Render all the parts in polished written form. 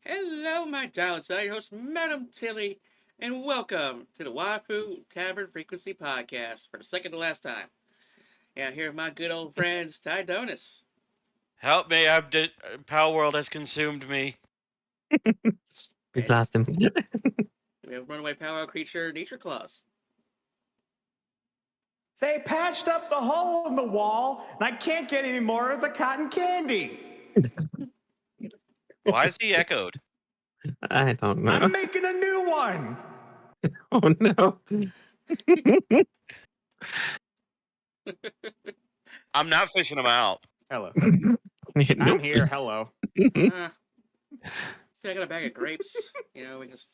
Hello, my talents. I'm your host, Madam Tilly, and welcome to the Waifu Tavern Frequency podcast for the second to last time. Yeah, here are my good old friends, Ty Donis. Help me! Power World has consumed me. We've And lost him. we have runaway power creature, Nature Claws. They patched up the hole in the wall, and I can't get any more of the cotton candy. Why is he echoed? I don't know. I'm making a new one. Oh no. I'm not fishing him out. Hello. Nope. I'm here. Hello. See, I got a bag of grapes. We just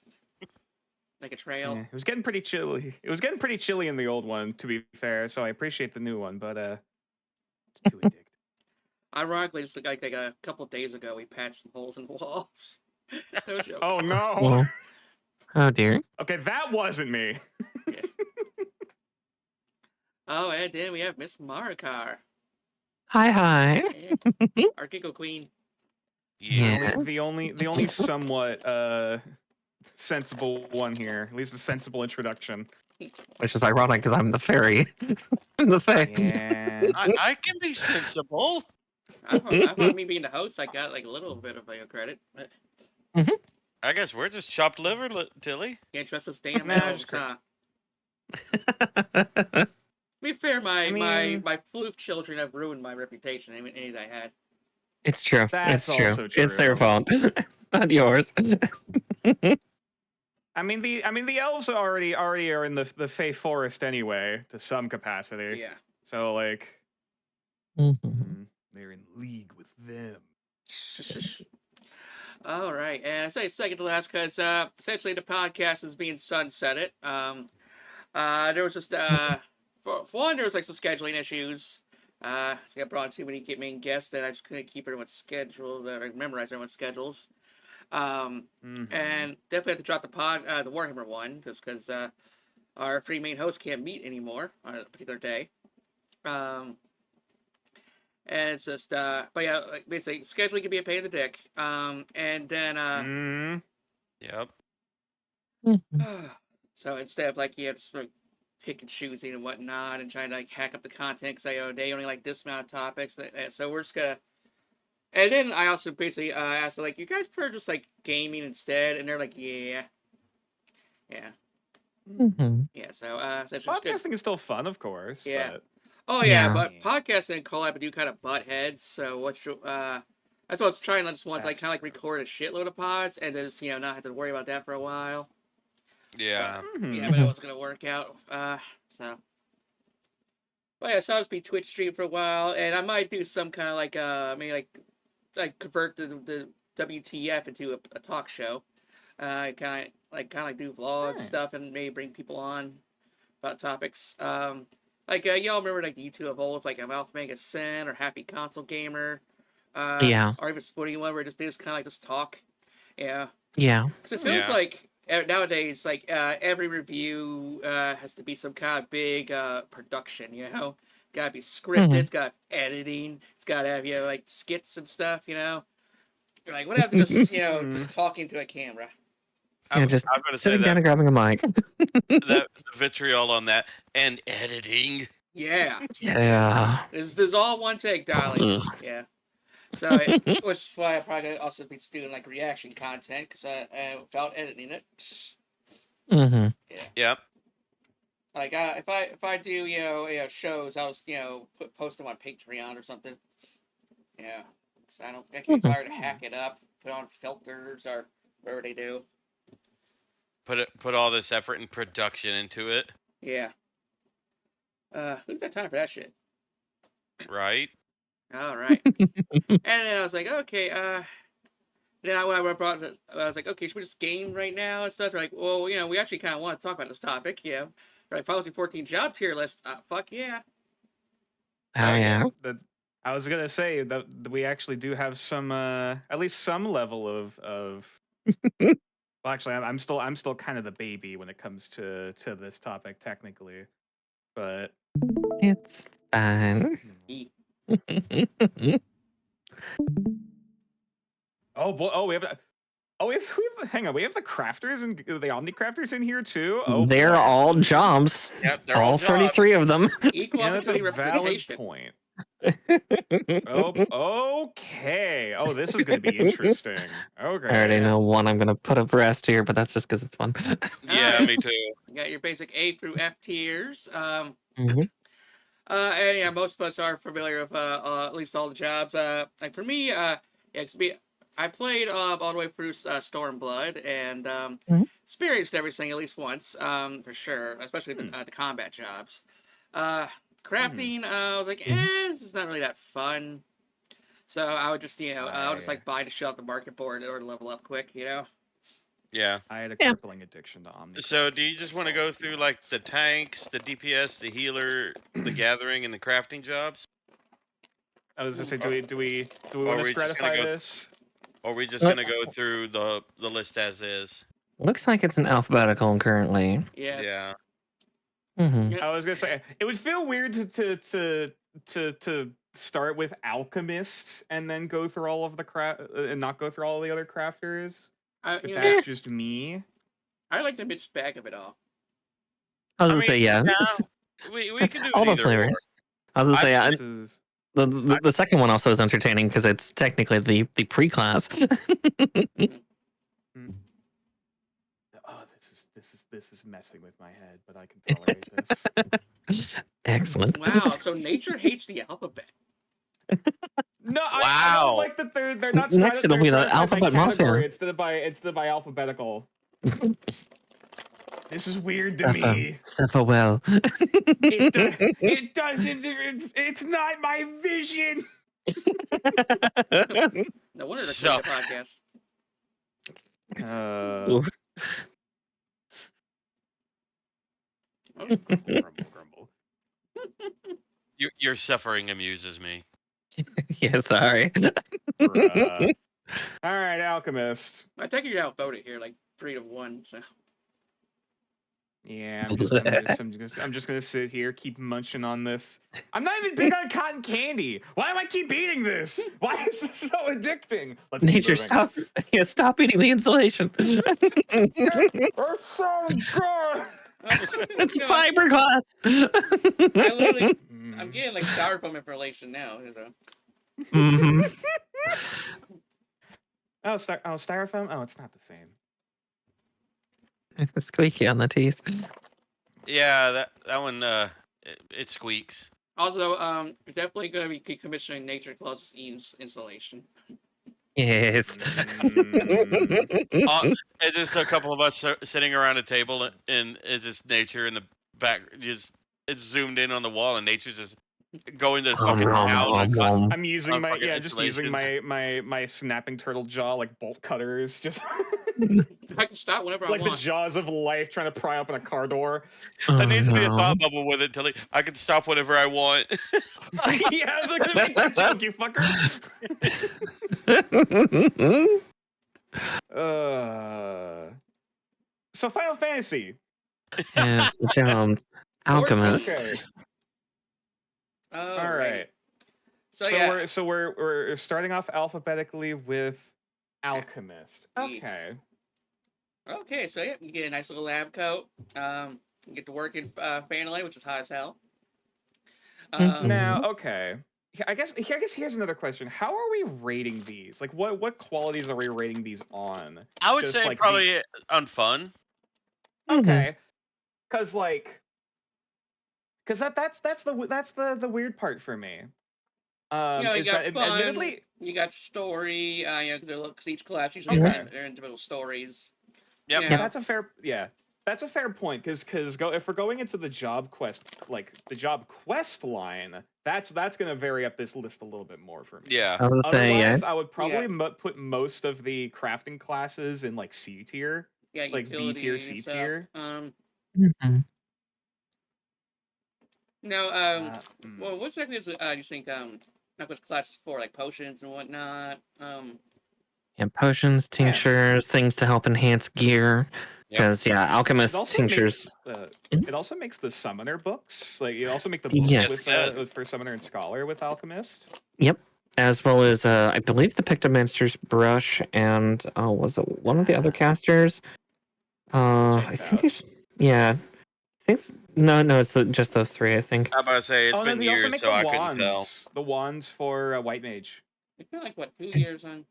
make a trail. Yeah, it was getting pretty chilly. It was getting pretty chilly in the old one, to be fair. So I appreciate the new one, but it's too addictive. Ironically, just like a couple of days ago, we patched some holes in the walls. No joke. Oh no. Well, oh dear. Okay, that wasn't me. Yeah. Oh, and then we have Miss Marikar. Hi. Yeah. Our Giggle Queen. Yeah. The only somewhat sensible one here. At least a sensible introduction. Which is ironic because I'm the fairy. I'm the fae. Yeah. I can be sensible. I thought me being the host, I got like a little bit of credit. But I guess we're just chopped liver, Tilly. can't trust those damn No, elves, it's huh? To be fair, my floof children have ruined my reputation. Any that I had. It's true. That's it's true. also true. It's their fault, not yours. I mean the elves already are in the Fey Forest anyway, to some capacity. Yeah. So like Mhm. they're in league with them. All right, and I say second to last because essentially the podcast is being sunsetted. There was just for one, there was like some scheduling issues. So I brought on too many main guests that I just couldn't keep everyone's schedules or memorize everyone's schedules. And definitely have to drop the the Warhammer one, just because our three main hosts can't meet anymore on a particular day. And it's just, but yeah, like basically scheduling can be a pain in the dick. And then, Yep. so instead of like you have to sort of pick and choosing and whatnot and trying to like hack up the content because they only like this amount of topics, so we're just gonna. And then I also basically asked like, you guys prefer just like gaming instead, and they're like, yeah. So essentially, Podcasting is still fun, of course. Yeah. But... Oh yeah, Yeah. but podcasting and collab do kind of butt heads. So that's what I was trying. I just want to like kind of like record a shitload of pods and then just not have to worry about that for a while. Yeah. Yeah, but it wasn't gonna work out. So. Well, yeah, so I'll just be Twitch stream for a while, and I might do some kind of like maybe like convert the WTF into a talk show. Kind of like do vlog stuff and maybe bring people on about topics. Like y'all remember like the YouTube of old, like Alpha Mega Sin or Happy Console Gamer. Yeah. Or even Splitting one where they just kind of like just talk. Yeah. Yeah. Because it feels like nowadays, like every review has to be some kind of big production. Gotta be scripted. It's got editing. It's gotta have like skits and stuff. You're like, what if just just talking to a camera? Yeah, just I'm gonna sitting say down and grabbing a mic. the vitriol on that and editing. Yeah. Yeah. There's all one take, darlings. Yeah. So, which is why I probably also be doing like reaction content because without editing it. Mm-hmm. Yeah. Yep. Like if I do shows, I'll just post them on Patreon or something. Yeah. So I can't be bothered to hack it up, put on filters or whatever they do. Put all this effort and production into it. Yeah. Who's got time for that shit? Right. All right. And then I was like, okay. Then when I brought it, I was like, okay, should we just game right now and stuff? They're like, well, we actually kind of want to talk about this topic. Yeah. Right. FF14 job tier list. Fuck yeah. Oh yeah. I was gonna say that we actually do have some, at least some level of. Well, actually, I'm still kind of the baby when it comes to this topic, technically, but It's fine. Oh boy! Oh, we have. hang on. We have the crafters and the Omni crafters in here too. Oh, They're boy. all jobs. Yep, they're all all 33 of them. Equal Yeah, that's a opportunity valid representation. point. Oh, okay. Oh, this is going to be interesting. Okay. I already know one I'm gonna put abreast here, but that's just because it's fun. Yeah, Alright. me too. You got your basic A through F tiers. Mhm. And yeah, most of us are familiar with at least all the jobs. Like for me, I played all the way through Stormblood and experienced everything at least once, for sure, especially the combat jobs. Crafting, I was like, this is not really that fun. So I would just, I would just like buy to show up the market board or level up quick, Yeah. I had a Yeah. crippling addiction to Omni. So do you just want to go through like the tanks, the DPS, the healer, the gathering, and the crafting jobs? I was gonna say, do we Or want to we just gonna stratify go- this? Or are we just gonna go through the list as is? Looks like it's an alphabetical currently. Yes. Yeah. Mm-hmm. Yep. I was gonna say it would feel weird to start with Alchemist and then go through all of the and not go through all the other crafters. But that's just me. I like the mixed bag of it all. I was gonna say, yeah. We can do all it the either flavors. I was gonna say, This is the second one also is entertaining because it's technically the pre-class. oh, this is messing with my head, but I can tolerate this. Excellent. Wow, so nature hates the alphabet. No, I Wow. don't like that they're not Next it'll be the stratified by alphabet category mafia. instead of by alphabetical. This is weird to me. Well. It doesn't. It's not my vision. No wonder they're So- doing a podcast. Oof. Grumble. Your suffering amuses me. Yeah, sorry. Bruh. All right, Alchemist. I take it you're outvoted here, like 3-1. So Yeah, I'm just gonna sit here, keep munching on this. I'm not even big on cotton candy. Why do I keep eating this? Why is this so addicting? Let's keep Nature, moving. stop eating the insulation. It's so good. It's fiberglass. I literally, Mm. I'm getting like styrofoam information now. So. hmm Oh, styrofoam. Oh, it's not the same. Squeaky on the teeth. Yeah, that one it squeaks. Also, you're definitely going to be commissioning Nature Claus's Eames installation. Yes. It's just a couple of us sitting around a table, and it's just nature in the back. Just it's zoomed in on the wall, and nature's just going to fucking town. I'm using my fucking just using insulation. my snapping turtle jaw like bolt cutters, just I can stop whenever like I the want. jaws of life trying to pry open a car door. There needs to be a thought bubble with it, Tilly. I can stop whenever I want. Yeah, I was like, make that joke, you fucker. So Final Fantasy. Yes, the jumps. Alchemist. Okay. Oh, All right. So yeah, we're starting off alphabetically with Alchemist. Okay. Okay, so yeah, you get a nice little lab coat. You get to work in Fanalay, which is hot as hell. Now, okay. I guess here's another question. How are we rating these? Like, what qualities are we rating these on? I would Just say like probably on fun. Okay, because that's the weird part for me. You is got that fun. admittedly, You got story. Because each class usually has their individual stories. Yep. You know, that's a fair point. Because if we're going into the job quest, like the job quest line, that's gonna vary up this list a little bit more for me. Yeah. I would say, yeah. Otherwise, I would probably put most of the crafting classes in like C tier, yeah, like B tier, C stuff. tier. Now, well, what exactly is you think not which classes for, like potions and whatnot? Yeah, potions, tinctures, things to help enhance gear. Yep. Because alchemist tinctures. It also makes the summoner books. Like you also make the books Yes. with for summoner and scholar with alchemist. Yep. as well as I believe the Pictomancer's brush and was it one of the other casters? I Checks think out. there's yeah. I think no, it's just those three. I think. I'm about to say it's Oh no, been they also years, make so the I couldn't tell. wands. The wands for White Mage. It's been like what 2 years on.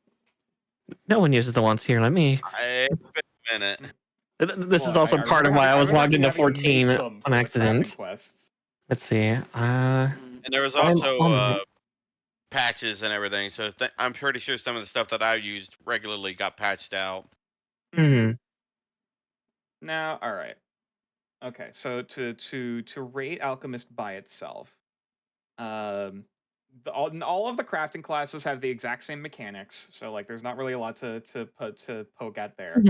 No one uses the ones here. Let me. It's been a minute. This is also part of why I was logged into 14 on accident. Quests. Let's see. And there was I'm also on patches and everything, so I'm pretty sure some of the stuff that I used regularly got patched out. Hmm. Now, all right. Okay, so to rate Alchemist by itself, all of the crafting classes have the exact same mechanics, so like there's not really a lot to poke at there.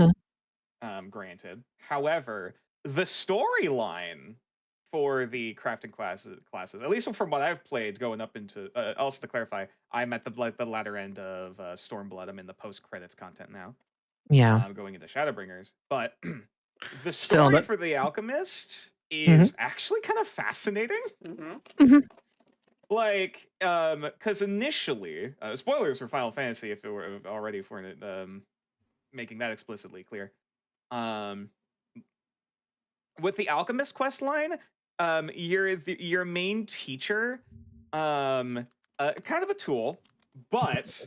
Granted, however, the storyline for the crafting classes, at least from what I've played, going up into also to clarify, I'm at the latter end of Stormblood. I'm in the post credits content now. Yeah. Going into Shadowbringers, but the Still, story that- for the Alchemist is actually kind of fascinating. Like, because initially, spoilers for Final Fantasy, if it were already if we're making that explicitly clear. With the Alchemist quest line, your main teacher, kind of a tool, but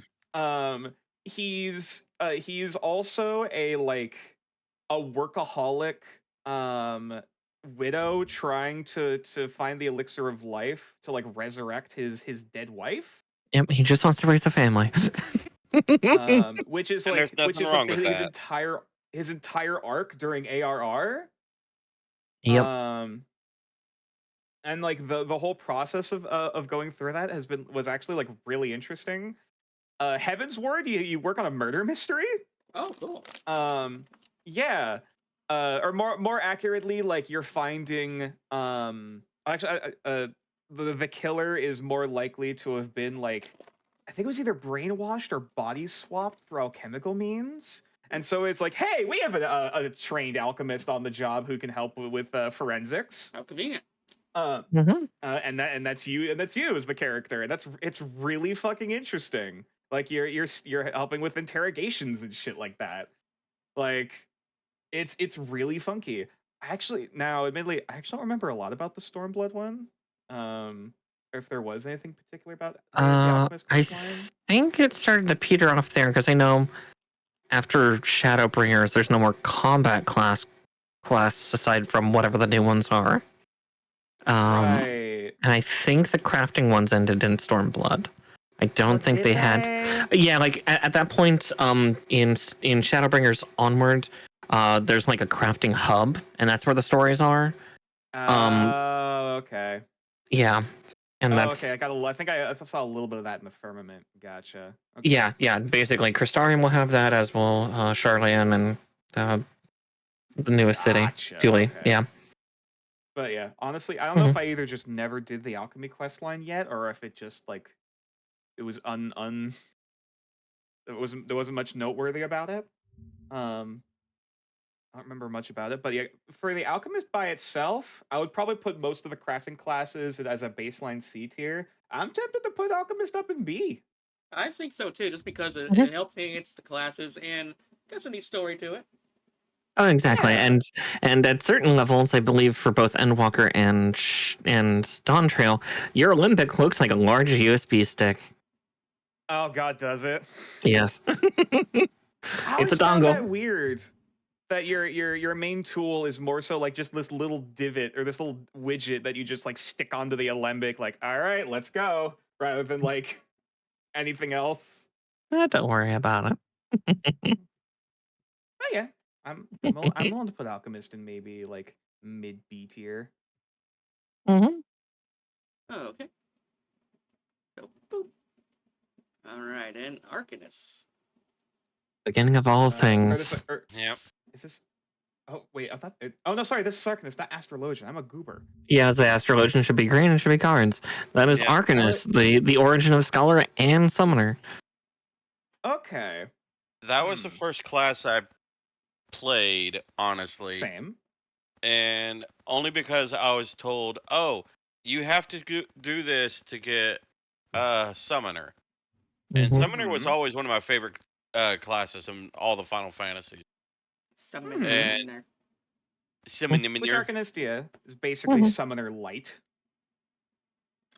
he's also a workaholic widow trying to find the elixir of life to like resurrect his dead wife. Yep, he just wants to raise a family. Which is And like there's nothing wrong with his that. entire arc during ARR. Yep. And like the whole process of going through that was actually like really interesting. Heaven's Word, you work on a murder mystery. Oh, cool. Yeah. Or more accurately, like you're finding actually the killer is more likely to have been like, I think it was either brainwashed or body swapped through alchemical means. And so it's like, hey, we have a trained alchemist on the job who can help with forensics. How convenient. And that's you as the character. And it's really fucking interesting. Like you're helping with interrogations and shit like that. Like it's really funky. Admittedly, I actually don't remember a lot about the Stormblood one. Or if there was anything particular about the Alchemist I questline. think it started to peter off there because I know after Shadowbringers, there's no more combat quests aside from whatever the new ones are. Right. And I think the crafting ones ended in Stormblood. I don't think they had. Yeah, like at that point, in Shadowbringers onward, there's like a crafting hub, and that's where the stories are. Okay. Yeah, and that's okay. I think I saw a little bit of that in the Firmament. Gotcha. Okay. yeah. Basically, Crystarium will have that, as will Charlian and the newest city, Thule. Okay. Yeah. But yeah, honestly, I don't know if I either just never did the alchemy quest line yet, or if it just like it was there wasn't much noteworthy about it. I don't remember much about it, but yeah, for the alchemist by itself, I would probably put most of the crafting classes as a baseline C tier. I'm tempted to put alchemist up in B. I think so too, just because it helps enhance the classes and got some neat story to it. Oh, exactly. Yeah. And at certain levels, I believe for both Endwalker and Dawn Trail, your Olympic looks like a large USB stick. Oh God, does it? Yes. I It's a always found that dongle. weird. That your main tool is more so like just this little divot or this little widget that you just like stick onto the alembic, like, all right, let's go, rather than like anything else. Don't worry about it. Oh yeah, I'm willing to put alchemist in maybe like mid B tier. Mm-hmm. Oh, okay. So, boop. All right, and Arcanist. Beginning of all things. Yep. Is this? Oh wait, I thought. Oh no, sorry. This is Arcanist, not Astrologian. I'm a goober. Yeah, the Astrologian should be green and should be cards. That is Yeah. Arcanist, the origin of Scholar and Summoner. Okay. That was the first class I played, honestly. Same. And only because I was told, oh, you have to do this to get a summoner. And Mhm. Summoner was always one of my favorite classes in all the Final Fantasies. Summon And in there. Which Summoner. Arcanist, is basically Mhm. Summoner Light.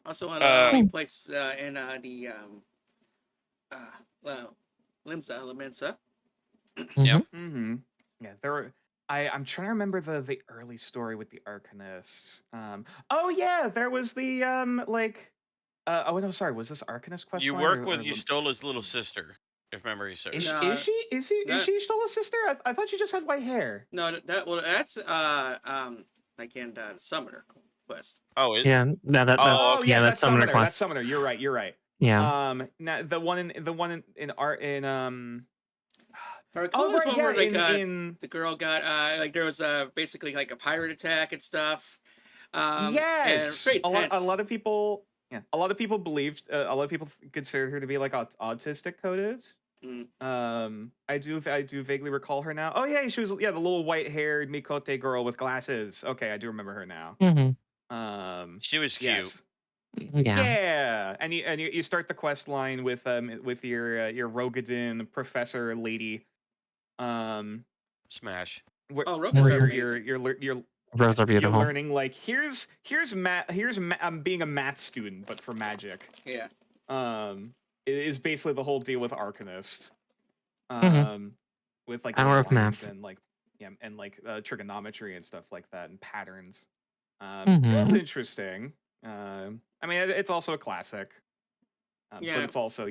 Also, Uh, he plays in the Limsa. Yep. Mm-hmm. Yeah, there were. I'm trying to remember the early story with the Arcanist. Oh yeah, there was the oh no, sorry, was this Arcanist You questline work or with Yustola's little sister, if memory serves. is No, she is that- she Stola's sister? I thought she just had white hair. No, that's like in the Summoner quest. Oh, it. Yeah, that's Oh, Oh yeah, yes, that's that's Summoner Summoner. quest. That's Summoner. You're right. You're right. Yeah. Now the one in art in I recall Oh there's right, one yeah, where like in the girl got like there was basically like a pirate attack and stuff. And yes, very a tense. lot of people. Yeah, a lot of people believed. A lot of people considered her to be like autistic coded. Mm. I do vaguely recall her now. Oh yeah, she was the little white haired Mikote girl with glasses. Okay, I do remember her now. Mm-hmm. She was cute. Yes. Yeah. Yeah, and you start the quest line with your Rogadin professor lady, Smash. where, Oh, where Roga's Mhm. you're Rose are you're beautiful. learning like here's I'm being a math student but for magic. Yeah. It is basically the whole deal with Arcanist. Mhm. With like Power of lines math. and like trigonometry and stuff like that and patterns. It's Mhm. interesting. I mean, it's also a classic, Yeah. but it's also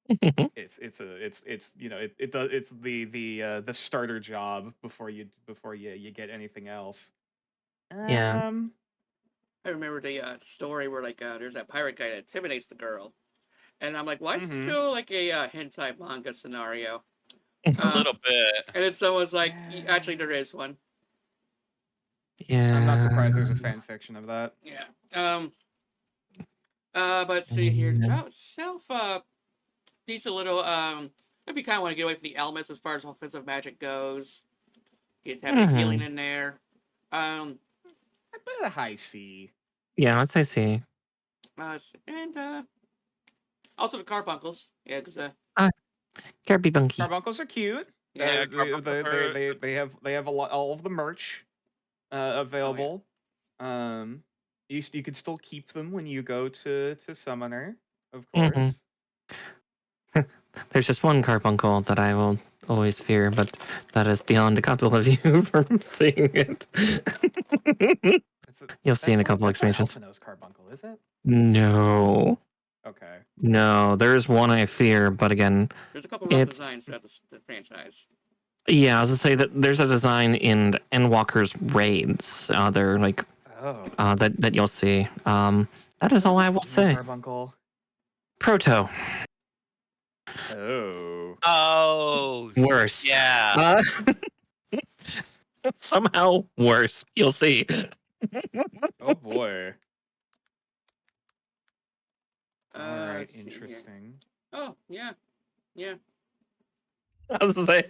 it's the starter job before you get anything else. Yeah. I remember the story where like there's that pirate guy that intimidates the girl, and I'm like, why does this Mhm. feel like a hentai manga scenario? A little bit. And then someone's like, Yeah. actually, there is one. Yeah. I'm not surprised there's a fan fiction of that. Yeah. But let's see here. The job itself, decent little. If you kind of want to get away from the elements as far as offensive magic goes, get to have a healing in there. I bet a high C. Yeah, let's say C. And also the carbuncles. Yeah, because Kirby Bunky. Carbuncles are cute. Yeah, They have all of the merch available. You could still keep them when you go to Summoner, of course. There's just one carbuncle that I will always fear, but that is beyond a couple of you from seeing it. You'll see in a couple expansions. That's not Alphanos Carbuncle, is it? No. Okay. No, there's one I fear, but again, there's a couple rough it's designs throughout the franchise. yeah. I was gonna say that there's a design in Endwalker's raids. They're like Oh. that you'll see. That is all I will say. Carbuncle. Proto. Oh. Oh. Worse. Yeah. Somehow worse. You'll see. Oh boy. All right. Let's see here. Interesting. Oh yeah. I was gonna say,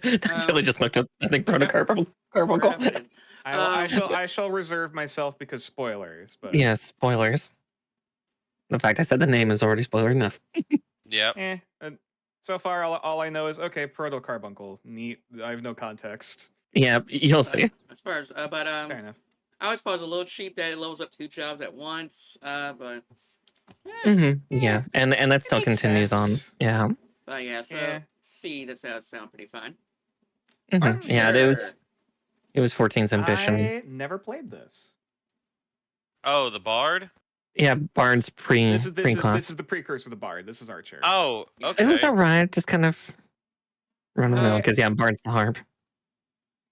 Tilly just looked up. I think Proto Carbuncle. Wherever it is. I shall reserve myself because spoilers. But Yes, spoilers. The fact I said the name is already spoiler enough. Yep. So far, all I know is okay. Proto Carbuncle. Neat. I have no context. Yeah, you'll see. As far as but Fair enough. I always thought it was a little cheap that it levels up 2 jobs at once. But Yeah, and that still makes continues sense. on. Yeah. but yeah, so Yeah. C, that sound pretty fun. Yeah, Sure. it was 14's ambition. I never played this. Oh, the Bard? Yeah, Bard's This pre-class. is the precursor to the Bard. This is Archer. Oh, okay. It was alright, just kind of run of the mill because Bard's the harp.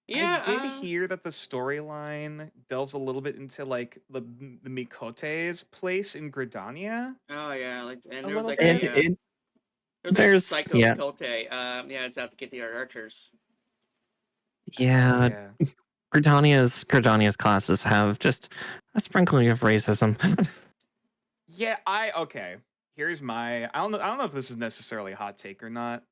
Yeah, I did hear that the storyline delves a little bit into like the Mikote's place in Gridania. Oh yeah, like and A there was little like bit. there's there's- Psycho yeah. Kote. Yeah, it's out to get the archers. Yeah, Gridania's classes have just a sprinkling of racism. Yeah, okay. Here's my I don't know if this is necessarily a hot take or not.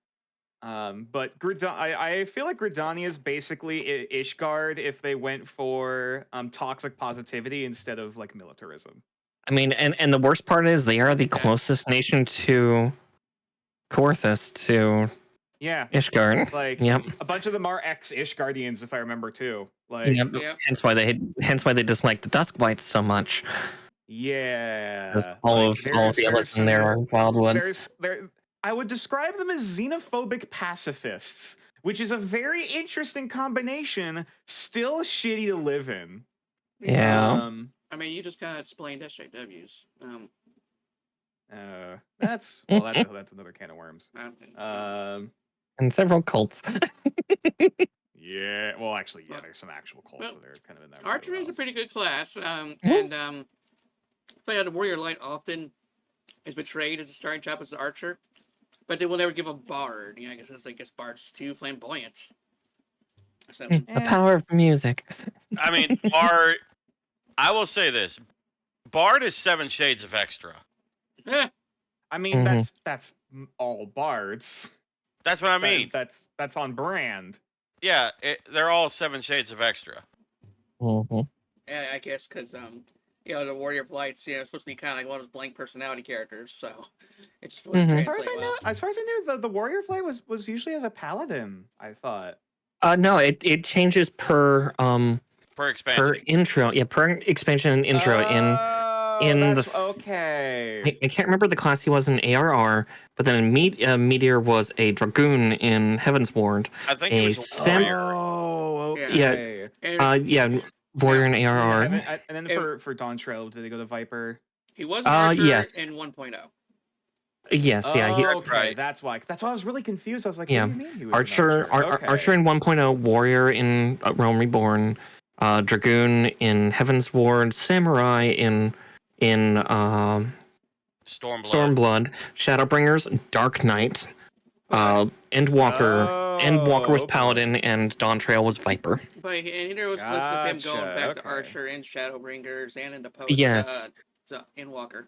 But I feel like Gridania is basically Ishgard if they went for toxic positivity instead of like militarism. I mean, and the worst part is they are the closest nation to Coerthus to Yeah, Ishgard. like Yep. a bunch of them are ex-Ishgardians, if I remember too. Like, Yep. Yep. Hence why they dislike the Duskblights so much. 'Cause yeah, all like, of the others in there are Wildwoods. I would describe them as xenophobic pacifists, which is a very interesting combination. Still shitty to live in. Yeah. I mean, you just kind of explained SJWs. That's another can of worms. And several cults. Yeah, well, actually, yeah, Well- there's some actual cults well, that are kind of in that. Archery is a wheelhouse. pretty good class, Mhm. and I feel like the Warrior Light often is betrayed as a starting job as an archer, but they will never give a bard. I guess it's like bard's too flamboyant. So, The power of music. I mean, Bard. I will say this: Bard is 7 shades of extra. I mean, that's all bards. That's what I mean. That's on brand. Yeah, they're all 7 shades of extra. Mhm. yeah, I guess because the Warrior of Lights, it's supposed to be kind of like one of those blank personality characters, so it just wouldn't Mhm. translate well. As far as I knew, the Warrior of Light was usually as a paladin. I thought. No, it changes per expansion. per intro. Yeah, per expansion and intro in that's the okay. I can't remember the class he was in ARR, but then Meteor was a Dragoon in Heaven's Ward. I think a it was Sam- Warrior. Oh, okay. And Warrior in ARR. And then for Dawn Trail, did they go to Viper? he was an archer yes. in 1.0. Yes, yeah. He, Okay, right. that's why I was really confused. I was like, Yeah. what do you mean he was Archer, an archer? Archer in 1.0, Warrior in Realm Reborn, Dragoon in Heaven's Ward, Samurai in Stormblood. Stormblood, Shadowbringers, Dark Knight, Endwalker was Paladin, and Dawn Trail was Viper. But and there was clips of him going back to Archer and Shadowbringers and into post Endwalker.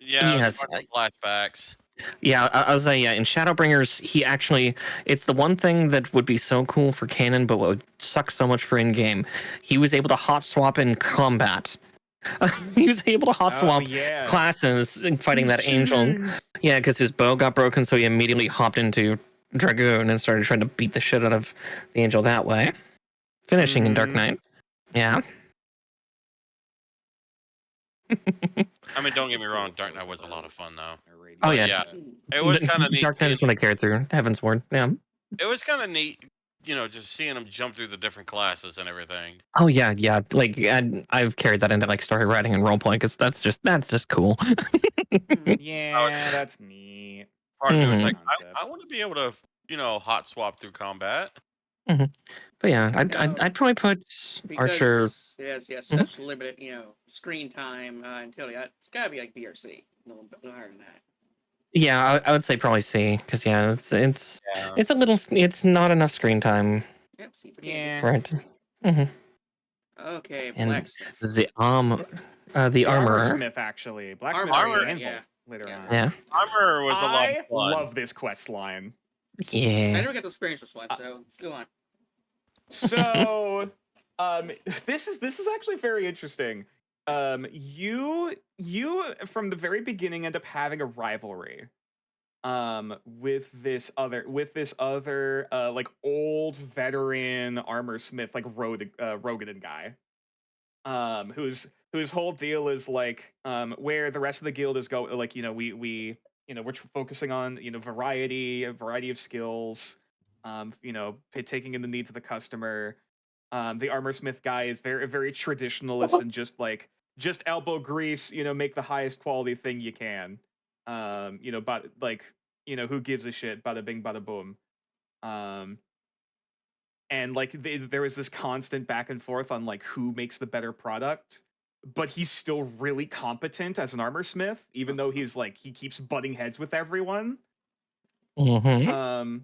Yeah, Yes. flashbacks. Yeah, I was in Shadowbringers, he actually, it's the one thing that would be so cool for canon, but would suck so much for in-game. He was able to hot swap in combat. He was able to hot swap classes fighting that angel. Yeah, because his bow got broken, so he immediately hopped into Dragoon and started trying to beat the shit out of the angel that way. Finishing in Dark Knight. Yeah. I mean, don't get me wrong, Dark Knight was a lot of fun, though. Oh, yeah. It was kind of neat. Dark Knight is what I carried through. Heaven's Ward. Yeah. It was kind of neat, just seeing him jump through the different classes and everything. Oh, yeah. Like, I've carried that into, like, story writing and roleplay, because that's just cool. Yeah, that's neat. Part of it was like, I want to be able to, hot swap through combat. Mm-hmm. But yeah, I'd probably put Archer. Yes, such limited, screen time until it's gotta be like BRC, no higher than that. Yeah, I would say probably C, because it's a little, it's not enough screen time. Yep, C for Yeah. For it. Mm-hmm. Okay, And blacksmith. the armorer. Smith, actually. Blacksmith Armor, Anvil later on. Yeah. Armor was a lot of fun. I love this quest line. Yeah. I never got to experience this one, so go on. So, this is actually very interesting. You from the very beginning end up having a rivalry, with this other like old veteran armor smith, like Rogadin guy, whose whole deal is like, where the rest of the guild is going, like, we're focusing on, variety of skills, taking in the needs of the customer. The armor smith guy is very, very traditionalist and just elbow grease, make the highest quality thing you can. But like, who gives a shit? Bada bing, bada boom. And like there was this constant back and forth on like who makes the better product, but he's still really competent as an armor smith, even though he keeps butting heads with everyone. Mm-hmm.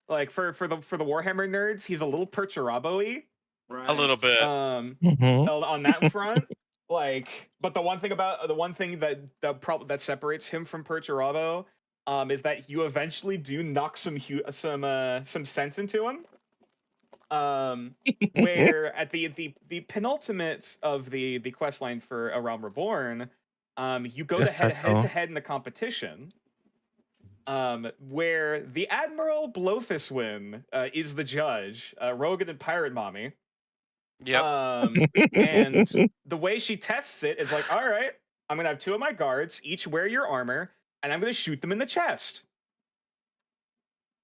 Like for the Warhammer nerds, he's a little Perturabo-y. Right. A little bit. On that front. Like, but the one thing that separates him from Perturabo, is that you eventually do knock some sense into him. Where at the penultimate of the quest line for A Realm Reborn, you go head to head in the competition. where the Admiral Blowfiswin is the judge, Rogan and Pirate Mommy. Yep. And the way she tests it is like, all right, I'm gonna have 2 of my guards each wear your armor, and I'm gonna shoot them in the chest.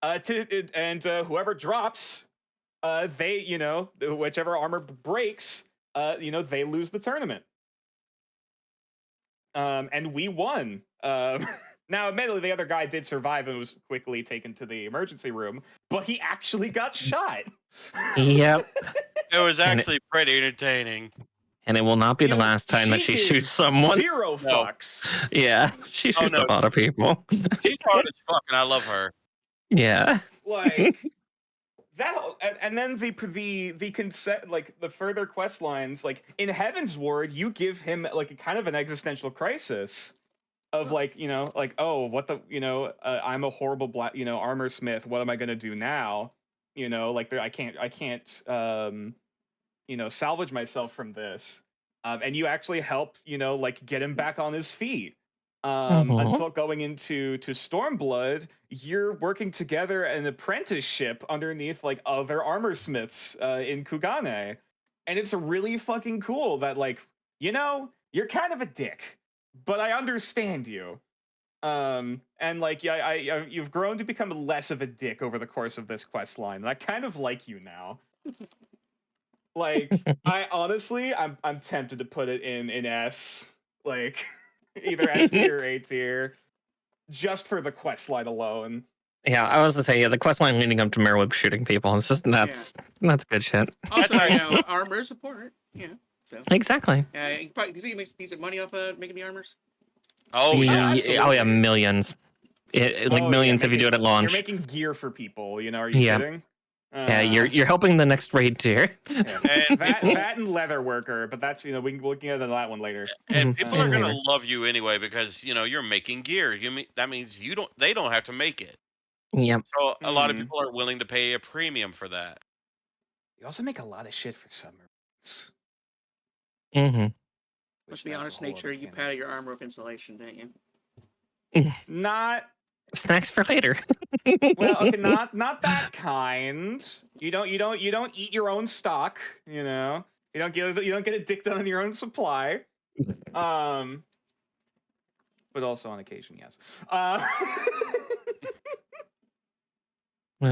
Whoever drops, they, whichever armor breaks, they lose the tournament. And we won. Now, admittedly, the other guy did survive and was quickly taken to the emergency room, but he actually got shot. Yep. It was actually pretty entertaining. And it will not be the last time that she shoots someone. 0 fucks. Yeah, she shoots a lot of people. She's hard as fuck, and I love her. Yeah. Like that, and then the concept, like the further quest lines, like in Heaven's Ward, you give him like a kind of an existential crisis of like, oh, what the, I'm a horrible black, armor smith. What am I gonna do now? Like I can't, salvage myself from this. And you actually help, like get him back on his feet. Until going into Stormblood, you're working together an apprenticeship underneath like other armor smiths in Kugane, and it's really fucking cool that like you're kind of a dick, but I understand you. And like you've grown to become less of a dick over the course of this quest line, and I kind of like you now. Like I honestly, I'm tempted to put it in S, like. Either S tier or A tier, just for the quest line alone. Yeah, I was to say, the quest line leading up to Merwib shooting people. It's just that's good shit. Also, armor support. Yeah. So exactly. Yeah, you probably makes decent money off making the armors. Oh yeah. Millions. Millions if you do it at launch. You're making gear for people. Are you kidding? Yeah, you're helping the next raid tier. that and leather worker, but that's we can get into that one later. And people are gonna love you anyway because you're making gear. That means they don't have to make it. Yep. So a lot of people are willing to pay a premium for that. You also make a lot of shit for summer. Let's be honest, nature. You padded your armor with insulation, didn't you? Not. Snacks for later. Well, okay, not that kind. You don't eat your own stock. You don't get addicted on your own supply. But also on occasion, yes. Oh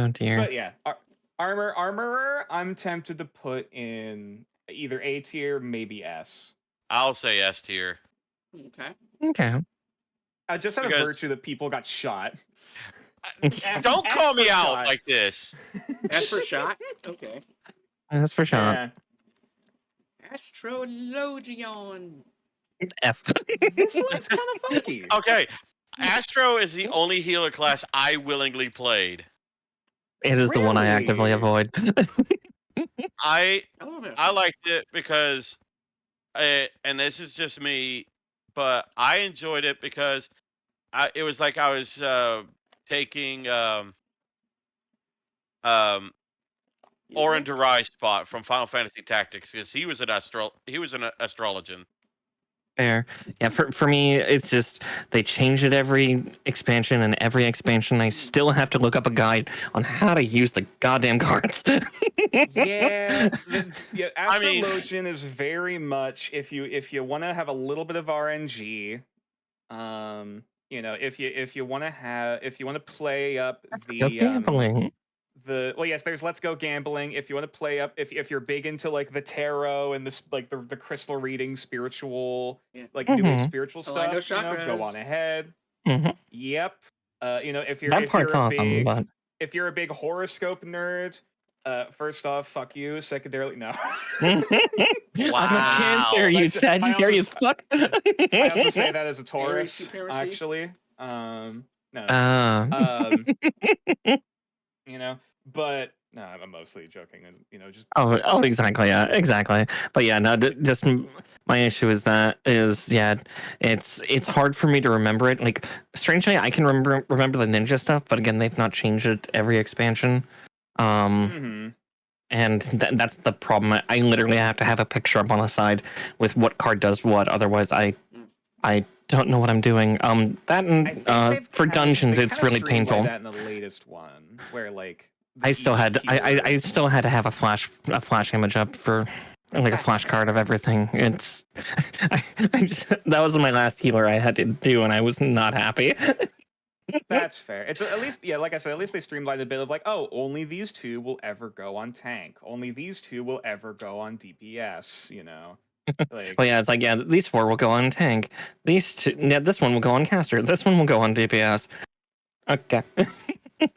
dear. But yeah, armorer. I'm tempted to put in either A tier, maybe S. I'll say S tier. Okay. Just out of virtue that people got shot. Don't call me out like this. S for shot? Okay. S for shot. Yeah. Astrologion. F. This one's kind of funky. Okay. Astro is the only healer class I willingly played. It is the one I actively avoid. I liked it because, and this is just me, but I enjoyed it because it was like I was taking Orin Durai's spot from Final Fantasy Tactics because he was an astrologian. Fair. Yeah, for me, it's just they change it every expansion, and every expansion I still have to look up a guide on how to use the goddamn cards. Astrologian is very much if you want to have a little bit of RNG, if you want to play up the gambling. There's Let's Go Gambling. If you want to play up, if you're big into like the tarot and this like the crystal reading, spiritual, doing spiritual stuff, go on ahead. Yep. If you're a big horoscope nerd, first off, fuck you. Secondarily, no. Wow. I'm a Cancer, you Sagittarius fuck. I also say that as a Taurus, actually. But no, I'm mostly joking. Just exactly, yeah, exactly. But yeah, no, just my issue is it's hard for me to remember it. Like, strangely, I can remember the ninja stuff, but again, they've not changed it every expansion. And that's the problem. I literally have to have a picture up on the side with what card does what. Otherwise, I don't know what I'm doing. That I and think they've for kinda- dungeons, they it's kinda really streamlined painful. that in the latest one, where like I still each had I tier- still had to have a flash image up for like a That's flash card of fair. everything. It's I just that was my last healer I had to do, and I was not happy. That's fair. It's at least, yeah, like I said, at least they streamlined a bit of like, oh, only these two will ever go on tank. Only these two will ever go on DPS. You know, like Well, yeah, it's like yeah, these 4 will go on tank. These 2, yeah, this one will go on caster. This one will go on DPS. Okay. oh,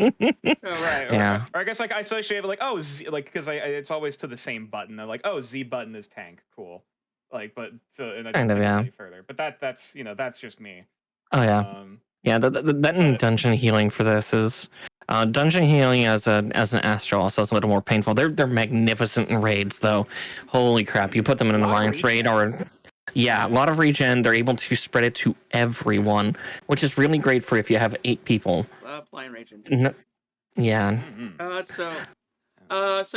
right. Yeah. Or I guess like I associate it with like, oh, Z, like because it's always to the same button. They're like, oh, Z button is tank. Cool. Like, but so and I don't Kind of, think yeah. any further. But that's that's just me. Oh yeah. Yeah, that and dungeon healing for this is dungeon healing as an astral also is a little more painful. They're magnificent in raids though. Holy crap! You put them in an alliance raid or a lot of regen. They're able to spread it to everyone, which is really great for if you have 8 people. Blind raging. Yeah. So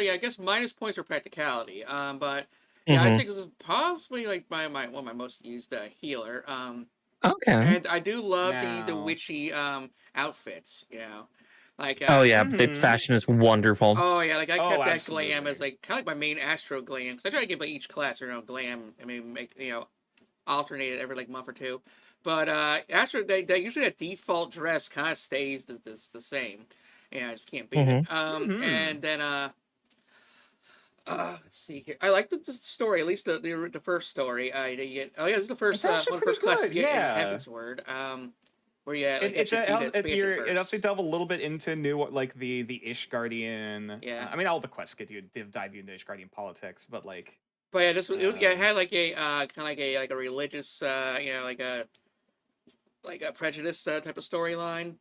yeah, I guess minus points for practicality. But yeah, I think this is possibly like one of my most used healer. Okay. And I do love the witchy outfits, you know. Like oh yeah, its fashion is wonderful. Oh yeah, like I kept that absolutely. glam as like kind of like my main astro glam because I try to give like each class their own glam. I mean, make alternate it every like month or two. But astro they usually that default dress kind of stays the same. Yeah, I just can't beat it. And then let's see here. I like the story, at least the first story. You get, this is the first one of the first classes you get in Heaven's Word. Where it helps you delve a little bit into new like the Ish Guardian. Yeah, I mean all the quests get you dive you into Ish Guardian politics, but like. But yeah, it had like a kind of like a religious like a prejudice type of storyline.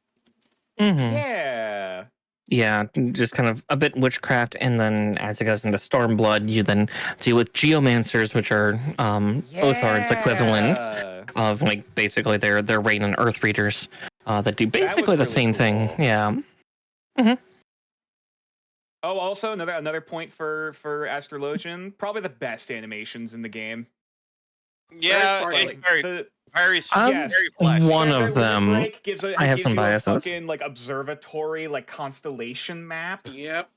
Yeah. Yeah, just kind of a bit witchcraft, and then as it goes into Stormblood, you then deal with geomancers, which are Othar's equivalent of like basically their rain and earth readers that do basically the same thing. Yeah. Oh, also another point for Astrologian, probably the best animations in the game. Yeah, it's very very flashy. One of them. I have some biases. A fucking like observatory, like constellation map. Yep.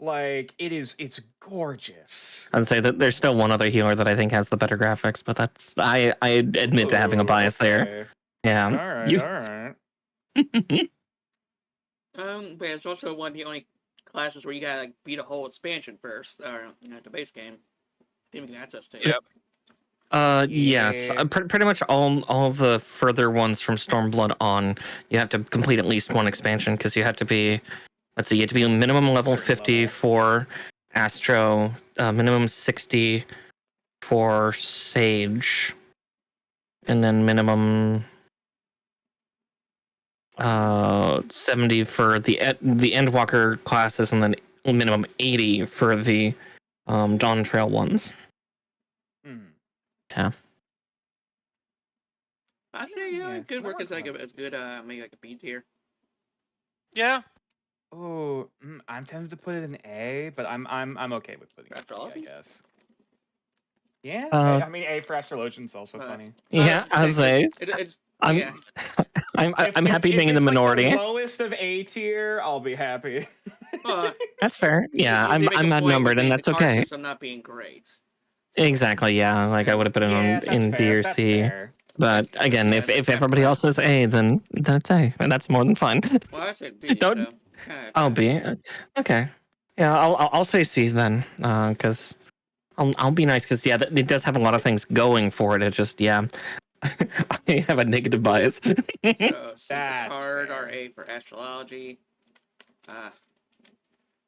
Like it's gorgeous. I'd say that there's still one other healer that I think has the better graphics, but that's I admit to having a bias there. Yeah. All right. But it's also one of the only classes where you gotta like beat a whole expansion first, or the base game. Didn't even get access to. Yep. Yes, pretty much all of the further ones from Stormblood on, you have to complete at least one expansion because you have to be, let's see, you have to be minimum level 50 for Astro, minimum 60 for Sage, and then minimum 70 for the Endwalker classes, and then minimum 80 for the Dawn Trail ones. Yeah. I say good work as good maybe like a B tier. Yeah. Oh, I'm tempted to put it in A, but I'm okay with putting it in B, I guess. Yeah, I mean A for Astrologian is also funny. Yeah, I'll say. I'm happy being in the minority. Like the lowest of A tier, I'll be happy. That's fair. Yeah, I'm outnumbered, and that's okay. I'm not being great. Exactly, yeah. Like I would have put it in D or C. But again, if everybody else says A, then that's A, and that's more than fine. Well, I said B. I'll B. Okay. Yeah, I'll say C then, because I'll be nice because it does have a lot of things going for it. It just I have a negative bias. So C for card, or A for astrology.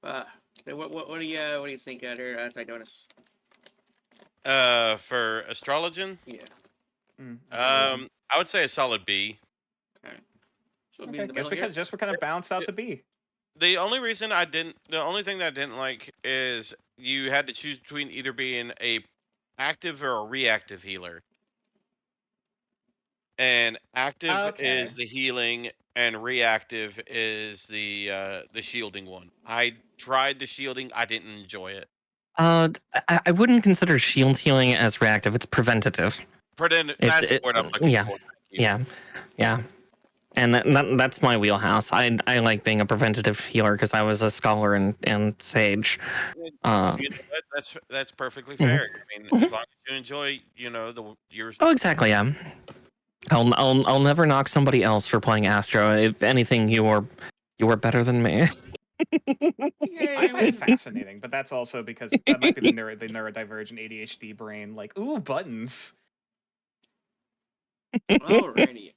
What do you think out here, Tydonis? For Astrologian? Yeah. I would say a solid B. Okay. So B in the middle we're kind of bounced out to B. The only thing that I didn't like is you had to choose between either being a active or a reactive healer. And active is the healing, and reactive is the shielding one. I tried the shielding, I didn't enjoy it. I wouldn't consider shield healing as reactive. It's preventative. That's the word I'm looking for. Yeah. And that's my wheelhouse. I like being a preventative healer because I was a scholar and sage. You know what? That's perfectly fair. I mean, as long as you enjoy, your. Oh, exactly. Yeah. I'll never knock somebody else for playing Astro. If anything, you are better than me. I find it fascinating, but that's also because that might be the neurodivergent ADHD brain. Like, ooh, buttons. Alrighty.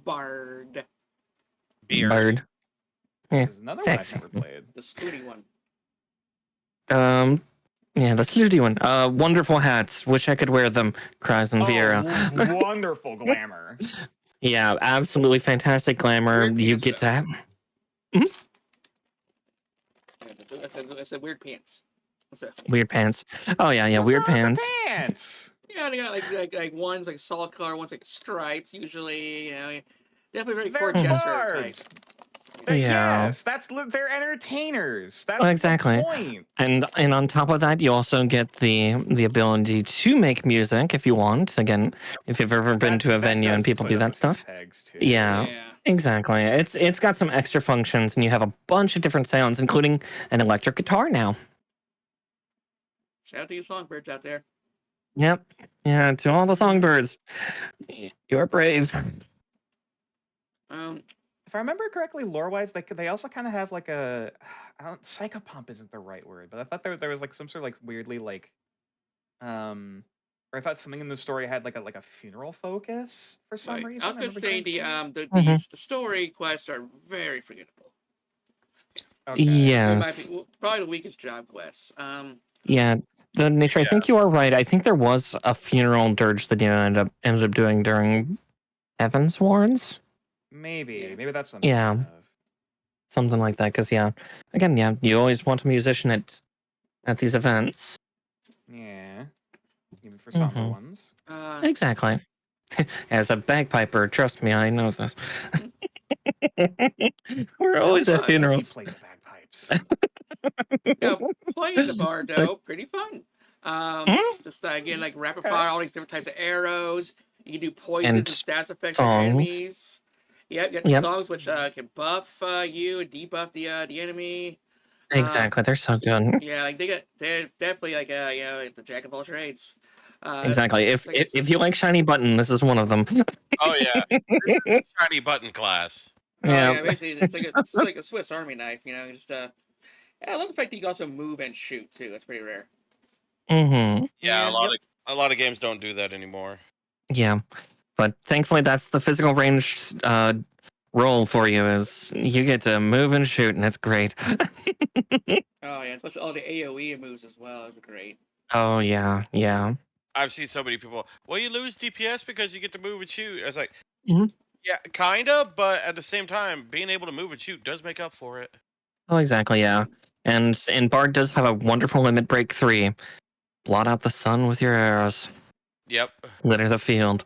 Bard. Bird. This is another one I've never played. The Spoonie one. Yeah, the snooty one. Wonderful hats. Wish I could wear them. Cries and Vieira. Wonderful glamour. Yeah, absolutely fantastic glamour. Weird You pants, get to have. I said weird pants. Weird pants. Oh yeah, What's weird wrong with pants. the pants. Yeah, they got like one's like solid color, one's like stripes. Usually, definitely very core They're gesture bards. type. Yeah. Yes, they're entertainers. That's exactly. the point. And on top of that, you also get the ability to make music if you want. Again, if you've ever been to a venue and people do that stuff. Yeah. Exactly. It's got some extra functions, and you have a bunch of different sounds, including an electric guitar now. Shout out to you songbirds out there. Yep. Yeah, to all the songbirds. You're brave. If I remember correctly, lore-wise, they also kind of have like a psychopomp isn't the right word, but I thought there was like some sort of like weirdly like or I thought something in the story had like a funeral focus for some reason. I was gonna say the story quests are very forgettable. Okay. Yes. Probably the weakest job quests. Yeah. The nature. I think you are right. I think there was a funeral dirge that you ended up doing during Heaven's Wards. Maybe that's what I'm something like that. Because again, you always want a musician at these events. Yeah, even for somber ones. Exactly. As a bagpiper, trust me, I know this. We're always at funerals. Play the bagpipes. Playing the bard though, pretty fun. Just again, like rapid fire, all these different types of arrows. You can do poison and stats effects on enemies. Yeah, you got songs which can buff you and debuff the enemy. Exactly, they're so good. Yeah, like they're definitely like the jack of all trades. Exactly. If you like shiny button, this is one of them. Oh yeah, shiny button class. Yeah, basically it's like a Swiss Army knife. Just I love the fact that you can also move and shoot too. That's pretty rare. Yeah, a lot of games don't do that anymore. Yeah, but thankfully that's the physical range role for you. Is you get to move and shoot, and it's great. Oh yeah, plus all the AOE moves as well. Those are great. Oh yeah. I've seen so many people. Well, you lose DPS because you get to move and shoot. I was like, yeah, kinda, but at the same time, being able to move and shoot does make up for it. Oh, exactly. Yeah, and Bard does have a wonderful limit break 3. Blot out the sun with your arrows. Yep. Litter the field.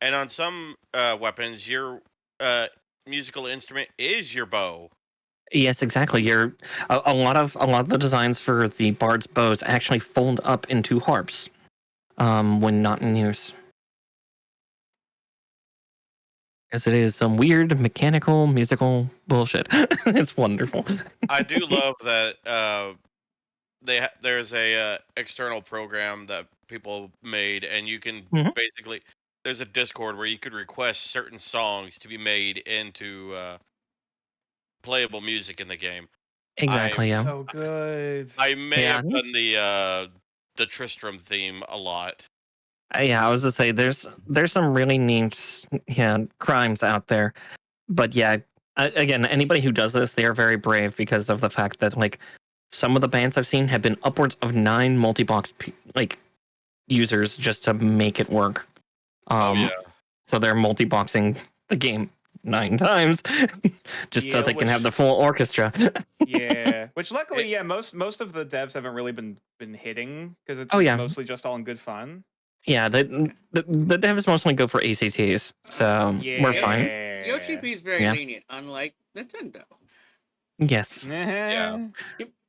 And on some weapons, your musical instrument is your bow. Yes, exactly. A lot of the designs for the Bard's bows actually fold up into harps when not in use. As it is some weird mechanical musical bullshit. It's wonderful. I do love that there's a external program that people made, and you can basically there's a Discord where you could request certain songs to be made into playable music in the game. Exactly. Yeah. So good. I may have done the Tristram theme a lot. Yeah, I was to say there's some really neat crimes out there, but again, anybody who does this, they are very brave because of the fact that like some of the bands I've seen have been upwards of 9 multi-box users just to make it work. So they're multi-boxing the game 9 times just so they can have the full orchestra. Which luckily, most of the devs haven't really been hitting because it's mostly just all in good fun. Yeah, the devs mostly go for ACTs, so we're fine. Yoshi P is very lenient, unlike Nintendo. Yes.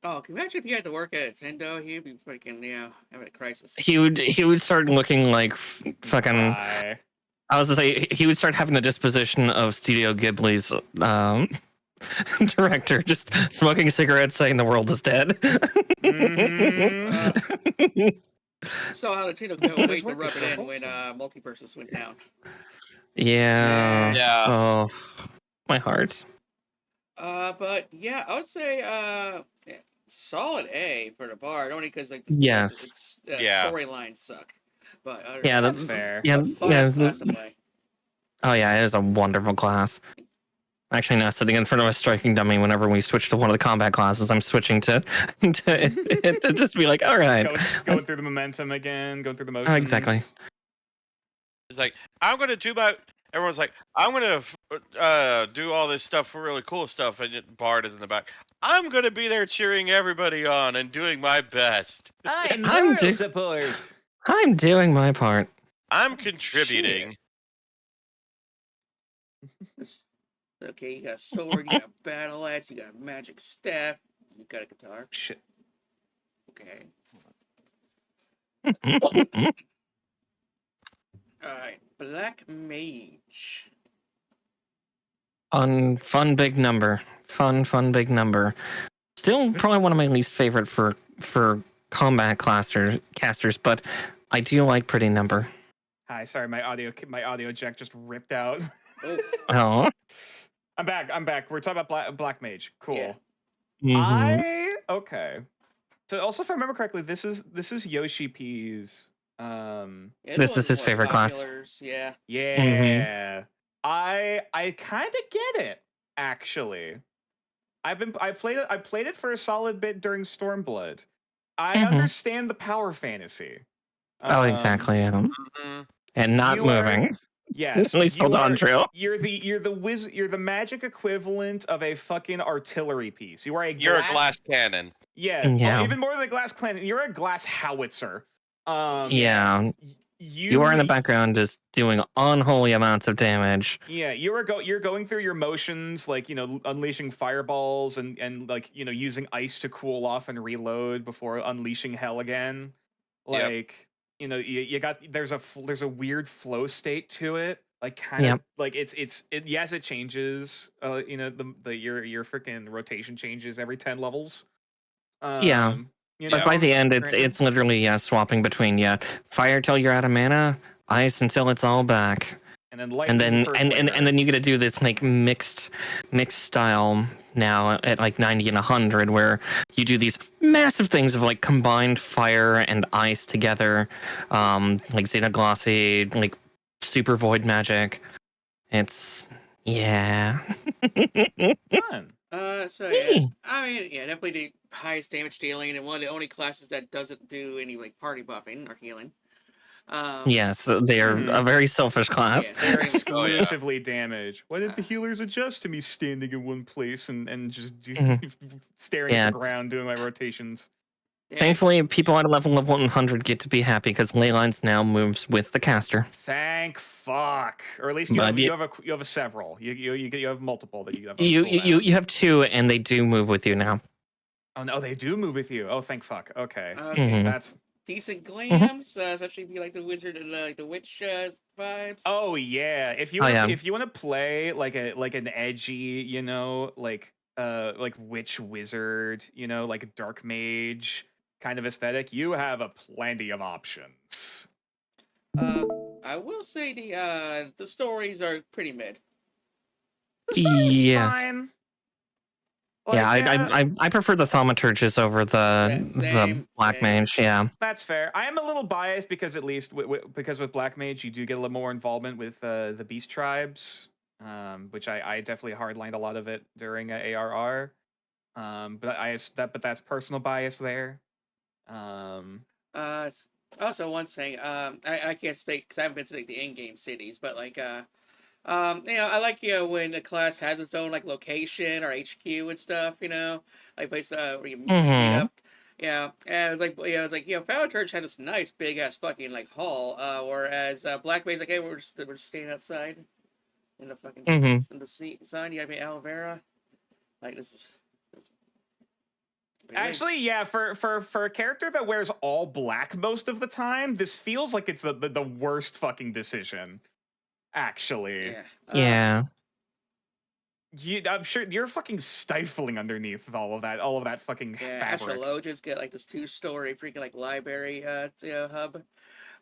Oh, can you imagine if he had to work at Nintendo? He'd be freaking, having a crisis. He would start looking like fucking. Bye. I was to say he would start having the disposition of Studio Ghibli's director, just smoking cigarettes, saying the world is dead. So how Nintendo couldn't wait to rub it in when Multiverses went down. Yeah. Yeah. Oh, my heart. But yeah, I would say solid A for the Bard, only because Yes. its Yeah. storylines suck. But Yeah, That's fair. Yeah, funnest class to play. Oh yeah, it is a wonderful class. Actually, now sitting in front of a striking dummy whenever we switch to one of the combat classes, I'm switching to just be like, all right, going through the momentum again, going through the motions. Exactly. It's like, I'm going to do my... Everyone's like, I'm going to do all this stuff for really cool stuff, and Bard is in the back. I'm going to be there cheering everybody on and doing my best. I'm support. I'm doing my part. I'm contributing. Okay, you got a sword, you got a battle axe, you got a magic staff, you got a guitar. Shit. Okay. Alright, Black Mage. Fun big number. Fun big number. Still probably one of my least favorite for combat casters, but I do like pretty number. Hi, sorry, my audio jack just ripped out. Oh. I'm back. We're talking about Black Mage. Cool. Yeah. Mm-hmm. Okay. So also, if I remember correctly, this is Yoshi P's. This is his favorite class. Yeah. Yeah. Mm-hmm. I kind of get it, actually. I played it for a solid bit during Stormblood. I understand the power fantasy. Exactly. Mm-hmm. And not moving. Yes. At least hold on, Drill. You're the magic equivalent of a fucking artillery piece. You're a glass cannon. Yeah. Yeah. Oh, even more than a glass cannon. You're a glass howitzer. Yeah. You are in the background just doing unholy amounts of damage. Yeah, you're going through your motions, like, unleashing fireballs and like, using ice to cool off and reload before unleashing hell again. Like, you got there's a weird flow state to it. Like kind of like it changes. Your freaking rotation changes every 10 levels. But by the end, it's literally swapping between fire till you're out of mana, ice until it's all back, and then lightning, and then you get to do this like mixed style now at like 90 and 100, where you do these massive things of like combined fire and ice together, like Xenoglossy, like super void magic. It's fun. So yeah, I mean, definitely the highest damage dealing, and one of the only classes that doesn't do any like party buffing or healing. Yes, they are a very selfish class. Yeah, they're exclusively damage. Why did the healers adjust to me standing in one place and just staring at the ground doing my rotations? Yeah. Thankfully, people at level of 100 get to be happy because Leylines now moves with the caster. Thank fuck, or at least you have a several. You have multiple that you have. You have two, and they do move with you now. Oh no, they do move with you. Oh, thank fuck. Okay, that's decent glams, especially if you like the wizard and the witch vibes. Oh yeah, if you want to play like an edgy, like witch wizard, like dark mage kind of aesthetic, you have a plenty of options. I will say the stories are pretty mid. The story's fine. Like, I prefer the thaumaturges over the black mage. Yeah, that's fair. I am a little biased because at least because with black mage you do get a little more involvement with the beast tribes, which I definitely hardlined a lot of it during ARR. But that's personal bias there. Also, one thing, I can't speak because I haven't been to like the in-game cities, but like I like when a class has its own like location or HQ and stuff, like place where you meet up. Yeah, and Thaumaturge had this nice big ass fucking like hall, whereas Black Mage like, hey, we're just standing outside in the fucking in the sun. You gotta be aloe vera. Like this is Really? Actually, yeah, for a character that wears all black most of the time, this feels like it's the worst fucking decision. Actually. Yeah. Yeah. I'm sure you're fucking stifling underneath all of that fucking Yeah, fabric. Astrologians get like this 2-story freaking like library hub.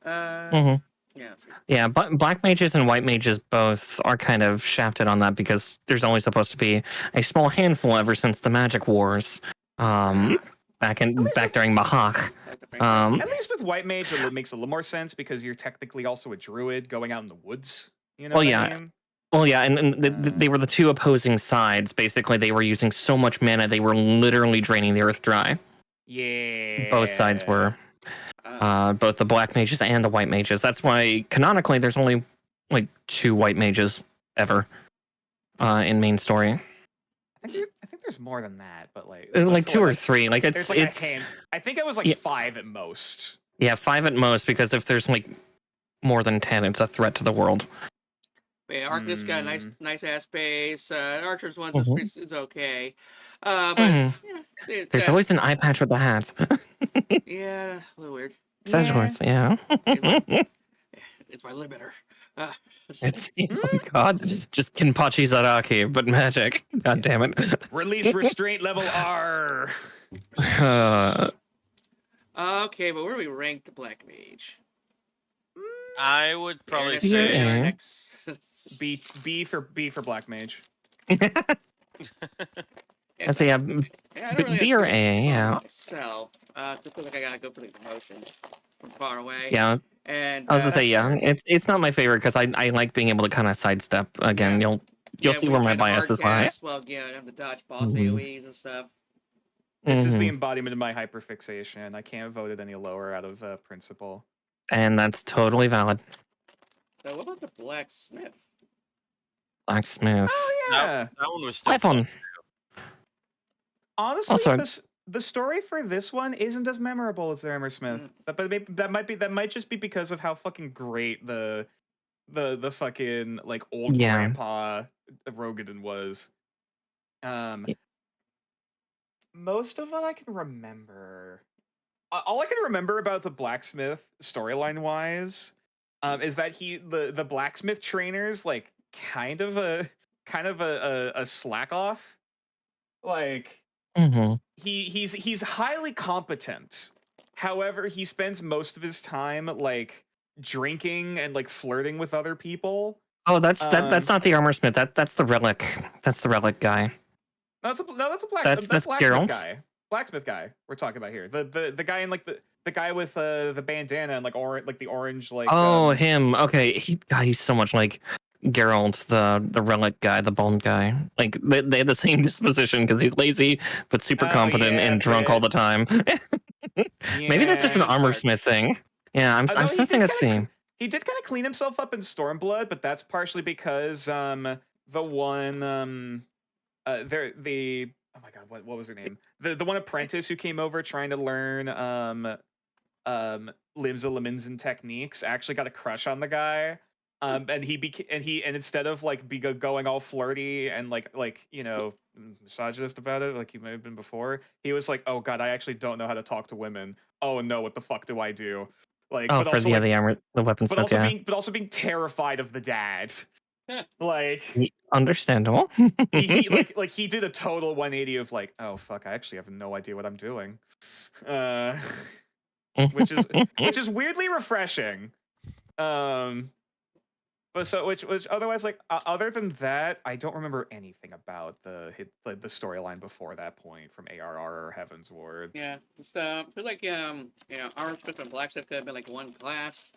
Mhm. Yeah. Yeah, but black mages and white mages both are kind of shafted on that because there's only supposed to be a small handful ever since the Magic Wars. Back during Mahak. At least with white mage, it makes a little more sense because you're technically also a druid going out in the woods. You know Well, what yeah. I mean? Well, yeah, and they were the two opposing sides. Basically, they were using so much mana, they were literally draining the earth dry. Yeah. Both sides were. Both the black mages and the white mages. That's why, canonically, there's only, like, 2 white mages ever in main story. I think there's more than that, but like... Like 2 or 3. Like, there's like a hand. I think it was like 5 at most. Yeah, 5 at most, because if there's, like, more than 10, it's a threat to the world. Yeah, Arcanist got a nice ass base. Archer's one's is okay. But yeah, there's always an eye patch with the hats. Yeah, a little weird. Sedgeworth, yeah. It's my limiter. It's oh god, just Kenpachi Zaraki, but magic. God damn it. Release restraint level R. Okay, but where do we rank the black mage? I would probably say B for black mage. I say yeah, B or A, yeah. Myself, I feel like I gotta go for the promotions from far away. Yeah. And I was gonna say yeah, it's not my favorite because I like being able to kind of sidestep again. Yeah. You'll see where my biases lie. Well, yeah, I have the dodge boss AoEs and stuff. This is the embodiment of my hyperfixation. I can't vote it any lower out of principle. And that's totally valid. So what about the blacksmith? Blacksmith. Oh yeah, that one was still fun. Honestly, the story for this one isn't as memorable as the Hammersmith. But that might just be because of how fucking great the fucking like old grandpa Rogadin was. Most of what I can remember, all I can remember about the blacksmith storyline wise, is that the blacksmith trainer's like kind of a slack off, like. He's highly competent. However, he spends most of his time like drinking and like flirting with other people. Oh, that's not the armor smith. That's the relic. That's the relic guy. That's a blacksmith Geralt guy. Blacksmith guy we're talking about here. The guy in like the guy with the bandana and like the orange like. Oh, him. Okay, he's so much like Geralt, the relic guy, the bald guy. Like they have the same disposition because he's lazy but super competent and drunk all the time. Maybe that's just an armor smith thing. Yeah, I'm sensing a theme. He did kind of clean himself up in Stormblood, but that's partially because the one oh my god, what was her name? The one apprentice who came over trying to learn Limsa Leminzen techniques actually got a crush on the guy. And instead of like going all flirty and like you know misogynist about it like he may have been before, he was like, oh god, I actually don't know how to talk to women. Oh no, what the fuck do I do? Like, oh, but for also, the armor, the weapons, but also being terrified of the dad. Like understandable. he he did a total 180 of like, oh fuck, I actually have no idea what I'm doing, which is weirdly refreshing. But so which otherwise like other than that, I don't remember anything about the storyline before that point from ARR or Heaven's Ward. Yeah, just feel like Armor Smith and Blacksmith could have been like one class.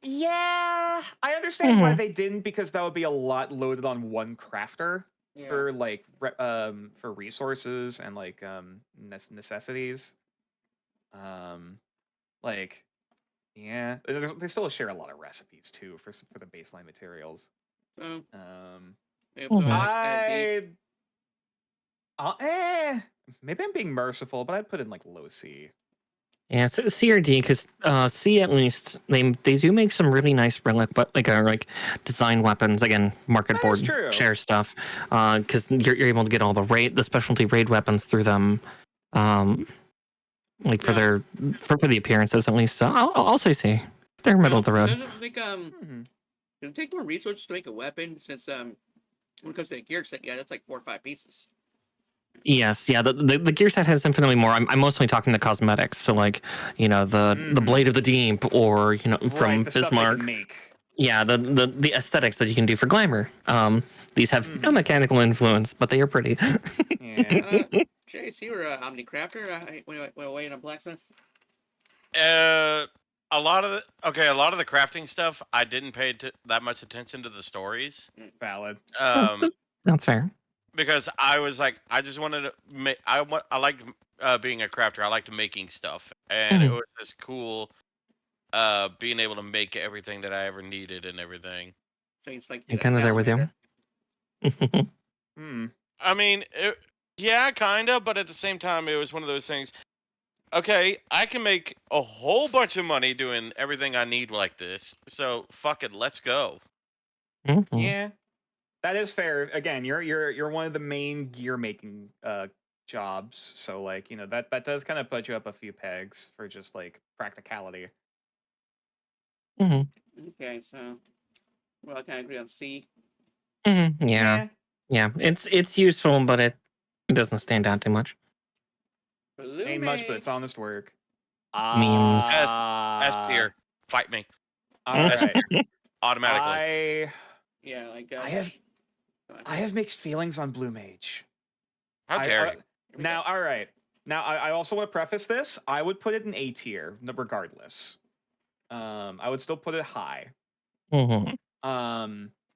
Yeah, I understand why they didn't, because that would be a lot loaded on one crafter for like for resources and like necessities. Like. Yeah, they still share a lot of recipes too for the baseline materials. Maybe I'm being merciful, but I'd put in like low C. Yeah, C or D, because C at least they do make some really nice relic, but like design weapons. Again, market That is board true. share stuff. Because you're able to get all the specialty raid weapons through them. Like for Yeah. for the appearances at least. So I'll say C. They're middle of the road. Does it like does it take more resources to make a weapon since when it comes to the gear set, yeah, that's like 4 or 5 pieces. Yes, yeah. The gear set has infinitely more. I'm mostly talking the cosmetics. So like, the blade of the deep, or from the stuff they Bismarck. can make. Yeah, the aesthetics that you can do for glamour. These have no mechanical influence, but they are pretty. Yeah. Chase, you were Omni Crafter when you went away in a blacksmith. A lot of the crafting stuff, I didn't pay that much attention to the stories. Valid. That's fair. Because I was like, I just wanted to make. I liked being a crafter. I liked making stuff, and it was just cool being able to make everything that I ever needed and everything. So it's like I'm kind of there with you. I mean, yeah, kind of, but at the same time, it was one of those things. Okay, I can make a whole bunch of money doing everything I need like this. So fuck it, let's go. Yeah, that is fair. Again, you're one of the main gear making jobs, so like that does kind of put you up a few pegs for just like practicality. Okay, so well, I kind of agree on C. Yeah. It's useful, but it doesn't stand out too much. Ain't much, but it's honest work. Memes. S tier, fight me. All right. Automatically. I have mixed feelings on Blue Mage. How dare you? Now, all right. Now, I also want to preface this. I would put it in A tier, regardless. I would still put it high.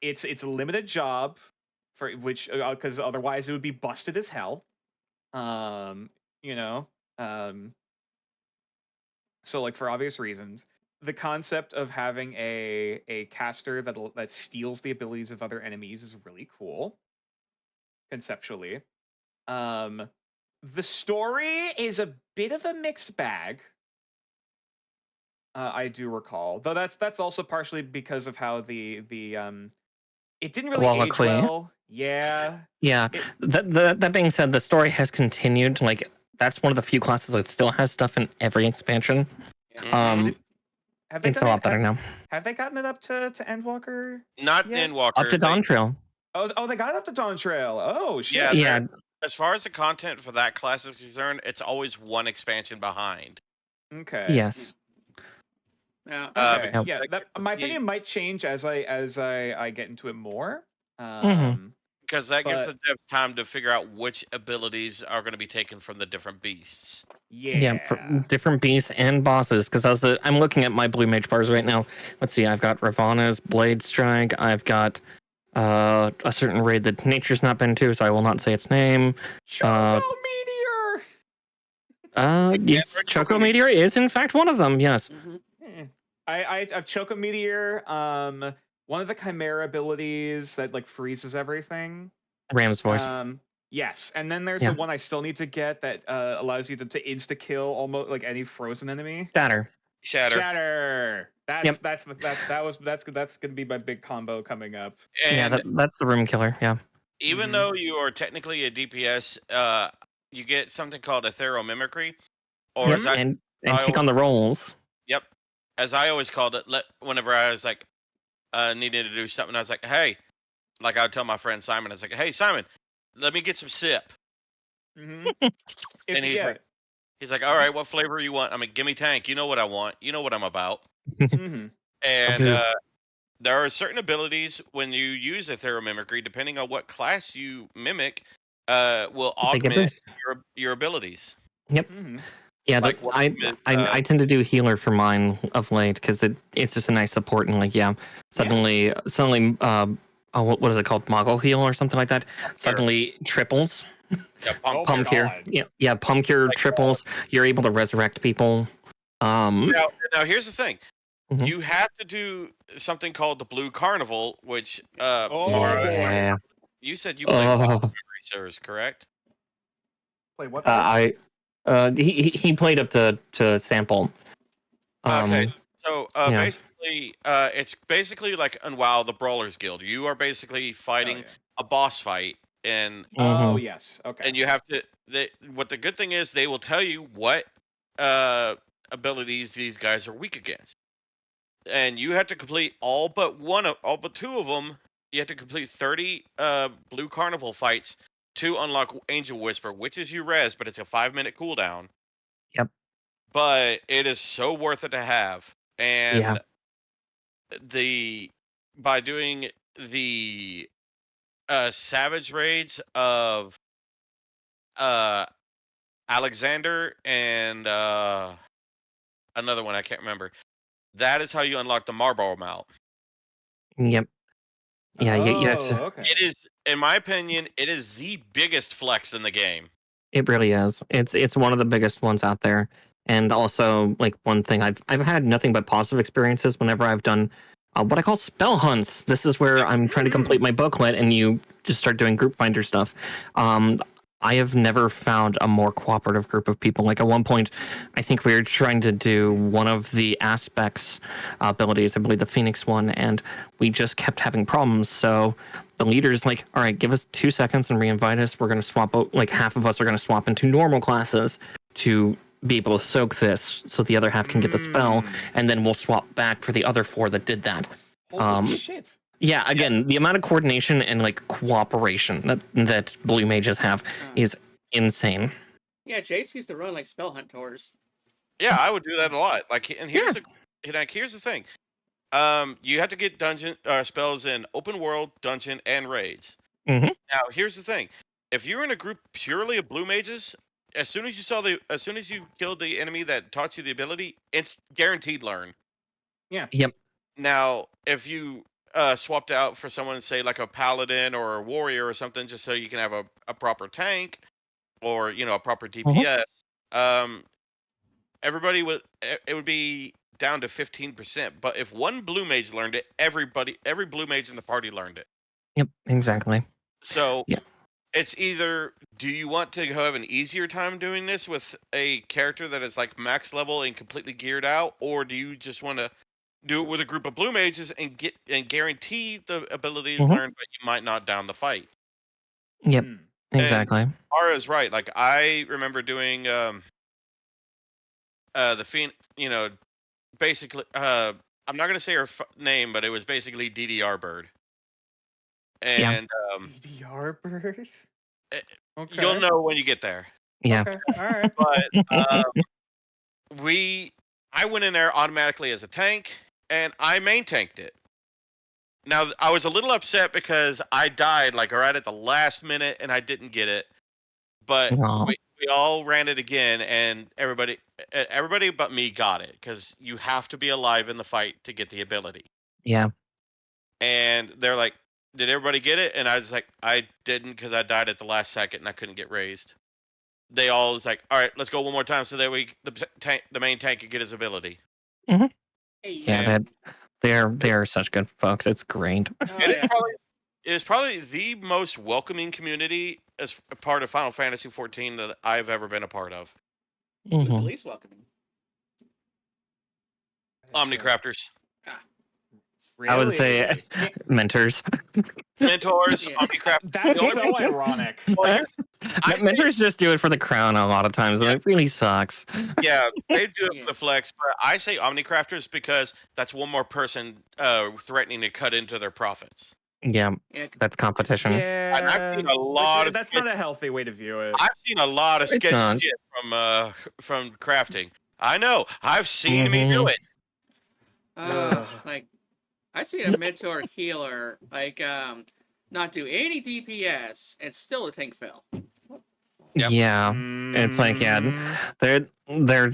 It's a limited job, for which because otherwise it would be busted as hell. So like for obvious reasons, the concept of having a caster that steals the abilities of other enemies is really cool, conceptually. The story is a bit of a mixed bag. I do recall, though that's also partially because of how the it didn't really age well. Yeah. Yeah. That being said, the story has continued. Like that's one of the few classes that still has stuff in every expansion. It's a lot better now. Have they gotten it up to Endwalker? Not Endwalker. Up to Dawn Trail. Oh, they got it up to Dawn Trail. Oh shit. Yeah. As far as the content for that class is concerned, it's always one expansion behind. Okay. Yes. My opinion might change as I get into it more. Because that gives the devs time to figure out which abilities are going to be taken from the different beasts. Yeah, for different beasts and bosses. Because I'm looking at my Blue Mage bars right now. Let's see, I've got Ravana's Blade Strike. I've got a certain raid that Nature's not been to, so I will not say its name. Choco Meteor. Yes, Choco Meteor is in fact one of them. Yes. I've Choco Meteor. One of the Chimera abilities that like freezes everything. Ram's voice. Yes, and then there's the one I still need to get that allows you to insta kill almost like any frozen enemy. Shatter. That's gonna be my big combo coming up. And that's the room killer. Yeah. Even though you are technically a DPS, you get something called Etheromimicry, or and take on the rolls. Yep. As I always called it, whenever I was like needing to do something, I was like, hey, like I would tell my friend Simon, I was like, hey Simon, let me get some sip. And he's like, all right, what flavor you want? I mean, give me tank. You know what I want. You know what I'm about. And there are certain abilities when you use Etheromimicry, depending on what class you mimic, will augment your abilities. Yep. Yeah, like I tend to do healer for mine of late because it's just a nice support and like suddenly what is it called, Moggle heal or something like that? Suddenly triples. Pump cure. Pump cure triples. You're able to resurrect people. Now here's the thing. You have to do something called the Blue Carnival, which you said you played Research, correct? Play what? He played up to sample. Okay, so yeah. basically, it's basically like on WoW, the Brawlers Guild. You are basically fighting a boss fight, and Oh yes, okay. and you have to. What the good thing is, they will tell you what abilities these guys are weak against, and you have to complete all but two of them. You have to complete 30 Blue Carnival fights to unlock Angel Whisper, which is you res, but it's a 5-minute cooldown. Yep. But it is so worth it to have, and by doing the savage raids of Alexander and another one I can't remember. That is how you unlock the Marlboro mount. Yep. Yeah, you have to. Okay. It is, in my opinion, it is the biggest flex in the game. It really is. It's one of the biggest ones out there. And also, like, one thing I've had nothing but positive experiences whenever I've done what I call spell hunts. This is where I'm trying to complete my booklet, and you just start doing group finder stuff. I have never found a more cooperative group of people. Like, at one point, I think we were trying to do one of the aspects abilities, I believe the Phoenix one, and we just kept having problems. So the leader's like, all right, give us 2 seconds and re-invite us. We're going to swap out, like, half of us are going to swap into normal classes to be able to soak this so the other half can get the spell, and then we'll swap back for the other 4 that did that. Holy shit. Yeah, again, the amount of coordination and like cooperation that blue mages have is insane. Yeah, Jace used to run like spell hunt tours. Yeah, I would do that a lot. Like, and here's the thing. You have to get dungeon spells in open world, dungeon, and raids. Mm-hmm. Now, here's the thing: if you're in a group purely of blue mages, as soon as you killed the enemy that taught you the ability, it's guaranteed learn. Yeah. Yep. Now, if you swapped out for someone, say like a paladin or a warrior or something, just so you can have a proper tank or a proper DPS, everybody it would be down to 15%. But if one blue mage learned it, every blue mage in the party learned it. Yep, exactly. So it's either, do you want to have an easier time doing this with a character that is like max level and completely geared out, or do you just want to do it with a group of blue mages and guarantee the ability is learned, but you might not down the fight? Yep, exactly. And Ara's right. Like, I remember doing the basically I'm not gonna say her name, but it was basically DDR Bird. And DDR Bird. Okay. You'll know when you get there. Yeah. Okay. All right. But I went in there automatically as a tank, and I main tanked it. Now, I was a little upset because I died like right at the last minute, and I didn't get it. But we all ran it again, and everybody but me got it, because you have to be alive in the fight to get the ability. Yeah. And they're like, did everybody get it? And I was like, I didn't, because I died at the last second and I couldn't get raised. They all was like, all right, let's go one more time so that the main tank can get his ability. Mm-hmm. Yeah, they are such good folks. It's great. It is probably the most welcoming community as a part of Final Fantasy 14 that I've ever been a part of. Who's the least welcoming? Omnicrafters. Really? I would say mentors. Mentors, Omnicrafters. That's so ironic. Mentors just do it for the crown a lot of times, and it really sucks. Yeah, they do it for the flex, but I say Omnicrafters because that's one more person threatening to cut into their profits. Yeah, that's competition. Yeah, and I've seen a lot that's not a healthy way to view it. I've seen a lot of sketchy shit from crafting. I know. I've seen me do it. Like, I've seen a mentor healer not do any DPS and still the tank fell. Yep. Yeah, it's like they're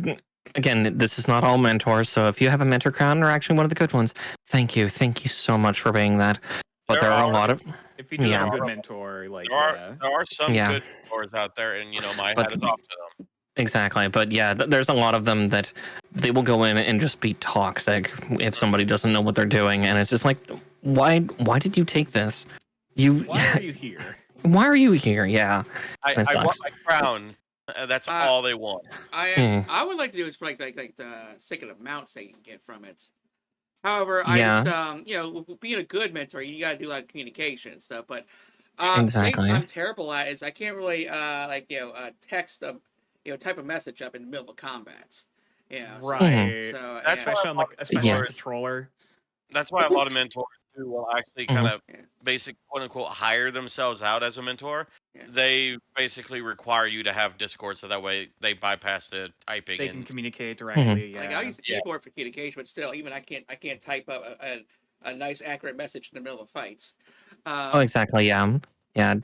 again. This is not all mentors, so if you have a mentor crown or actually one of the good ones, thank you so much for being that. But there are a lot of if you do have a good mentor, like there are some good mentors out there, and my hat is off to them. Exactly, but yeah, there's a lot of them that they will go in and just be toxic if somebody doesn't know what they're doing, and it's just like, why did you take this? Why are you here? Why are you here? Yeah, I want my crown That's all they want. I would like to do is for like the sake of the mounts they can get from it. However, I just with being a good mentor, you gotta do a lot of communication and stuff. But things I'm terrible at is I can't really text a type of message up in the middle of combat. Yeah, right. So that's especially on like a controller. That's why a lot of mentors who will actually kind of basic quote unquote hire themselves out as a mentor. Yeah. They basically require you to have Discord, so that way they bypass the typing. They can communicate directly. Yeah. Like I use the keyboard for communication, but still, even I can't type up a nice accurate message in the middle of fights. Exactly. Yeah. Yeah.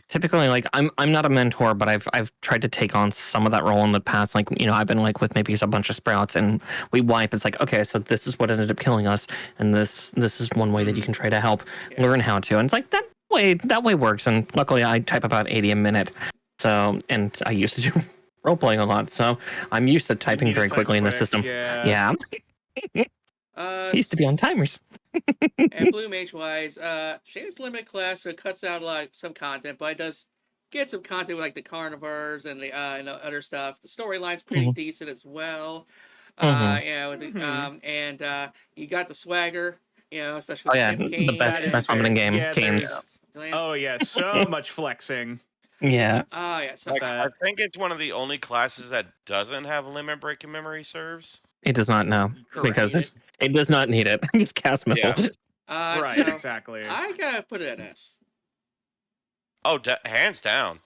Typically, like I'm not a mentor, but I've tried to take on some of that role in the past. Like I've been like with maybe a bunch of sprouts, and we wipe. It's like, okay, so this is what ended up killing us, and this is one way that you can try to help learn how to. And it's like that way works. And luckily, I type about 80 a minute. So, and I used to do role playing a lot, so I'm used to typing very quickly in the system. Yeah. Used to be on timers. And Blue Mage wise, she has limited class, so it cuts out some content, but it does get some content with like the carnivores and the other stuff. The storyline's pretty decent as well. And you got the swagger, especially with the best summoning game, Canes. Oh yeah, so much flexing. Yeah. Oh yeah. So I think it's one of the only classes that doesn't have limit break in memory serves. It does not know because it does not need it. It's cast missile. Yeah. Right, so exactly. I gotta put it at S. Oh, hands down.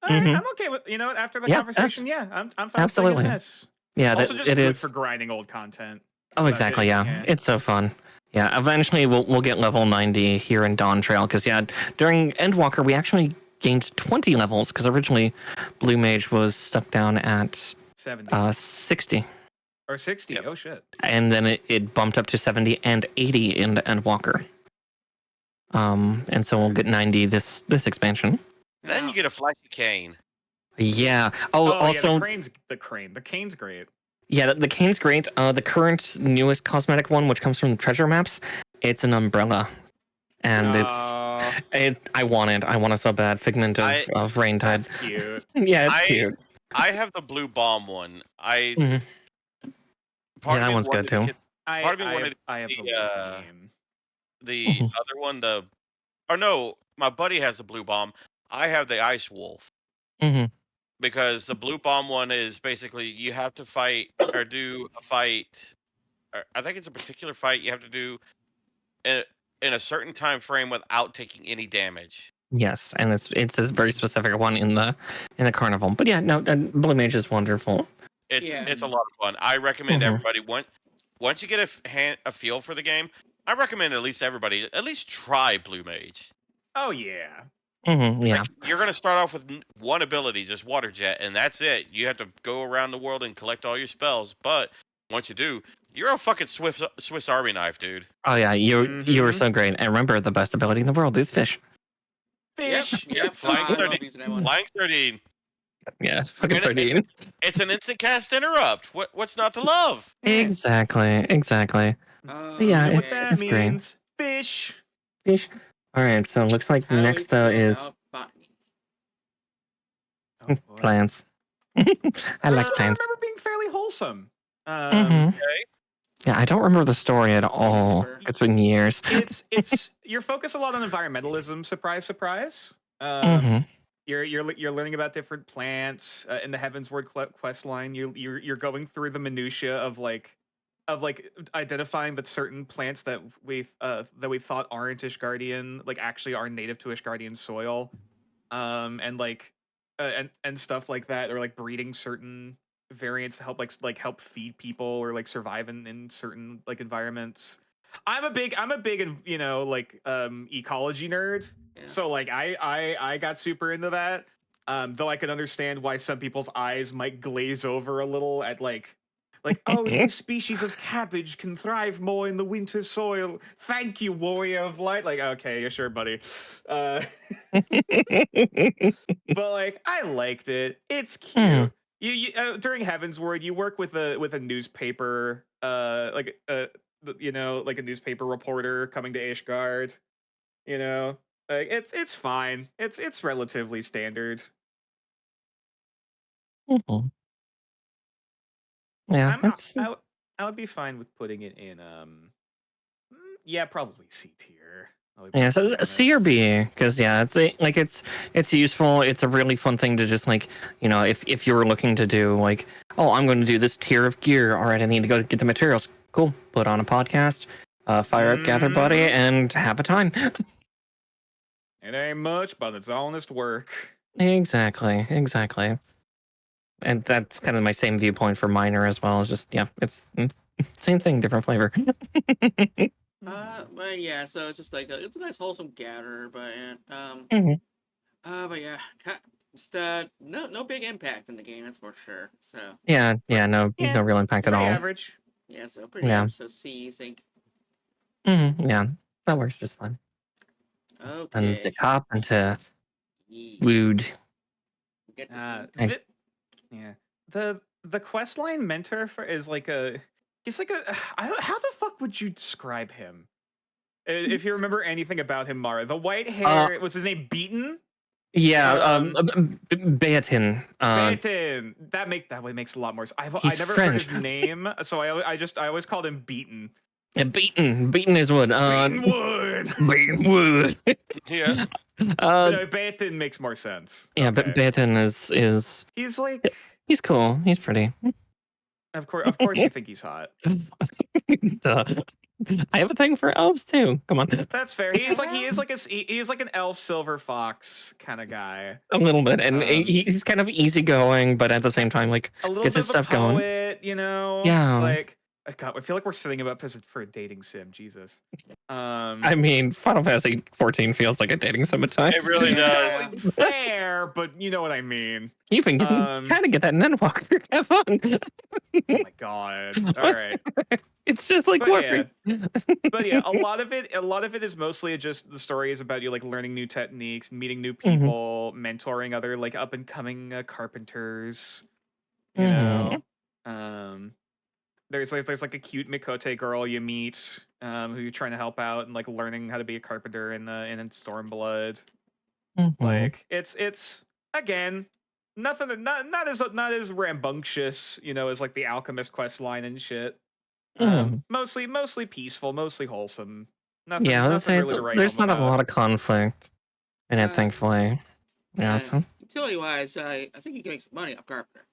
I'm okay with after the conversation. I'm fine absolutely with S. Yeah, also just good for grinding old content. Oh, exactly. Yeah, it's so fun. Yeah, eventually we'll get level 90 here in Dawn Trail because during Endwalker we actually gained 20 levels because originally Blue Mage was stuck down at 60. Or 60. Yep. Oh shit. And then it bumped up to 70 and 80 in the Endwalker. And so we'll get 90 this expansion. Then you get a flashy cane. Yeah. Also the cane's great. Yeah, the cane's great. The current newest cosmetic one, which comes from the treasure maps, it's an umbrella. And I want it. I want it so bad. Figment of Raintide. That's cute. Yeah, it's cute. I have the blue bomb one. Yeah, that one's good too. I have the other one. My buddy has the blue bomb. I have the ice wolf. Because the blue bomb one is basically you have to fight or do a fight. I think it's a particular fight you have to do in a certain time frame without taking any damage. Yes, and it's a very specific one in the carnival. But yeah, no, Blue Mage is wonderful. It's a lot of fun. I recommend everybody once you get a feel for the game, I recommend at least everybody at least try Blue Mage. Oh yeah. Yeah. Like, you're gonna start off with one ability, just Water Jet, and that's it. You have to go around the world and collect all your spells. But once you do, you're a fucking Swiss Army knife, dude. Oh yeah, you were so great. And remember, the best ability in the world is fish. Fish. Yep. Flying 13. Yeah, fucking 13. It's an instant cast interrupt. What's not to love? Exactly. Yeah, it's great. Fish. All right, so it looks like next though is plants. I like plants. I remember being fairly wholesome. Okay. Yeah, I don't remember the story at all. It's been years. It's you're focused a lot on environmentalism. Surprise. You're learning about different plants in the Heavensward quest line. You're going through the minutia of identifying that certain plants that we thought aren't Ishgardian actually are native to Ishgardian soil, and stuff like that, or breeding certain variants to help help feed people or survive in certain environments. I'm a big ecology nerd, so I got super into that. Though I can understand why some people's eyes might glaze over a little at this species of cabbage can thrive more in the winter soil. Thank you, warrior of light. Okay, yeah, sure, buddy. But I liked it. It's cute. You during Heavensward, you work with a newspaper, a newspaper reporter coming to Ishgard. It's fine. It's relatively standard. Mhm. Yeah, that's I would be fine with putting it in yeah, probably C tier. I'll be yeah. So perfectly C or honest. B, because yeah, it's useful. It's a really fun thing to just like if you were looking to do like, oh, I'm going to do this tier of gear. All right, I need to go get the materials. Cool. Put on a podcast, fire up Gather Buddy, Mhm. and have a time. It ain't much, but it's honest work. Exactly. And that's kind of my same viewpoint for minor as well. It's just it's same thing, different flavor. But yeah, so it's just like it's a nice wholesome gather, but Mhm. but yeah, just no big impact in the game, that's for sure. So Yeah, no Yeah, real impact at pretty all. average. yeah, so pretty Yeah. average. So C, I think. Yeah, that works just fine. And Okay. the cop into Ye- Wood. Get the Hey. Yeah. The questline mentor is like he's like how the fuck would you describe him? If you remember anything about him, Mara, the white hair, was his name Beaton? Yeah, Beatin. Beaton. That way makes a lot more sense. I He's never heard his French. name, so I always called him Beaton. Yeah, Beatin is wood. Beaton Wood. Beatin wood. Yeah. Beaton makes more sense. Yeah, Okay. but Beatin is He's like, he's cool. He's pretty. of course you think he's hot. Duh. I have a thing for elves too. Come on. That's fair. He's like an elf silver fox kind of guy. A little bit, and he's kind of easygoing, but at the same time, like A little gets bit his of a stuff going. poet, you know. Yeah. Like, God, I feel like we're setting him up for a dating sim. Jesus. I mean, Final Fantasy 14 feels like a dating sim at times. It really does. No, fair, but you know what I mean. You even kind of get that Nendwalker. Have fun. Oh my God. All right. It's just like But yeah, a lot of it is mostly just the story is about you like learning new techniques, meeting new people, mentoring other like up and coming carpenters. You know, there's like a cute Mikote girl you meet who you're trying to help out and like learning how to be a carpenter in Stormblood. Like it's again nothing not as rambunctious, you know, as like the Alchemist quest line and shit. Mostly peaceful, mostly wholesome. Nothing really to write there's home not about. a lot of conflict in it, thankfully. Yeah. Utility wise, I think you can make some money off Carpenter.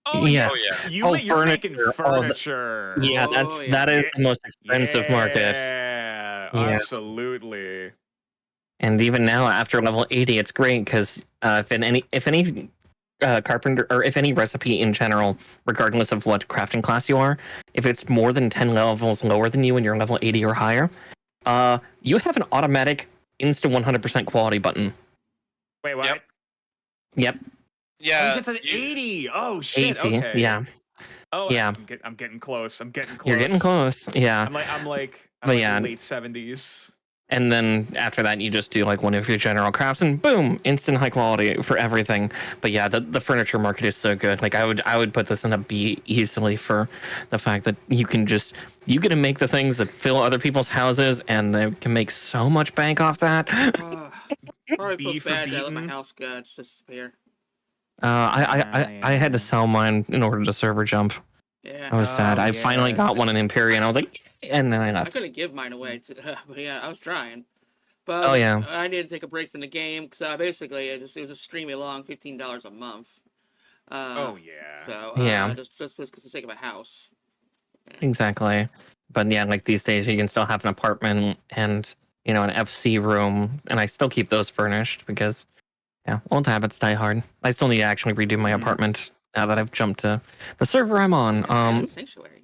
Oh yes. Oh, yeah. You're making furniture. Yeah, that is the most expensive market. Yeah, absolutely. And even now, after level 80, it's great because if any carpenter or if any recipe in general, regardless of what crafting class you are, if it's more than 10 levels lower than you and you're level 80 or higher, you have an automatic insta 100% quality button. Wait, what? Yep. Yeah. You get to 80. Oh shit. 80. Okay. Yeah. Oh yeah. I'm getting close. You're getting close. Yeah. I'm like yeah. late 70s. And then after that, you just do like one of your general crafts, and boom, instant high quality for everything. But yeah, the furniture market is so good. Like I would put this in a B easily for the fact that you get to make the things that fill other people's houses, and they can make so much bank off that. Probably feels bad that I let my house just disappear. I had to sell mine in order to server jump. Yeah. I was sad. I finally got one in Empyrean. I was like, and then I left. I couldn't give mine away, but yeah, I was trying. But I needed to take a break from the game because basically it was extremely long, $15 a month. So just for the sake of a house. Yeah. Exactly. But yeah, like these days you can still have an apartment and an FC room, and I still keep those furnished because old habits die hard. I still need to actually redo my apartment now that I've jumped to the server I'm on. Sanctuary.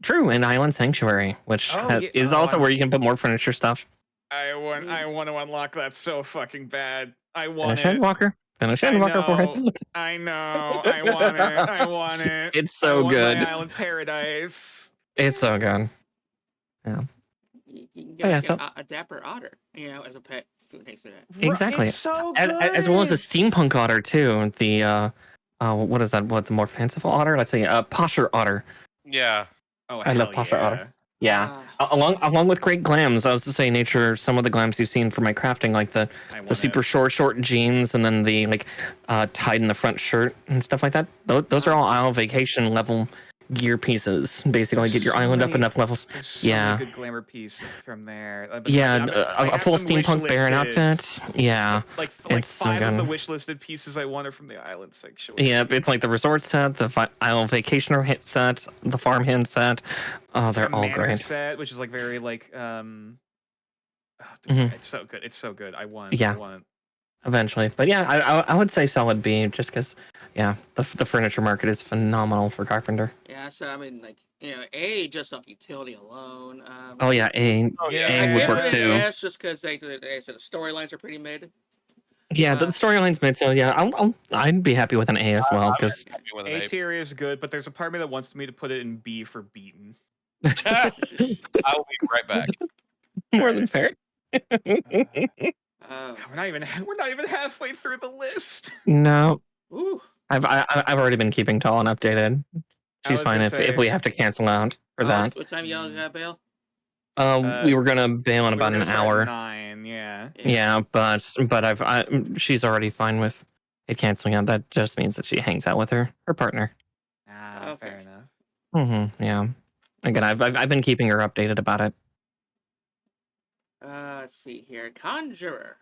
True, and Island Sanctuary, which is also where you can put more furniture stuff. I want to unlock that so fucking bad. I want Finish Endwalker. Finish Endwalker for it. I know. I want it. I want it. It's so good. My island paradise. It's so good. Yeah. You can get a dapper otter, as a pet. Exactly. It's so good. As well as a steampunk otter too. The what is that? What, the more fanciful otter? Let's say a posher otter. Yeah. Oh, I love posher otter. Yeah. Along with great glams, I was to say nature. Some of the glams you've seen for my crafting, like the super short jeans, and then the like tied in the front shirt and stuff like that. Those are all Isle Vacation level gear pieces. Basically, get your island up enough levels. There's so many good glamour pieces from there. Yeah, a full steampunk Baron outfit. Yeah, like it's five so of the good. wish listed pieces I wanted from the island sanctuary. Yeah, it's like the resort set, the Isle Vacationer hit set, the farmhand set. Oh, they're all great. Set, which is like very like it's so good. It's so good. I want. Yeah. I want. Eventually, but yeah, I would say solid B, just because the furniture market is phenomenal for Carpenter. Yeah, so I mean, like, you know, A just off utility alone. Oh yeah, A would work I too. S just because they said the storylines are pretty mid. Yeah, the storyline's mid, so yeah, I'd be happy with an A as well because A tier is good, but there's a part of me that wants me to put it in B for beaten. I will be right back. More than fair. We're not even halfway through the list. No. Ooh. I've already been keeping Talon updated. She's fine if we have to cancel out for that. What time y'all bail? We were gonna bail in about an hour. 9, yeah. Yeah, but she's already fine with it canceling out. That just means that she hangs out with her partner. Fair enough. Yeah. Again, I've been keeping her updated about it. Let's see here. Conjurer.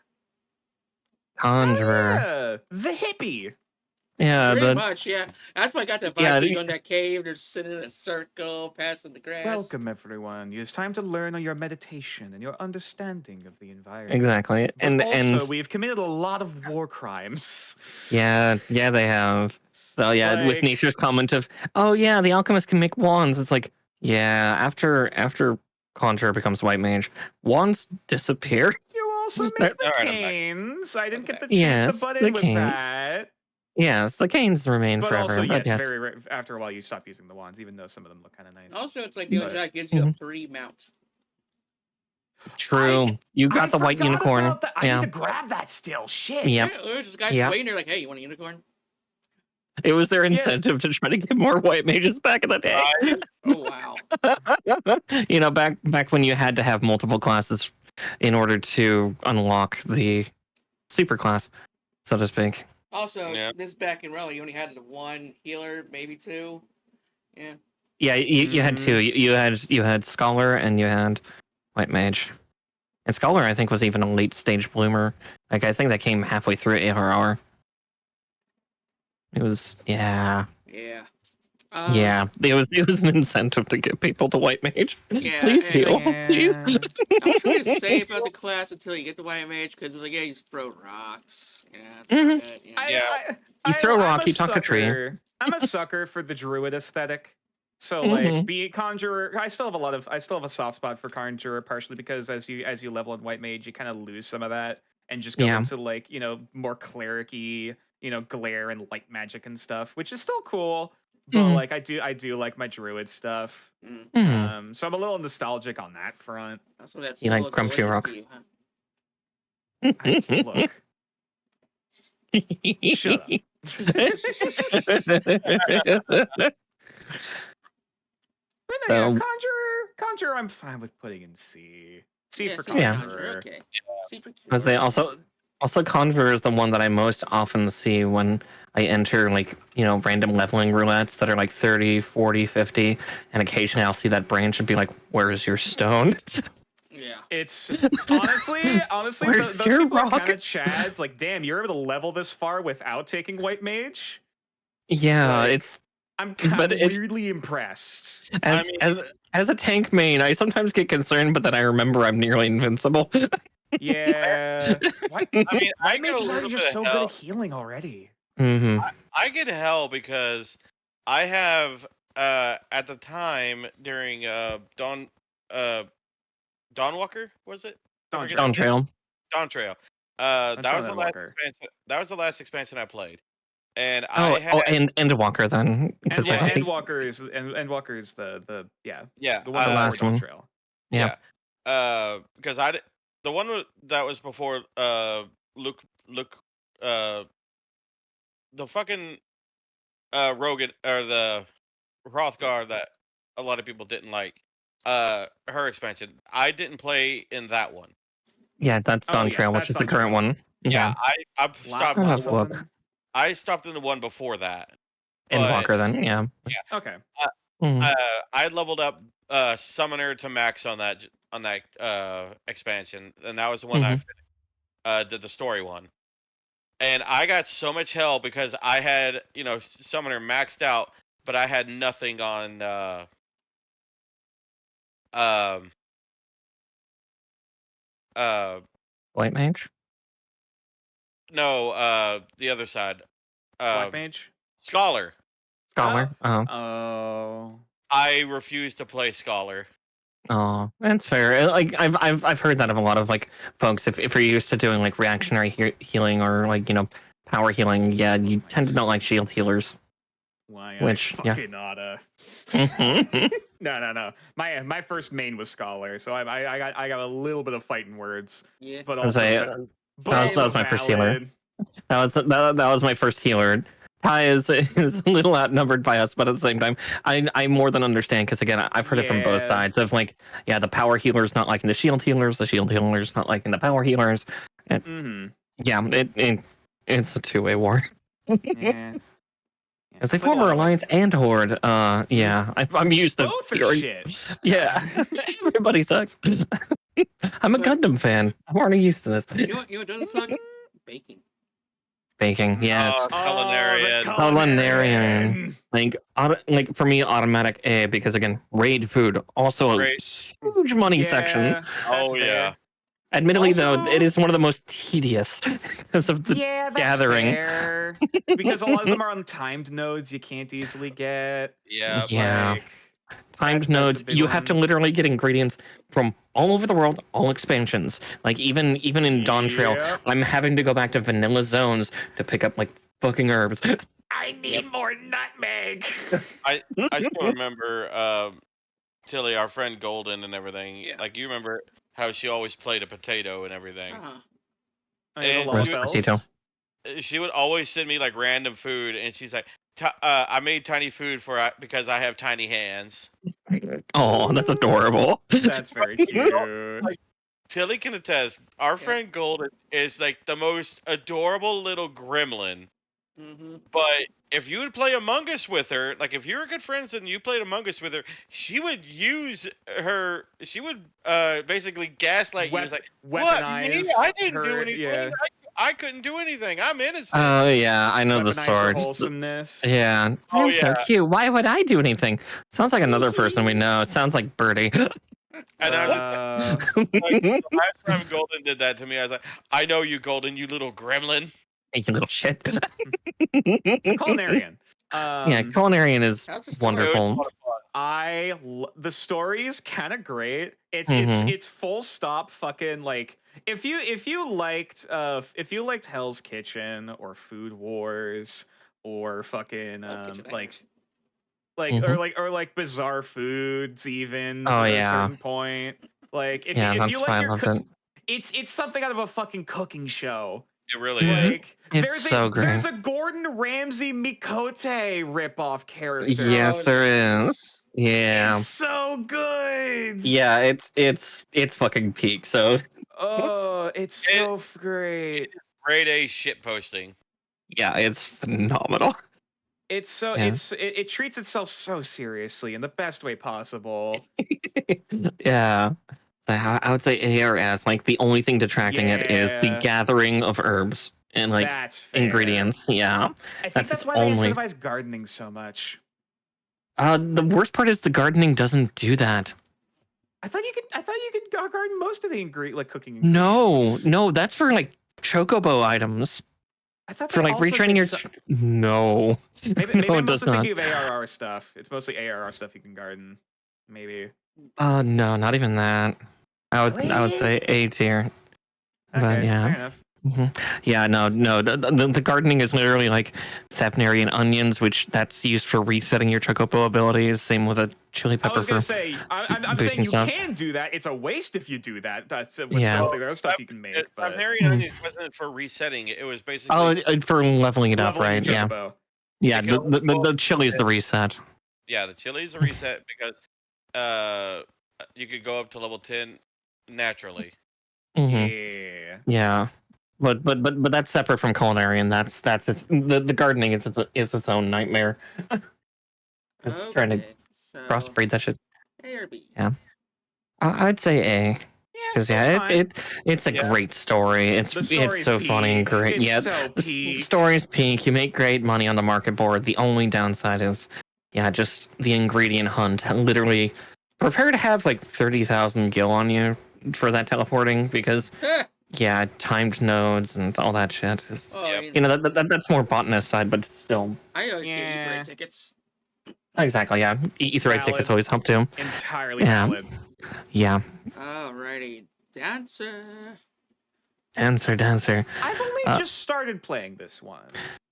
The hippie. Yeah, pretty much. Yeah, that's why I got the vibe. You in that cave, they're sitting in a circle, passing the grass. Welcome, everyone. It's time to learn on your meditation and your understanding of the environment. Exactly, and also we've committed a lot of war crimes. Yeah, they have. So yeah, with Nature's comment of, "Oh yeah, the alchemist can make wands." It's like, yeah, after Conjurer becomes White Mage, wands disappear. You also make the canes. I didn't get the chance to butt in with that. Yes, the canes remain forever. Also, but yes, very rare. After a while, you stop using the wands, even though some of them look kind of nice. Also, it's like the only that gives you a free mount. True. You got the white unicorn. I need to grab that still. Shit. Yep. There's this guy waiting there like, hey, you want a unicorn? It was their incentive to try to get more white mages back in the day. Oh wow. Back when you had to have multiple classes in order to unlock the super class, so to speak. Also, this back in Rome, you only had the one healer, maybe two. Yeah. Yeah, you had two. You had Scholar and you had White Mage. And Scholar, I think, was even a late stage bloomer. Like, I think that came halfway through ARR. It was Yeah. It was an incentive to get people to White Mage. Yeah, please heal, please. I'm trying to say about the class until you get the White Mage because it's like, you just throw rocks. Yeah. You throw rock, you talk to tree. I'm a sucker for the druid aesthetic. So like, be it Conjurer, I still have a soft spot for Conjurer, partially because as you level in White Mage, you kind of lose some of that and just go into like, more cleric-y, glare and light magic and stuff, which is still cool. But like, I do like my druid stuff. So I'm a little nostalgic on that front. Also, that's you like Grumpy Rock? Look. Shut up. But Conjurer, I'm fine with putting in C. C for Conjurer. Okay. C for Because they also Conjurer is the one that I most often see when I enter like, random leveling roulettes that are like 30, 40, 50, and occasionally I'll see that branch and be like, where's your stone? Yeah. It's honestly those people are kind of chads. Like, damn, you're able to level this far without taking White Mage? Yeah, like, I'm kind of weirdly impressed. As a tank main, I sometimes get concerned, but then I remember I'm nearly invincible. Yeah. White Mage is already just so good at healing already. I get hell because I have at the time during Dawnwalker, was it? Dawn Trail. Dawn Trail. That was the last expansion I played. And Endwalker then. Endwalker is the the last one. Trail. Yeah. Because the one that was before Luke the fucking Rogan or the Hrothgar that a lot of people didn't like. her expansion. I didn't play in that one. Yeah, that's Dawn yes, Trail, which that's is the Dawn current Trail. one. Yeah, I I'll stopped. have to look. I stopped in the one before that. In But Walker, then, yeah. Okay. Mhm. I leveled up Summoner to max on that expansion, and that was the one Mhm. I did the story one. And I got so much hell because I had, Summoner maxed out, but I had nothing on um White Mage? no, the other side. Black Um Mage? Scholar. Scholar? Oh. I refuse to play Scholar. Oh, that's fair. Like I've heard that of a lot of like folks. If you're used to doing like reactionary healing or like power healing, yeah, you tend to not like shield healers. Why Which, I yeah. fucking oughta. Mhm. No. My first main was Scholar, so I got a little bit of fighting words, Yeah. but I was also like, that was my first healer. valid. That was my first healer. Ty is a little outnumbered by us, but at the same time, I more than understand because again, I've heard it from both Yeah. sides of like, yeah, the power healers not liking the shield healers not liking the power healers. And, Mm-hmm. yeah, it's a two-way war. Yeah. As a Like a former lot of Alliance and Horde, yeah, I'm used to both are hearing- shit. Yeah, everybody sucks. I'm a But- Gundam fan. I'm already used to this. You know what doesn't suck? Baking. Baking, yes. Culinarian. The Culinarian. Like for me, automatic A because again, raid food also a Raid. huge money section. Yeah, Oh that's yeah. fair. Admittedly, though, Also- it is one of the most tedious because of the Yeah, that's gathering. fair. Because a lot of them are on timed nodes you can't easily get. Yeah. Yeah. Like, Timed that's nodes. a big You have to one. literally get ingredients from all over the world, all expansions. Like even in Dawn Trail, Yep. I'm having to go back to vanilla zones to pick up like fucking herbs. I need more nutmeg. I still remember Tilly, our friend Golden, and everything. Yeah. Like, you remember how she always played a potato and everything. Uh-huh. And Roast potato. She would always send me like random food, and she's like, "I made tiny food because I have tiny hands." Oh, that's adorable. That's very cute. Like, Tilly can attest. Our friend Golden is like the most adorable little gremlin. Mm-hmm. But if you would play Among Us with her, like if you were good friends and you played Among Us with her, she would use her. She would basically gaslight you. It's like, what? Me? I didn't do anything. Yeah. I couldn't do anything. I'm innocent. Oh yeah, I know the Weaponize sword. your wholesomeness. Yeah. Oh, I'm so yeah. cute. Why would I do anything? Sounds like another person we know. It sounds like Birdie. And I was like, the last time Golden did that to me, I was like, I know you, Golden, you little gremlin. Hey, you little shit. Culinarian. Yeah, Culinarian is That's just wonderful. The story is kind of great. Mhm. It's full stop fucking like if you liked Hell's Kitchen or Food Wars or fucking or like Bizarre Foods even Oh, at yeah. a certain point. Like if That's you why I like your loved it. it's something out of a fucking cooking show. It really is. Like It's so great. there's a Gordon Ramsay Mikote ripoff character. Yes, there is. Yeah. It's so good. Yeah, it's fucking peak. So Oh, it's so great. Grade A shit posting. yeah, it's phenomenal. It's so Yeah. it treats itself so seriously in the best way possible. Yeah. So I would say ARS, like the only thing detracting it is the Yeah. gathering of herbs and like That's fair. ingredients. Yeah. I think That's that's its why only- they incentivize gardening so much. The worst part is the gardening doesn't do that. I thought you could garden most of the cooking No, ingredients. no, that's for like chocobo items. I thought For they like also retraining did your so- no. maybe No, I'm it does mostly not. thinking of ARR stuff. It's mostly ARR stuff you can garden. Maybe. No, not even that. I would Really? say A tier. Okay, But yeah. fair enough. Yeah, no. The gardening is literally like Thepnary and onions, which that's used for resetting your chocobo abilities. Same with a chili I pepper was gonna for say, I'm saying boosting you stuff. can do that. It's a waste if you do that. That's with Yeah. some of the other stuff you can make. But Mary Onions wasn't for resetting. It was basically for leveling it up, leveling right? your Yeah, chocobo. yeah. It can The chili is the reset. yeah, the chili's a reset because you could go up to level 10 naturally. Mhm. Yeah. Yeah. But that's separate from culinary, and that's it's the gardening is its own nightmare. Just trying to Okay, so crossbreed that shit. A or B? Yeah. I'd say A. Yeah, Because that's fine. it's a Yeah. great story. The It's story's so funny and peak. great. It's Yeah, so the peak. story's peak. You make great money on the market board. The only downside is, yeah, just the ingredient hunt. Literally, prepare to have like 30,000 gil on you for that teleporting because yeah, timed nodes and all that shit is. Oh, Yep. I mean, You know that's more botanist side, but it's still I always get Yeah. E3 tickets. exactly yeah. Etherite tickets Valid. always help too. Entirely Yeah. valid. Yeah, Alrighty, dancer. dancer. I've only Uh, just started playing this one,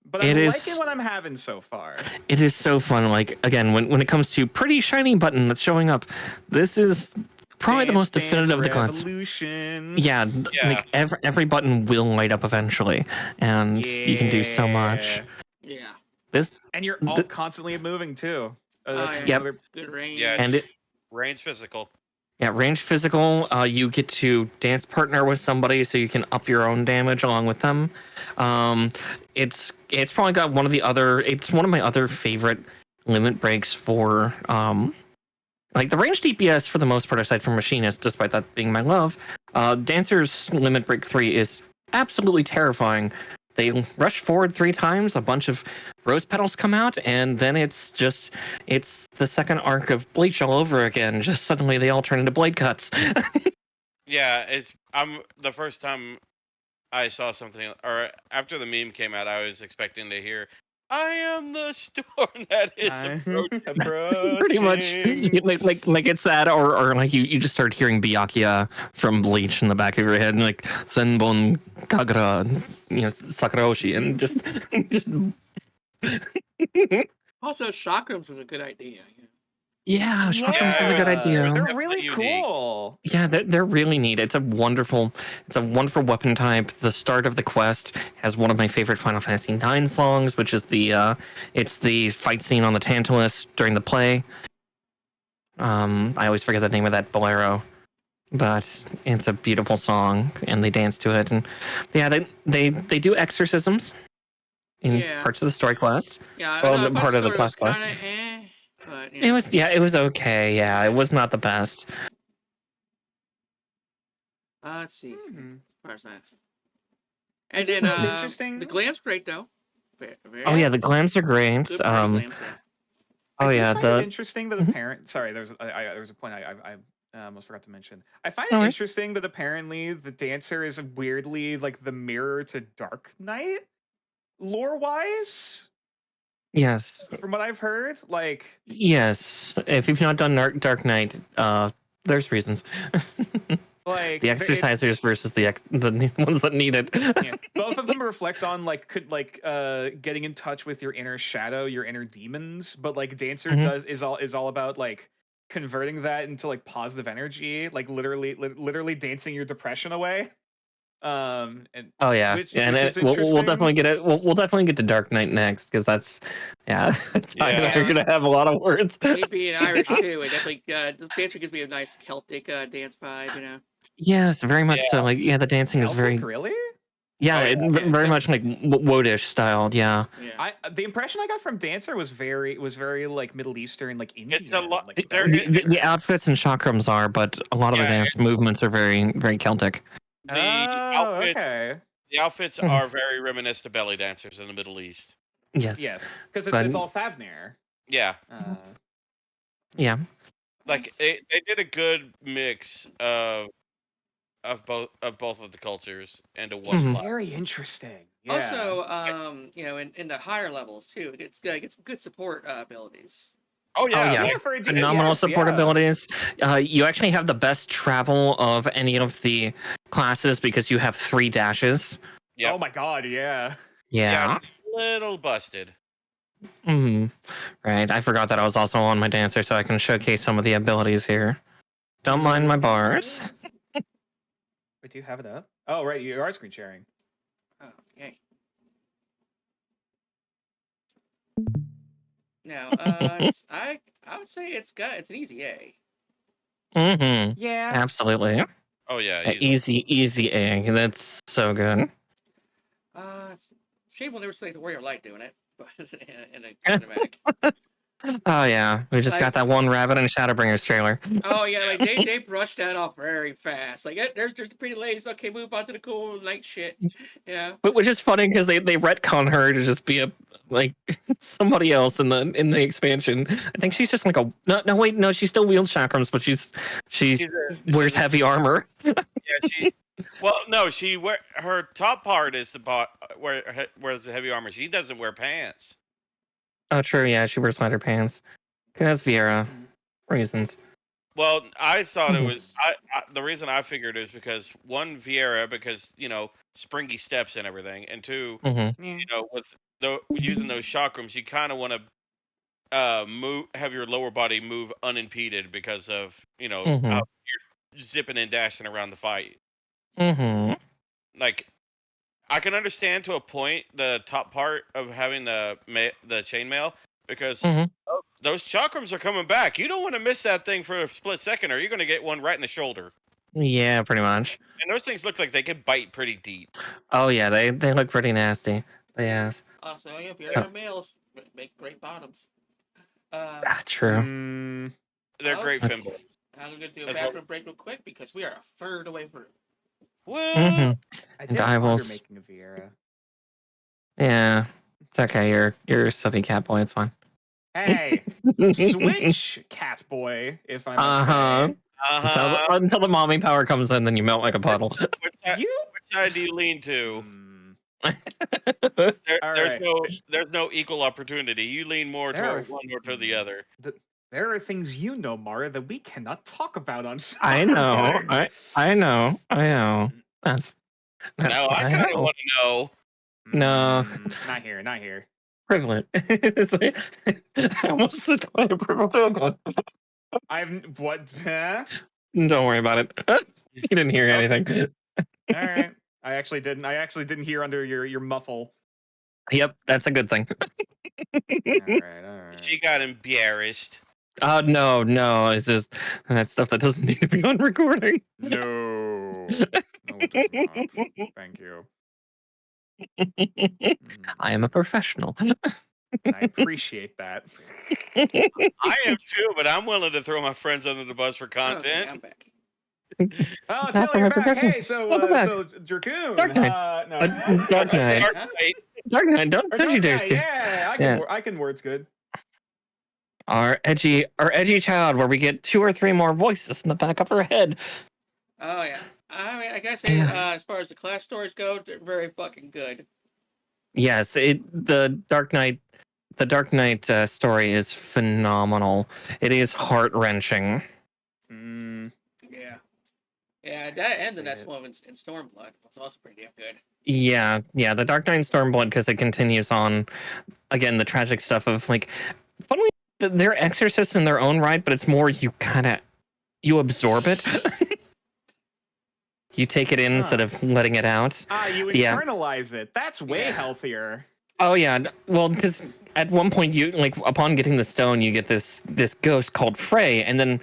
but it I'm is- liking what I'm having so far. It is so fun. Like again, when it comes to pretty shiny button that's showing up, this is probably the most definitive of the class. Revolution. Yeah, Yeah. like every button will light up eventually, and you can do so much. Yeah. And you're all constantly moving too. That's yeah. Yep. another- Good range. Yeah, And it range physical. yeah, range physical. You get to dance partner with somebody, so you can up your own damage along with them. It's probably got one of the other. It's one of my other favorite limit breaks for like the range DPS for the most part, aside from Machinist, despite that being my love. Dancer's limit break 3 is absolutely terrifying. They rush forward 3 times, a bunch of rose petals come out, and then it's the second arc of Bleach all over again. Just suddenly they all turn into blade cuts. Yeah, I'm the first time I saw something, or after the meme came out, I was expecting to hear, "I am the storm that is approaching." Pretty much, like it's that, or like you just start hearing Byakuya from Bleach in the back of your head, and like Senbon Kagura, Sakuraoshi, and just Also, chakrams is a good idea. yeah, chakrams is a good Yeah, idea. They're Definitely really unique. cool. Yeah, they're really neat. It's a wonderful weapon type. The start of the quest has one of my favorite Final Fantasy IX songs, which is it's the fight scene on the Tantalus during the play. I always forget the name of that bolero, but it's a beautiful song, and they dance to it. And yeah, they do exorcisms in Yeah. parts of the story quest. Yeah, Well, I know, part of the was quest. kind of but It was okay. Yeah, it was not the best. let's see. Mhm. Where's that? And just then found it interesting. the glam's great though. Oh yeah, the glams are great. Good party glams, yeah. Oh I do yeah, find it interesting that the Mhm. parent. Sorry, there was a point I almost forgot to mention. I find No it worries. interesting that apparently the dancer is weirdly like the mirror to Dark Knight, lore wise. Yes. From what I've heard, like Yes. If you've not done Dark Knight, there's reasons. like The exercisers versus the ones that need it. yeah, both of them reflect on getting in touch with your inner shadow, your inner demons, but like dancer Mhm. is all about like converting that into like positive energy, like literally dancing your depression away. And Oh yeah, which and is we'll interesting. definitely get it. We'll definitely get to Dark Knight next because that's Ty and I are Yeah. gonna have a lot of words. Me being Irish too, it definitely this dancer gives me a nice Celtic dance vibe, Yes, very much so. Yeah. Like the dancing is very Celtic, really? yeah, Oh, yeah. very much like Wodish style. Yeah. Yeah. The impression I got from dancer was very like Middle Eastern, like Indian. It's a lot. Like, There, The outfits and chakrams are, but a lot of the Yeah, dance movements are very very Celtic. the oh, outfits, okay. the outfits Mhm. are very reminiscent to belly dancers in the Middle East. Yes. Yes, because But- it's all Thavnir. Yeah, Yeah. like they did a good mix of both of the cultures into one Mhm. plot. Very interesting. Yeah. Also, in the higher levels too, it gets some good support abilities. Oh yeah, yeah. like, for a Phenomenal yes, support yeah. abilities. You actually have the best travel of any of the classes because you have 3 dashes. Yep. Oh my god, yeah. Yeah. little busted. Right. I forgot that I was also on my dancer, so I can showcase some of the abilities here. Don't mind my bars. Wait, do you have it up? Oh, right, you are screen sharing. Okay. Now, I would say it's an easy A. Mm-hmm. Yeah. Absolutely. Oh yeah, Easy A. That's so good. Shame we'll never see the Warrior Light doing it, but in a cinematic. Oh yeah, we just got that one rabbit in Shadowbringers trailer. Oh yeah, like they brushed that off very fast. Like there's the pretty ladies. Okay, move on to the cool night shit. Yeah. Which is funny because they retcon her to just be somebody else in the expansion. I think she's just like a no she still wields chakrams, but she wears heavy armor. Yeah, her top part is where wears the heavy armor. She doesn't wear pants. Oh true, yeah, she wears lighter pants. Because Viera reasons. Well, I thought it was the reason I figured it was because one, Vieira, because springy steps and everything, and two, with using those chakrams, you kind of want to have your lower body move unimpeded because of how you're zipping and dashing around the fight. Like, I can understand to a point the top part of having the chainmail because those chakrams are coming back. You don't want to miss that thing for a split second, or you're going to get one right in the shoulder. Yeah, pretty much. And those things look like they could bite pretty deep. Oh yeah, they look pretty nasty. But yes. Also, if you're males, make great bottoms. True. They're great fimbles. I'm going to do a bathroom break real quick because we are a third away from it. Woo! I did wonder making a Vieira. Yeah, it's okay. You're a subby cat boy. It's fine. Hey, switch cat boy. If I must say. Until the mommy power comes in, then you melt like a puddle. Which side do you lean to? There's no equal opportunity. You lean more toward one or to the other. There are things Mara, that we cannot talk about on. I know. I know. That's now I kind of want to know. No, not here. Privilege. I almost said privilege. What? Huh? Don't worry about it. You didn't hear anything. All right. I actually didn't hear under your muffle. Yep, that's a good thing. All right. She got embarrassed. Oh no! It's just that stuff that doesn't need to be on recording. No, it does not. Thank you. I am a professional. I appreciate that. I am too, but I'm willing to throw my friends under the bus for content. Okay, I'm back. Oh, Tilly, you're back. Hey, so Dracoon. Dark Knight. No. Dark Knight. Dark Knight. Don't you dare, Steve. Yeah, I can words good. Our edgy child, where we get 2 or 3 more voices in the back of her head. Oh yeah. I mean, I gotta say, as far as the class stories go, they're very fucking good. Yes, the Dark Knight story is phenomenal. It is heart-wrenching. Yeah, that and the next one in Stormblood was also pretty damn good. Yeah, the Dark Knight Stormblood, because it continues on, again, the tragic stuff of, like, funnily, they're exorcists in their own right, but it's more you absorb it. You take it in instead of letting it out. You internalize it. That's way healthier. Oh yeah, well, because at one point you upon getting the stone, you get this ghost called Frey, and then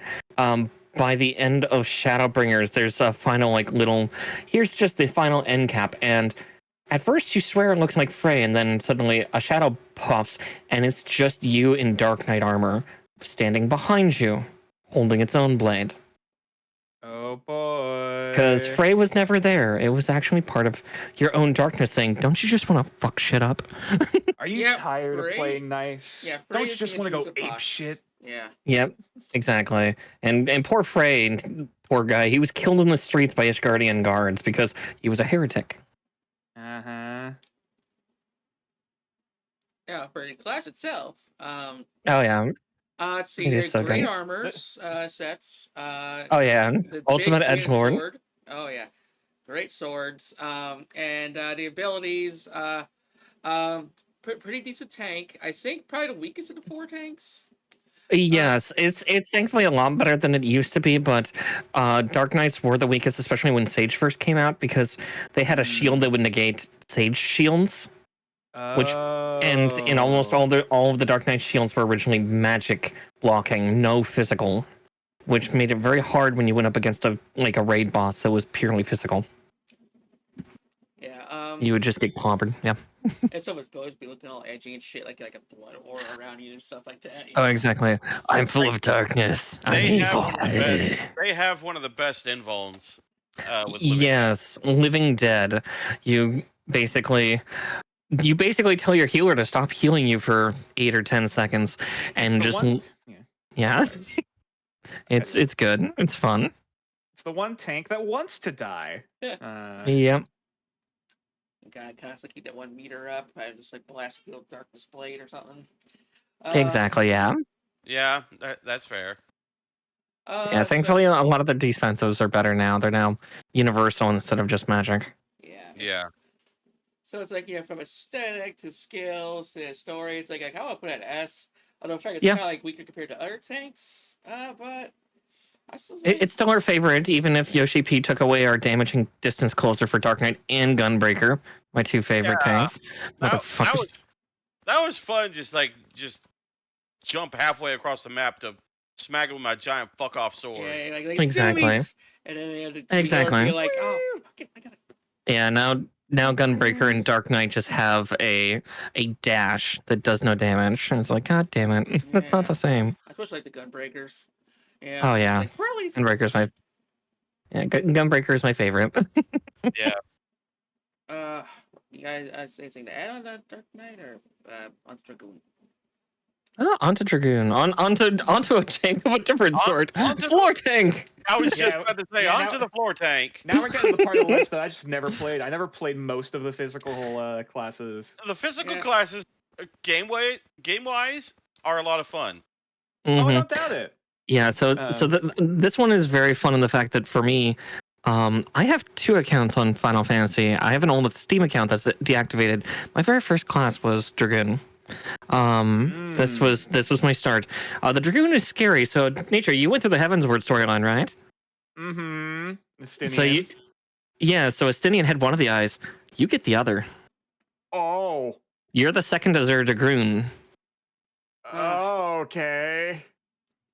by the end of Shadowbringers, there's a final here's just the final end cap, and at first you swear it looks like Frey, and then suddenly a shadow puffs, and it's just you in Dark Knight armor standing behind you, holding its own blade. Oh boy. Because Frey was never there. It was actually part of your own darkness saying, don't you just want to fuck shit up? Are you tired of playing nice? Yeah, don't you just want to go ape shit? Yeah. Yep, exactly. And poor Frey, poor guy, he was killed in the streets by Ishgardian guards because he was a heretic. Uh-huh. Yeah, for the class itself. Oh yeah. Let's see here. So great armors sets. Oh yeah, Ultimate Edgelord. Sword. Oh yeah, great swords. And the abilities. Pretty decent tank. I think probably the weakest of the 4 tanks. Yes, it's thankfully a lot better than it used to be, but Dark Knights were the weakest, especially when Sage first came out, because they had a shield that would negate Sage shields. And in almost all of the Dark Knight shields were originally magic blocking, no physical. which made it very hard when you went up against a raid boss that was purely physical. Yeah. You would just get clobbered. Yeah. And some of his bows be looking all edgy and shit, like a blood aura around you and stuff like that. Oh, exactly. I'm full of darkness. I'm evil. They have one of the best invulns. With Yes, Living Dead. You basically tell your healer to stop healing you for 8 or 10 seconds, and just yeah. It's good. It's fun. It's the one tank that wants to die. Yeah. Yep. Gotta constantly keep that 1 meter up. I just like blast field darkness blade or something. Exactly. Yeah. Yeah, that's fair. Yeah. Thankfully, a lot of their defensives are better now. They're now universal instead of just magic. Yeah. So it's like, from aesthetic to skills to story, it's like how I put it at S. Although in fact it's kind of like weaker compared to other tanks, but I still it's still our favorite, even if Yoshi P took away our damaging distance closer for Dark Knight and Gunbreaker, my 2 favorite tanks. That was fun. Just jump halfway across the map to smack it with my giant fuck off sword. Yeah, like exactly. Zoomies! And then they had to be like, oh, fuck it, I got it. Yeah, now Gunbreaker and Dark Knight just have a dash that does no damage. And it's like, God damn it. That's not the same. I especially like the Gunbreakers. Yeah. Oh, yeah. Like, Gunbreaker's Gunbreaker is my favorite. Yeah. You guys anything to add on that Dark Knight or on Dragoon? Oh, onto Dragoon. Onto a tank of a different sort. Floor tank! I was just about to say, onto the floor tank. Now we're getting to the part of the list that I just never played. I never played most of the physical classes. The physical classes, game-wise, are a lot of fun. Mm-hmm. Oh, I don't doubt it. Yeah, this one is very fun in the fact that for me, I have 2 accounts on Final Fantasy. I have an old Steam account that's deactivated. My very first class was Dragoon. This was my start. The Dragoon is scary. So, Nature, you went through the Heavensward storyline, right? Mm-hmm. Estinian. So Estinian had one of the eyes. You get the other. Oh. You're the second Azure Dragoon. Okay.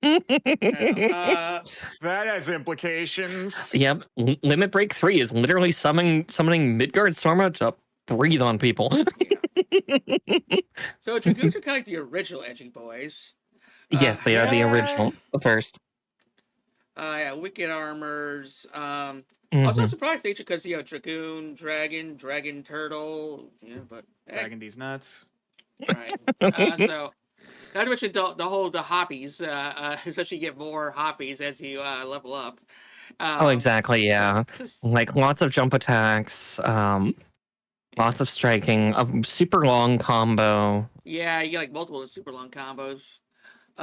That has implications. Yep. Limit Break 3 is literally summoning Midgard Sorma to breathe on people. So Dragoons are kind of like the original edgy boys. Yes, they are the original, the first. Wicked armors. Also, I'm surprised nature because Dragoon, Dragon Turtle. But Dragon D's nuts. Right. So not to mention the hobbies. Especially you get more hobbies as you level up. Exactly. Yeah, like lots of jump attacks. Lots of striking, a super long combo. Yeah, you get like multiple super long combos.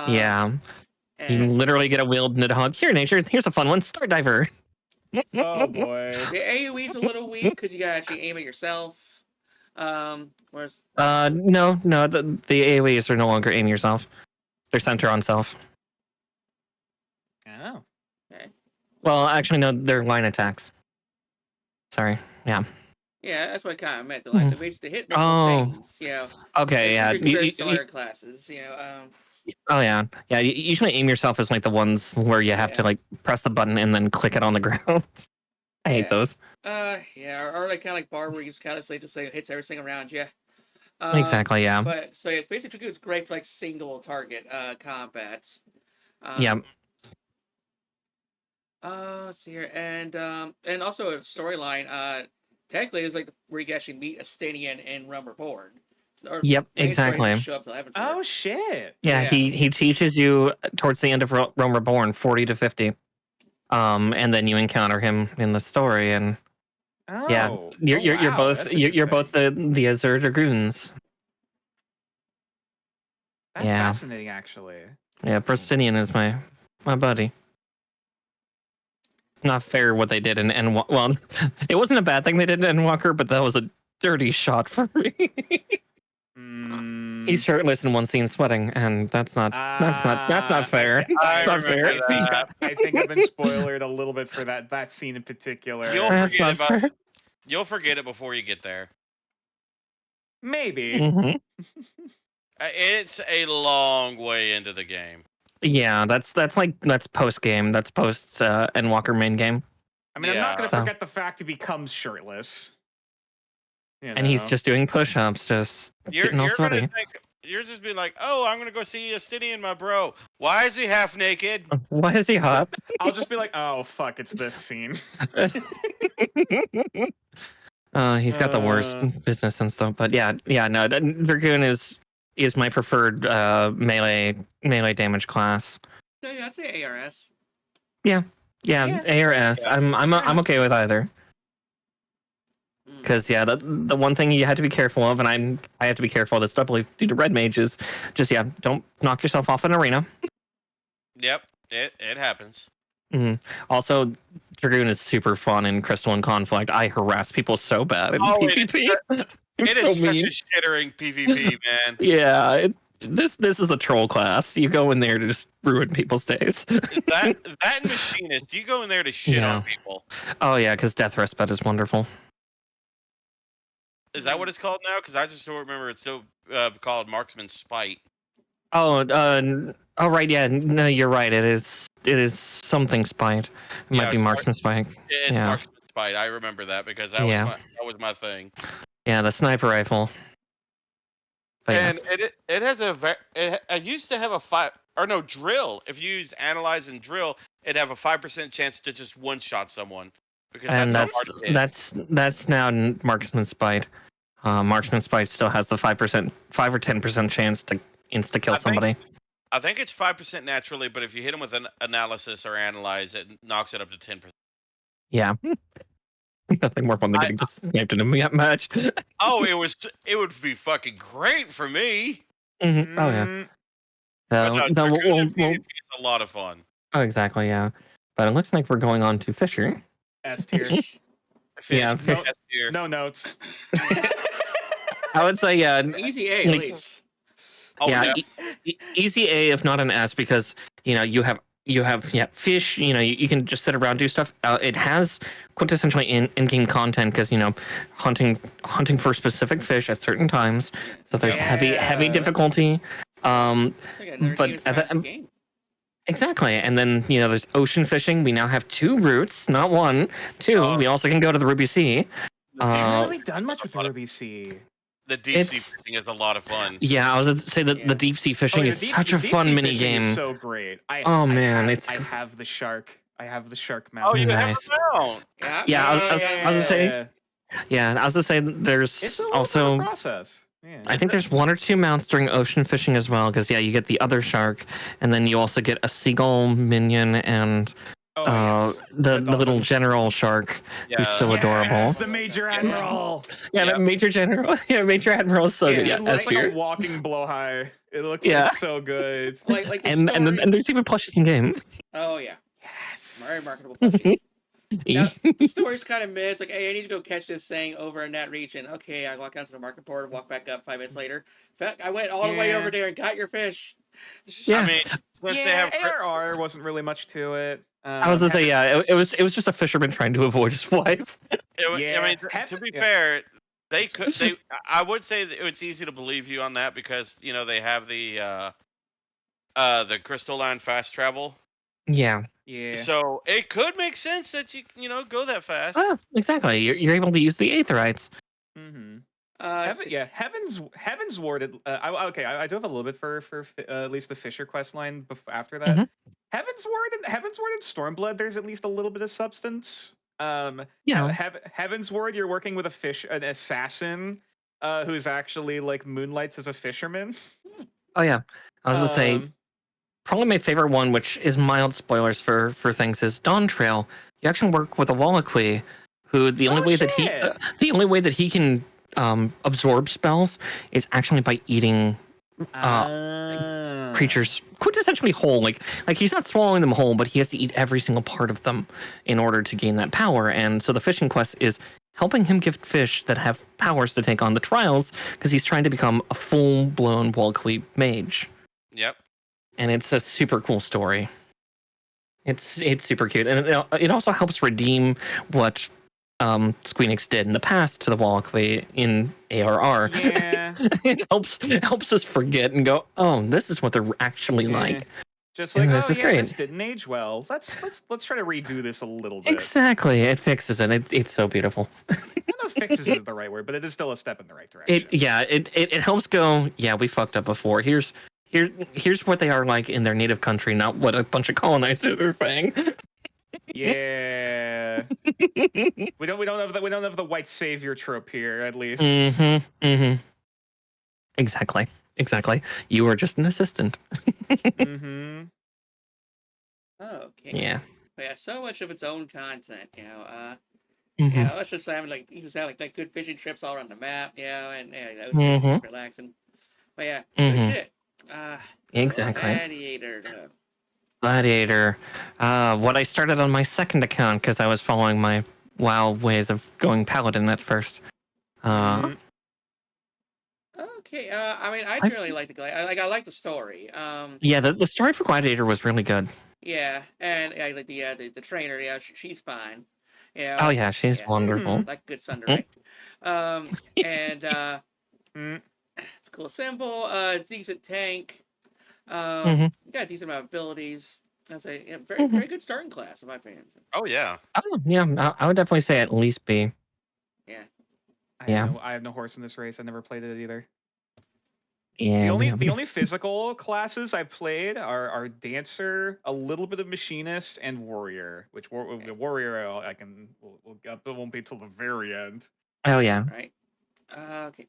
You literally get a wield Nidhogg. Here, Nature, here's a fun one. Star Diver. Oh, boy. The AoE's a little weak because you gotta actually aim at yourself. Whereas... No, the AoEs are no longer aim yourself. They're center on self. Oh. Okay. Well, actually, no, they're line attacks. Sorry. Yeah. Yeah, that's what I kind of meant. Like the base to hit multiple things, Okay, yeah. Other classes, Oh yeah. You usually aim yourself as like the ones where you have to like press the button and then click it on the ground. I hate those. Or like kind of like Barb where you just kind of just say hits everything around you. Exactly, yeah. But so basic Dragoon is great for like single target combat. Let's see here, and also a storyline. Technically, it's like where you can actually meet Estinian and Realm Reborn. Yep, exactly. Show up to oh shit! Yeah, he teaches you towards the end of Realm Reborn 40 to 50, and then you encounter him in the story, and you're both the Azure Dragoons. That's fascinating, actually. Yeah, Prostinian is my buddy. Not fair what they did in well, it wasn't a bad thing they did in Endwalker, but that was a dirty shot for me. He's shirtless in one scene sweating, and that's not fair. That's not fair. I think I've been spoiled a little bit for that scene in particular. You'll forget it before you get there. Maybe. It's a long way into the game. that's post game. That's post Endwalker main game. I mean, I'm not going to So- forget the fact he becomes shirtless. You And he's know. just doing push-ups, just You're getting all gonna sweaty. think you're just being like, oh, I'm gonna go see Justinian, my bro. Why is he half naked? Why is he hot? I'll just be like, oh fuck, it's this scene. He's got the worst business and stuff. But yeah, no, Dragoon is my preferred melee damage class. Yeah, I'd say ARS. Yeah, Yeah. ARS. Yeah. I'm okay with either. Mm. Because the one thing you have to be careful of, and I have to be careful of this doubly due to red mages, just don't knock yourself off an arena. Yep, it happens. Also, Dragoon is super fun in Crystal and Conflict. I harass people so bad in Oh, PvP. It is such a shittering PvP, man. Yeah, this is a troll class. You go in there to just ruin people's days. that and Machinist, you go in there to shit Yeah. on people. Oh yeah, because Death Respite is wonderful. Is that what it's called now? Because I just don't remember it's still called Marksman Spite. Oh, right, yeah. No, you're right. It is something spite. It Yeah, might be it's Marksman Spike. It's Yeah. Marksman Spite. I remember that because that was my thing. Yeah, the sniper rifle. But And yes. it has it used to have a drill. If you use analyze and drill, it'd have a 5% chance to just one shot someone because And that's how hard it is. that's now Marksman Spite. Marksman Spite still has the 5 or 10% chance to insta kill somebody. I think it's 5% naturally, but if you hit them with an analysis or analyze, it knocks it up to 10%. Yeah. Nothing more fun than getting sniped in a match. Oh, it would be fucking great for me. Mhm. Oh yeah. Mm, But No, Dragoon in PvP is a lot of fun. oh, exactly, yeah. But it looks like we're going on to Fisher. S tier. Yeah, Fish, no- S tier. No notes. I would say, yeah, Easy A, at Like- least. Oh, yeah, yeah. easy A, if not an S, because you have fish. You can just sit around do stuff. It has quintessentially in-game content because hunting for specific fish at certain times. So there's heavy Yeah. difficulty. It's like another but game at inside the- the game. Exactly, and then there's ocean fishing. We now have 2 routes, not 1, 2. Oh. We also can go to the Ruby Sea. I haven't really Uh, done much with the Ruby Sea. The deep sea it's- fishing is a lot of fun. Yeah, I was going to say that Yeah. the deep sea fishing Oh, yeah, is the such a deep fun sea mini fishing is game. so great. Oh, man, I have the shark. I have the shark mount. Oh, you Nice. have a mount. Yeah, I was gonna say- Yeah, I was going to say that there's It's a little bit also. of a process. Yeah. I think there's 1 or 2 mounts during ocean fishing as well, because you get the other shark, and then you also get a seagull minion and Yes. the little dolphin. general shark, who's so Yeah. adorable. Yes, the Major Admiral. Yeah, Yep. the Major General. Yeah, Major Admiral is so Yeah, good. it Yeah, It S looks like tier. a walking blowhigh. It looks Yeah. so good. Like the And story. and there's even plushies in game. Oh yeah, Yes. very marketable plushie. Now, the story's kind of mid. It's like, hey, I need to go catch this thing over in that region. Okay, I walk down to the market board, walk back up 5 minutes later. In fact, I went all the way Yeah. over there and got your fish. Yeah. I mean, since they have ARR wasn't really much to it. I was gonna say, yeah, it was just a fisherman trying to avoid his wife. Yeah, I mean, have- to be yeah. fair, I would say that it's easy to believe you on that because they have the crystalline fast travel. Yeah. Yeah. So it could make sense that you go that fast. Oh, exactly. You're able to use the Aetherites. Mm-hmm. It's- Heaven's Ward. I do have a little bit for at least the Fisher quest line after that. Mhm. Heaven's Ward and Stormblood. There's at least a little bit of substance. Yeah. Heaven's Ward. You're working with an assassin, who's actually like moonlights as a fisherman. Oh yeah. I was gonna say Um, probably my favorite one, which is mild spoilers for things, is Dawn Trail. You actually work with a Wallachwy, who the only way that he can absorb spells is actually by eating creatures quintessentially whole. Like he's not swallowing them whole, but he has to eat every single part of them in order to gain that power. And so the fishing quest is helping him gift fish that have powers to take on the trials, because he's trying to become a full-blown Wallachwy mage. Yep. And it's a super cool story. It's super cute, and it also helps redeem what Squeenix did in the past to the Wallachwy in ARR. Yeah. It helps us forget and go, oh, this is what they're actually Yeah. like. Just like, this oh is yeah, great. this didn't age well. Let's try to redo this a little bit. Exactly, it fixes it. It's so beautiful. I don't know if fixes is the right word, but it is still a step in the right direction. It helps go. Yeah, we fucked up before. Here's what they are like in their native country, not what a bunch of colonizers are saying. Yeah. we don't have the white savior trope here, at least. Exactly. You are just an assistant. Mm-hmm. Okay. Yeah. But yeah, so much of its own content, Mhm. Yeah, let's just have you just have like good fishing trips all around the map, and that was just relaxing. But yeah, good shit. Exactly. Gladiator. What I started on my second account because I was following my WoW ways of going paladin at first. Okay. I mean, I generally like the I like the story. Yeah, the story for Gladiator was really good. Yeah, and like the trainer, she's fine. Oh yeah, she's wonderful. Like good Sunderay. And it's a cool symbol. Decent tank. Got a decent amount of abilities. I'd say very good starting class in my opinion. Oh yeah. Oh yeah, I would definitely say at least B. Yeah. I have no horse in this race. I never played it either. Yeah. The only physical classes I played are dancer, a little bit of machinist, and warrior. Which warrior we'll won't be till the very end. Oh yeah. Right. Okay.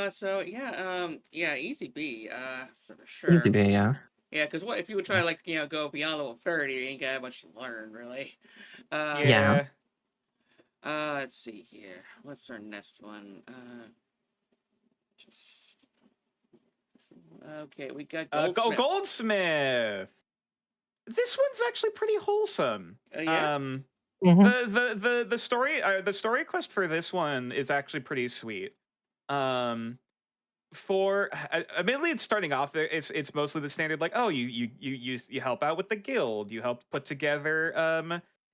So yeah, easy B. So for sure. Easy B, yeah. Yeah, because what if you would try to go beyond level 30, you ain't got much to learn really. Yeah. Let's see here. What's our next one? Okay, we got Goldsmith. Goldsmith. This one's actually pretty wholesome. Yeah. The story quest for this one is actually pretty sweet. Admittedly, it's starting off. It's mostly the standard like, oh, you help out with the guild. You help put together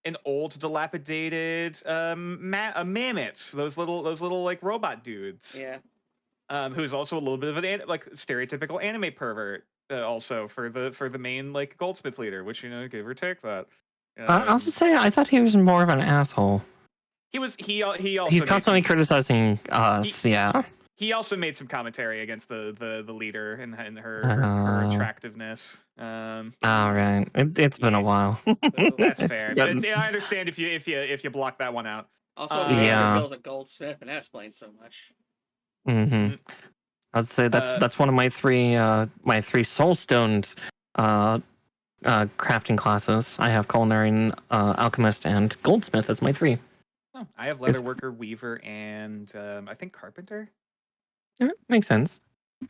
an old dilapidated mammoth. Those little like robot dudes. Yeah. Who's also a little bit of an like stereotypical anime pervert. Also for the main like goldsmith leader, which give or take that. I'll just say I thought he was more of an asshole. He also he's constantly criticizing us. He also made some commentary against the leader and her attractiveness. All right, it's been a while. That's fair. I understand if you block that one out. Also, Bill's a goldsmith, and that explains so much. I'd say that's one of my three soulstones crafting classes. I have culinary, alchemist, and goldsmith as my three. Oh, I have leatherworker, weaver, and I think carpenter. Yeah, makes sense.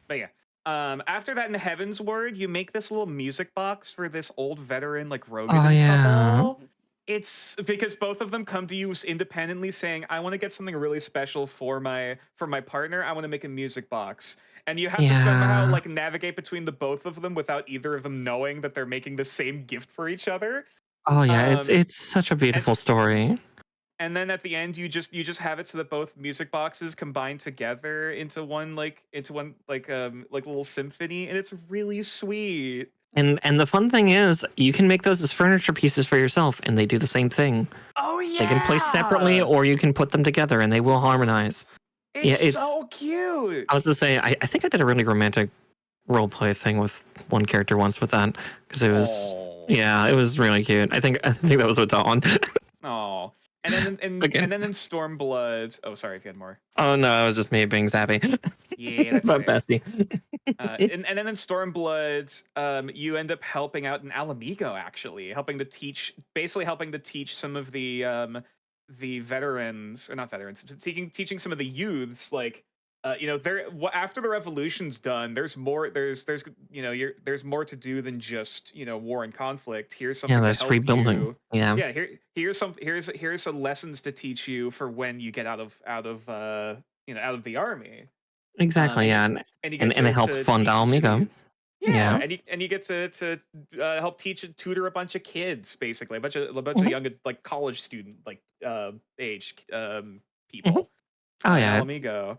But yeah. After that, in Heaven's Word, you make this little music box for this old veteran like Rogan couple. It's because both of them come to you independently saying, I want to get something really special for my partner. I want to make a music box. And you have to somehow like navigate between the both of them without either of them knowing that they're making the same gift for each other. Oh yeah, it's such a beautiful story. And then at the end, you just have it so that both music boxes combine together into one little symphony, and it's really sweet. And the fun thing is, you can make those as furniture pieces for yourself, and they do the same thing. Oh yeah, they can play separately, or you can put them together, and they will harmonize. It's so cute. I was to say, I think I did a really romantic roleplay thing with one character once with that because it was it was really cute. I think that was with Dawn. Oh. And then in Stormblood. Oh, sorry if you had more. Oh no, it was just me being zappy. Yeah, that's but bestie. And then in Stormblood, you end up helping out in Alamigo, actually, helping to teach some of the veterans, or not veterans, teaching some of the youths, like after the revolution's done, there's more more to do than just war and conflict. Here's something to help rebuilding. You. Here's some lessons to teach you for when you get out of the army. Exactly, and it helped fund Alamigo. Yeah, and you get to help tutor a bunch of kids, basically a bunch of young like college student age people. Oh yeah, Alamigo.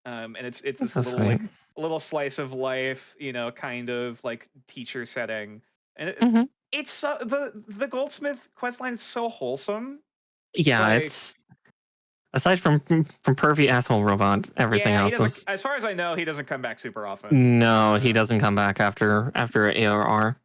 And it's this little like little slice of life, kind of like teacher setting. And it's so, the Goldsmith questline is so wholesome. Yeah, it's aside from pervy asshole robot, everything else is. As far as I know, he doesn't come back super often. No, he doesn't come back after ARR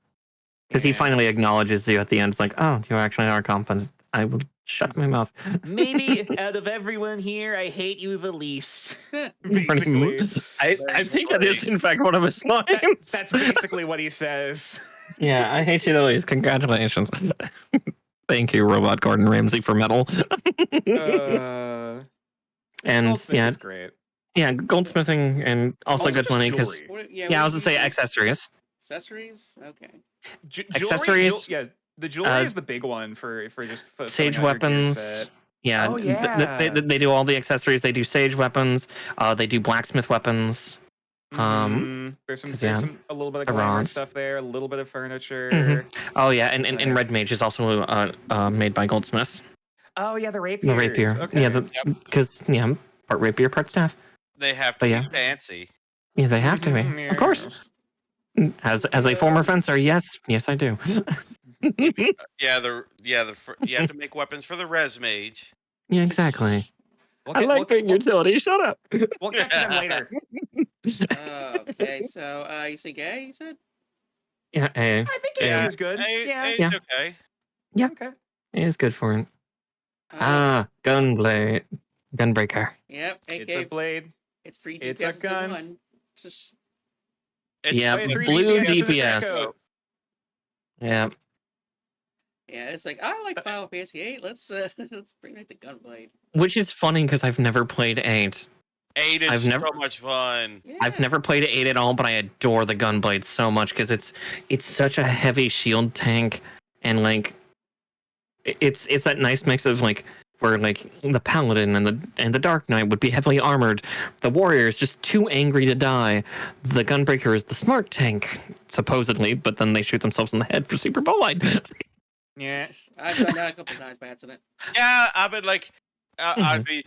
because he finally acknowledges you at the end. It's like, oh, you actually are competent. I will shut my mouth. Maybe out of everyone here, I hate you the least. Basically, I think that is in fact one of his lines. That's basically what he says. Yeah, I hate you the least. Congratulations. Thank you, Robot Gordon Ramsay, for metal. And Goldsmith is great. Yeah, goldsmithing and also good money because I was gonna say accessories. Accessories, okay. Accessories, the jewelry is the big one for just sage weapons. Yeah, they do all the accessories. They do sage weapons. They do blacksmith weapons. There's some a little bit of glamour stuff there, a little bit of furniture. Oh yeah, and Red Mage is also made by goldsmiths. Oh yeah, the rapiers. The rapier. Okay. Yeah, because part rapier, part staff. They have to be fancy. Yeah, they have to be. Of course. As a former fencer, yes, I do. You have to make weapons for the res mage. Yeah, exactly. I like being utility. Shut up. We'll get to them later. Okay, so you think A? You said? Yeah, A. I think A is good. A's okay. Yeah, okay. A is good for it. Gunblade, gunbreaker. Yep, it's a blade. It's free. It's a gun. Blue DPS. Yeah. Yeah, it's like I like Final Fantasy VIII. Let's bring back the Gunblade. Which is funny because I've never played 8. 8 is so much fun. Yeah. I've never played 8 at all, but I adore the Gunblade so much because it's such a heavy shield tank, and like it's that nice mix of like where like the Paladin and the Dark Knight would be heavily armored. The Warrior is just too angry to die. The Gunbreaker is the smart tank, supposedly, but then they shoot themselves in the head for Super Bolide. Yeah. I've done that a couple times by accident. Yeah, I've been like, I'd be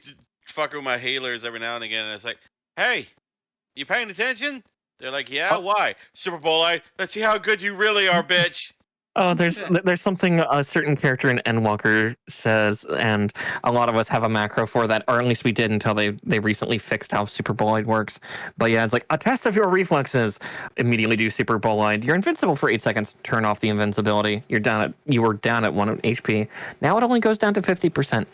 fucking with my healers every now and again, and it's like, hey, you paying attention? They're like, yeah, why? Super Bolide, let's see how good you really are, bitch. Oh, there's something a certain character in Endwalker says, and a lot of us have a macro for that, or at least we did until they recently fixed how Super Bolide works. But yeah, it's like a test of your reflexes. Immediately do Super Bolide. You're invincible for 8 seconds. Turn off the invincibility. You were down at 1 HP. Now it only goes down to 50%.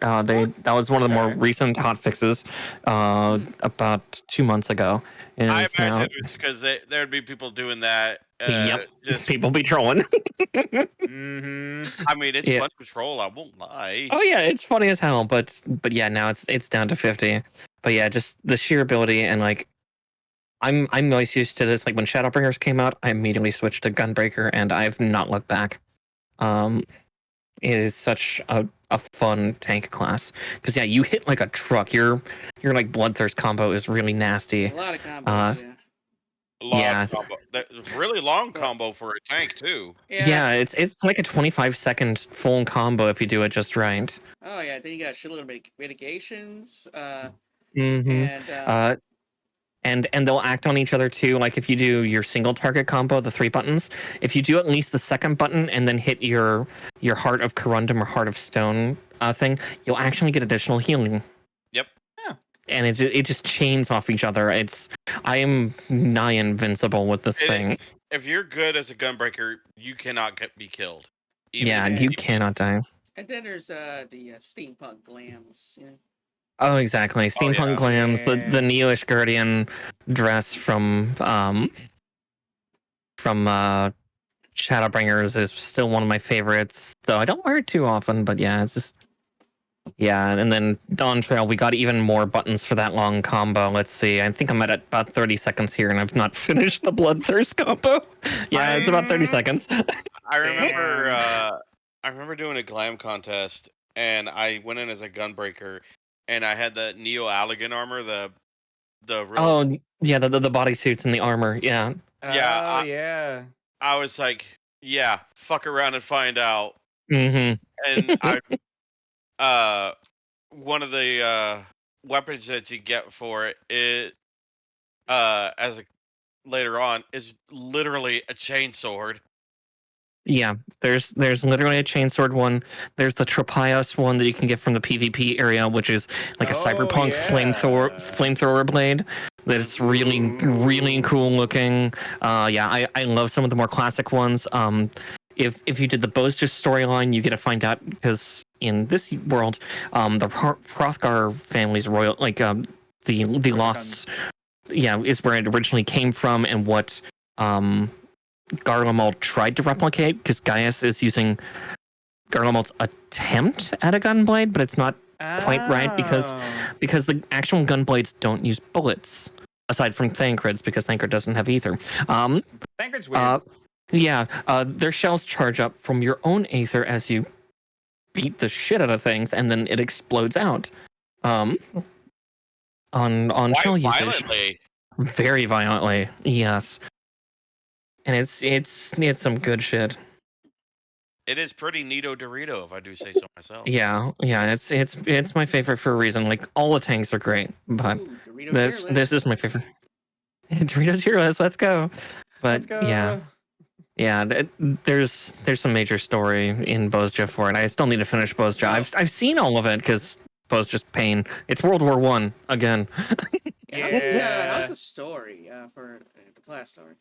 That was one of the more recent hot fixes about 2 months ago. I imagine it's because there'd be people doing that. Just people be trolling. I mean, it's fun to troll. I won't lie. Oh yeah, it's funny as hell. But yeah, now it's down to 50. But yeah, just the sheer ability and like, I'm most used to this. Like when Shadowbringers came out, I immediately switched to Gunbreaker, and I've not looked back. It is such a fun tank class because you hit like a truck. Your like Bloodthirst combo is really nasty. A lot of combos. Really long combo for a tank too. Yeah, it's like a 25-second full combo if you do it just right. Oh yeah, then you got a shitload of mitigations. And they'll act on each other too. Like if you do your single target combo, the 3 buttons, if you do at least the second button and then hit your Heart of Corundum or Heart of Stone thing, you'll actually get additional healing. Yep. Yeah. And it just chains off each other. I am nigh invincible with this thing. If you're good as a Gunbreaker, you cannot be killed. You cannot die. And then there's the steampunk glams. You know? Oh, exactly. Steampunk glams, the Neo-ish Guardian dress from Shadowbringers is still one of my favorites, though I don't wear it too often, but yeah, it's just... Yeah, and then Dawn Trail, we got even more buttons for that long combo. Let's see, I think I'm at about 30 seconds here, and I've not finished the Bloodthirst combo. Yeah, it's about 30 seconds. I remember doing a glam contest, and I went in as a Gunbreaker, and I had the Neo Allegan armor, the the bodysuits and the armor, yeah. Yeah. I was like, yeah, fuck around and find out. And one of the weapons that you get for it later on is literally a chainsword. Yeah, there's literally a chainsword one. There's the Tropios one that you can get from the PvP area, which is like a cyberpunk flamethrower blade. That's really cool looking. Yeah, I love some of the more classic ones. If you did the Bozja storyline, you get to find out because in this world, the Hrothgar family's royal, like the lost, yeah, is where it originally came from, and what Garlemald tried to replicate, because Gaius is using Garlemald's attempt at a gunblade, but it's not quite right because the actual gunblades don't use bullets, aside from Thancred's, because Thancred doesn't have ether. Thancred's weird. Their shells charge up from your own aether as you beat the shit out of things, and then it explodes out. On Quite shell usage. Violently. Very violently, yes. And it's some good shit. It is pretty neato Dorito, if I do say so myself. Yeah, it's my favorite for a reason. Like, all the tanks are great, but this is my favorite. Dorito tier list, let's go. But Let's go. yeah, there's some major story in Bozja for it. I still need to finish Bozja. I've seen all of it because Bozja's pain. It's World War I again. How's the story for the class story?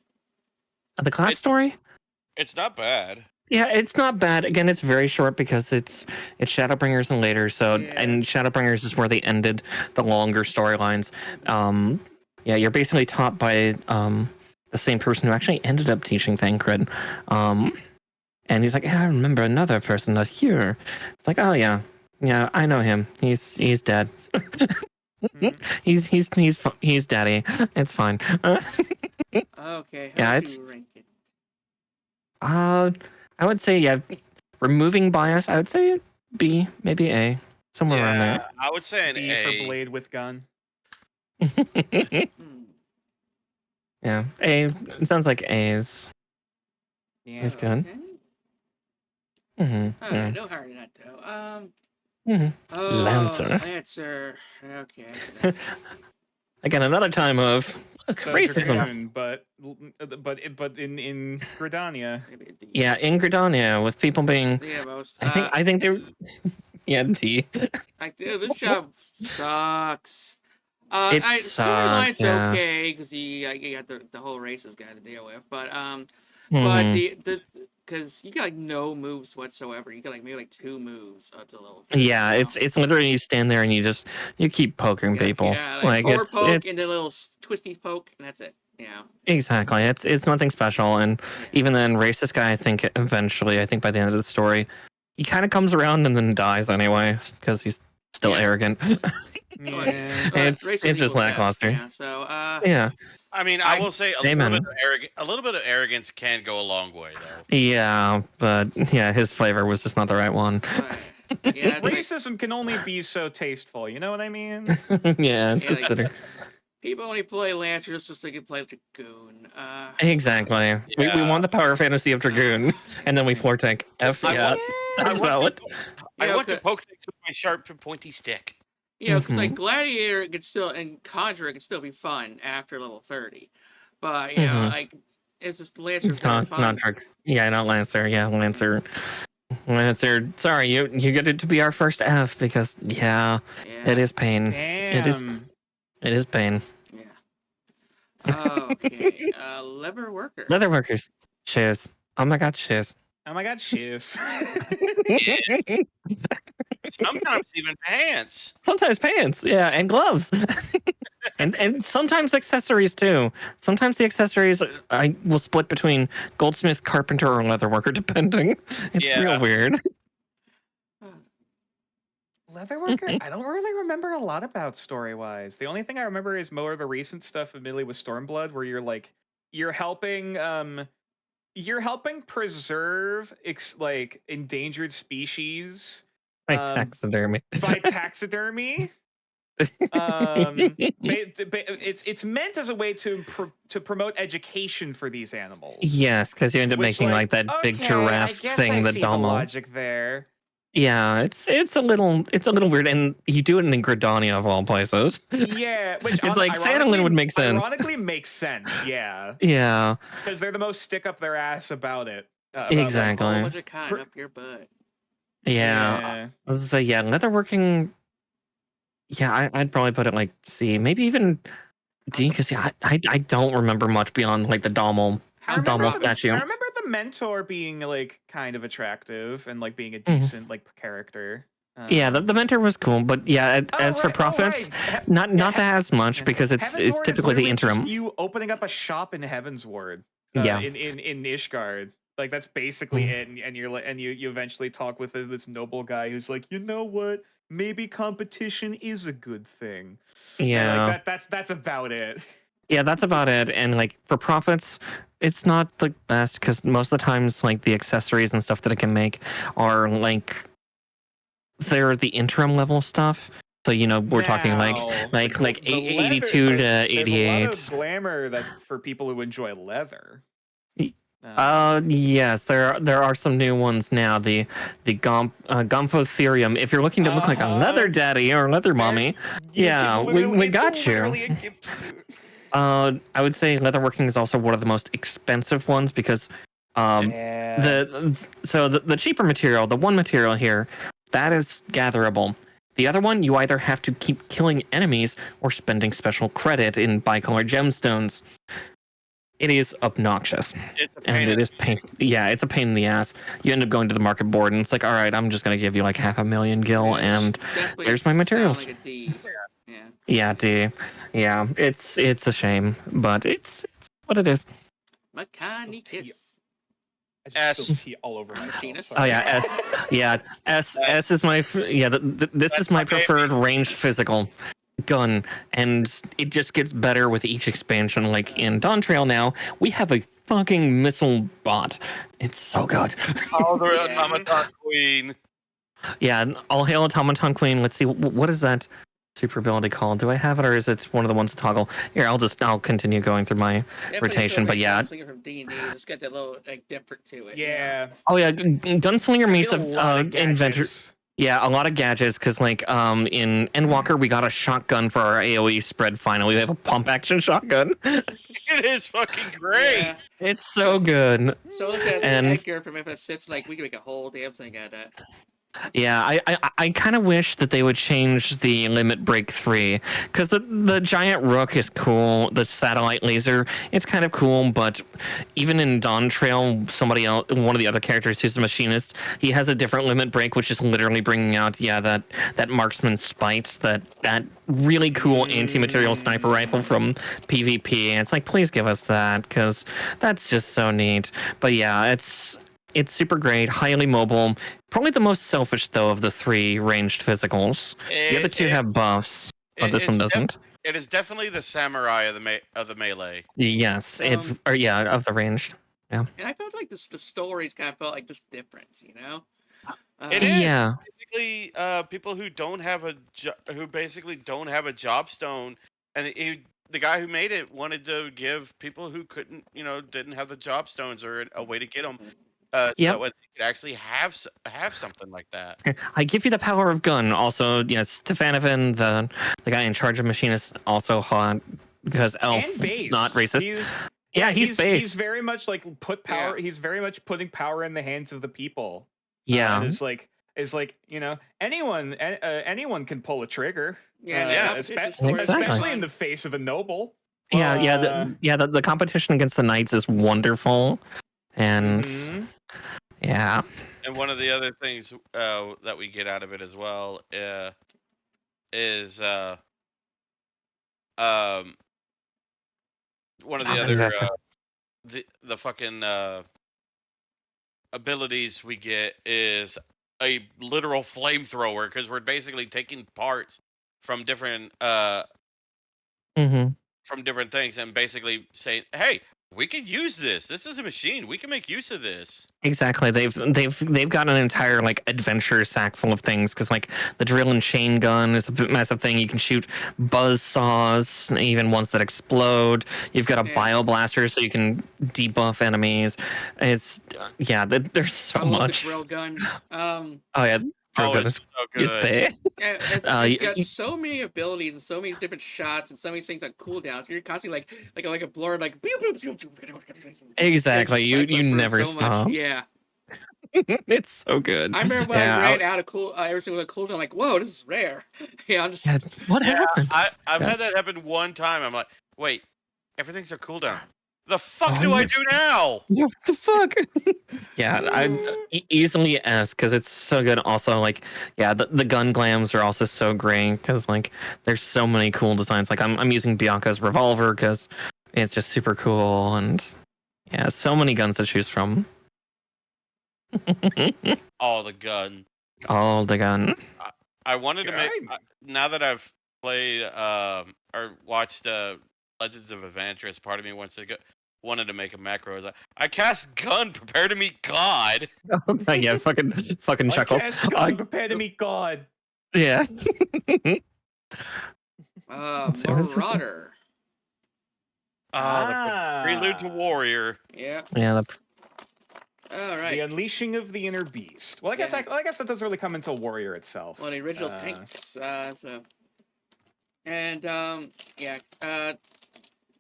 The class story? It's not bad. Yeah, it's not bad. Again, it's very short because it's Shadowbringers and later. So and Shadowbringers is where they ended the longer storylines. Yeah, you're basically taught by the same person who actually ended up teaching Thancred. And he's like, yeah, I remember another person that's here. It's like, oh yeah, I know him. He's dead. He's daddy. It's fine. Okay. How do you rank it? I would say removing bias. I would say B, maybe A, somewhere around there. I would say an B A. for blade with gun. Yeah, A. It sounds like A is good. Okay. Mm-hmm. No higher than that though. Lancer. Okay. Again, another time of racism. Dragoon, but in Gridania. Yeah, in Gridania, with people being. Yeah, most. I think they're. Yeah, D. This job sucks. It sucks. Storyline's okay because you got the whole racist guy to deal with, but the because you got like no moves whatsoever. You got like maybe like 2 moves up to level 50. Yeah, it's literally you stand there and you keep poking people. Yeah, like forward poke and the little twisty poke, and that's it. Yeah. Exactly. It's nothing special, and even then, racist guy. I think eventually, by the end of the story, he kind of comes around and then dies anyway because he's still arrogant. It's just lackluster. Yeah. So. Yeah. I mean, I will say a little bit of arrogance can go a long way, though. Yeah, but his flavor was just not the right one. Yeah, racism can only be so tasteful. You know what I mean? It's just bitter. People only play Lancer just so they can play Dragoon. Exactly. We want the power fantasy of Dragoon, and then we floor tank. That's valid. I want to poke things with my sharp, pointy stick. Because like Gladiator can still and Conjurer can still be fun after level 30, but like it's just Lancer's not fun. Not Lancer. Yeah, Lancer. Sorry, you get it to be our first F because it is pain. Damn. It is pain. Yeah. Okay. Leather workers. Shoes. Oh my god, shoes. Oh my god, shoes. Sometimes even pants. Sometimes pants, and gloves. and sometimes accessories too. Sometimes the accessories I will split between goldsmith, carpenter, or leatherworker, depending. It's real weird. Leatherworker? I don't really remember a lot about story-wise. The only thing I remember is more of the recent stuff, admittedly, with Stormblood, where you're helping preserve endangered species by taxidermy. It's meant as a way to promote education for these animals. Yes, because you end up making that big giraffe thing. The logic there. Yeah, it's a little weird, and you do it in Gridania of all places. Yeah, which It's like ironically Phantomlin would make sense. Ironically, makes sense. Yeah, Yeah, because they're the most stick up their ass about it. About, exactly. A whole bunch of cotton up your butt. Yeah. So yeah, leatherworking. Yeah, I'd probably put it like C, maybe even D, because yeah, I don't remember much beyond like the Dommel statue. I remember the mentor being like kind of attractive and like being a Mhm. decent like character. Yeah, the mentor was cool, but yeah, as for profits, not that as much because it's typically the interim. Just you opening up a shop in Heaven's Ward, Yeah. in Ishgard. Like that's basically it, and you're like, and you eventually talk with this noble guy who's like, you know what? Maybe competition is a good thing. Yeah, and like that's about it. Yeah, that's about it. And like for profits, it's not the best because most of the times, like the accessories and stuff that it can make are like they're the interim level stuff. So we're talking like the 82 leather, to 88. There's a lot of glamour that for people who enjoy leather. Yes, there are some new ones now. The Gomphotherium. If you're looking to look like a leather daddy or a leather mommy, yeah, we got you. A gimp suit. I would say leatherworking is also one of the most expensive ones because the cheaper material, the one material here, that is gatherable. The other one, you either have to keep killing enemies or spending special credit in bicolored gemstones. It is obnoxious. And it is pain. Yeah, it's a pain in the ass. You end up going to the market board and it's like, all right, I'm just going to give you like 500,000 gil and there's my materials. Like a D. Yeah. Yeah, D. Yeah, it's a shame, but it's what it is. Mechanicus. S T all over my machinist. Oh yeah, S. Yeah, S is my this is my preferred ranged physical gun, and it just gets better with each expansion. Like in Dawn Trail now, we have a fucking missile bot. It's so good. Oh, the Automaton Queen. Yeah, all hail Automaton Queen. Let's see, what is that super ability called? Do I have it, or is it one of the ones to toggle? Here, I'll continue going through my rotation. But yeah, Gunslinger from D&D just got that little like different to it. Yeah. Oh yeah, Gunslinger meets inventor. Yeah, a lot of gadgets because like in Endwalker we got a shotgun for our AoE spread. Finally, we have a pump action shotgun. It is fucking great. Yeah. It's so good. So look at Edgar from FF6. Like we can make a whole damn thing out of that. Yeah, I kind of wish that they would change the Limit Break 3 because the giant rook is cool. The satellite laser, it's kind of cool, but even in Dawn Trail, somebody else, one of the other characters who's a machinist, he has a different Limit Break, which is literally bringing out that marksman spite, that really cool anti-material sniper rifle from PvP. And it's like, please give us that because that's just so neat. But yeah, it's super great, highly mobile. Probably the most selfish, though, of the three ranged physicals. The other two have buffs, but this one doesn't. It is definitely the samurai of the melee. Yes, of the ranged. Yeah. And I felt like the stories kind of felt like just different, you know? It is. Yeah. Basically, people who don't have who basically don't have a job stone, and the guy who made it wanted to give people who didn't have the job stones or a way to get them. So that way they could actually have something like that. I give you the power of gun. Also, Stefanovan, the guy in charge of machinists, also hot because Elf not racist. He's based. He's very much like power. Yeah. He's very much putting power in the hands of the people. Yeah, it's like anyone can pull a trigger. Especially in the face of a noble. The competition against the knights is wonderful, and yeah. And one of the other things that we get out of it as well is one of the other the fucking abilities we get is a literal flamethrower because we're basically taking parts from different from different things and basically saying, hey, we could use this. This is a machine. We can make use of this. Exactly. They've got an entire like adventure sack full of things because like the drill and chain gun is a massive thing. You can shoot buzz saws, even ones that explode. You've got a bioblaster so you can debuff enemies. It's there's so much. The drill gun. Oh yeah. good it's as so is good. there. And it's got so many abilities and so many different shots and so many things on cooldowns. You're constantly like a blur, like Exactly. You cycling through never so stop. much. Yeah. It's so good. I remember when Yeah, I ran out of every single cooldown, like, whoa, this is rare. Yeah, I'm just Yeah, what happened? I've Yeah. had that happen one time. I'm like, wait, everything's a cooldown. The fuck Oh, do I yeah. do now? What the fuck? Yeah, I easily ask because it's so good. Also, like, yeah, the gun glams are also so great because like there's so many cool designs. Like I'm using Bianca's revolver because it's just super cool, and yeah, so many guns to choose from. Oh, the gun. All the gun. I wanted to make Gun. now that I've played or watched Legends of Adventurous. Part of me wanted to make a macro. I was like, I cast gun, prepare to meet God. Yeah, fucking I chuckles. cast gun, prepare to meet God. Yeah. So what's this one? Marauder. The Prelude to Warrior. Yeah. Yeah. All right. The unleashing of the inner beast. Well, I guess Yeah. I guess that doesn't really come until Warrior itself. Well, the original tanks. So. And yeah.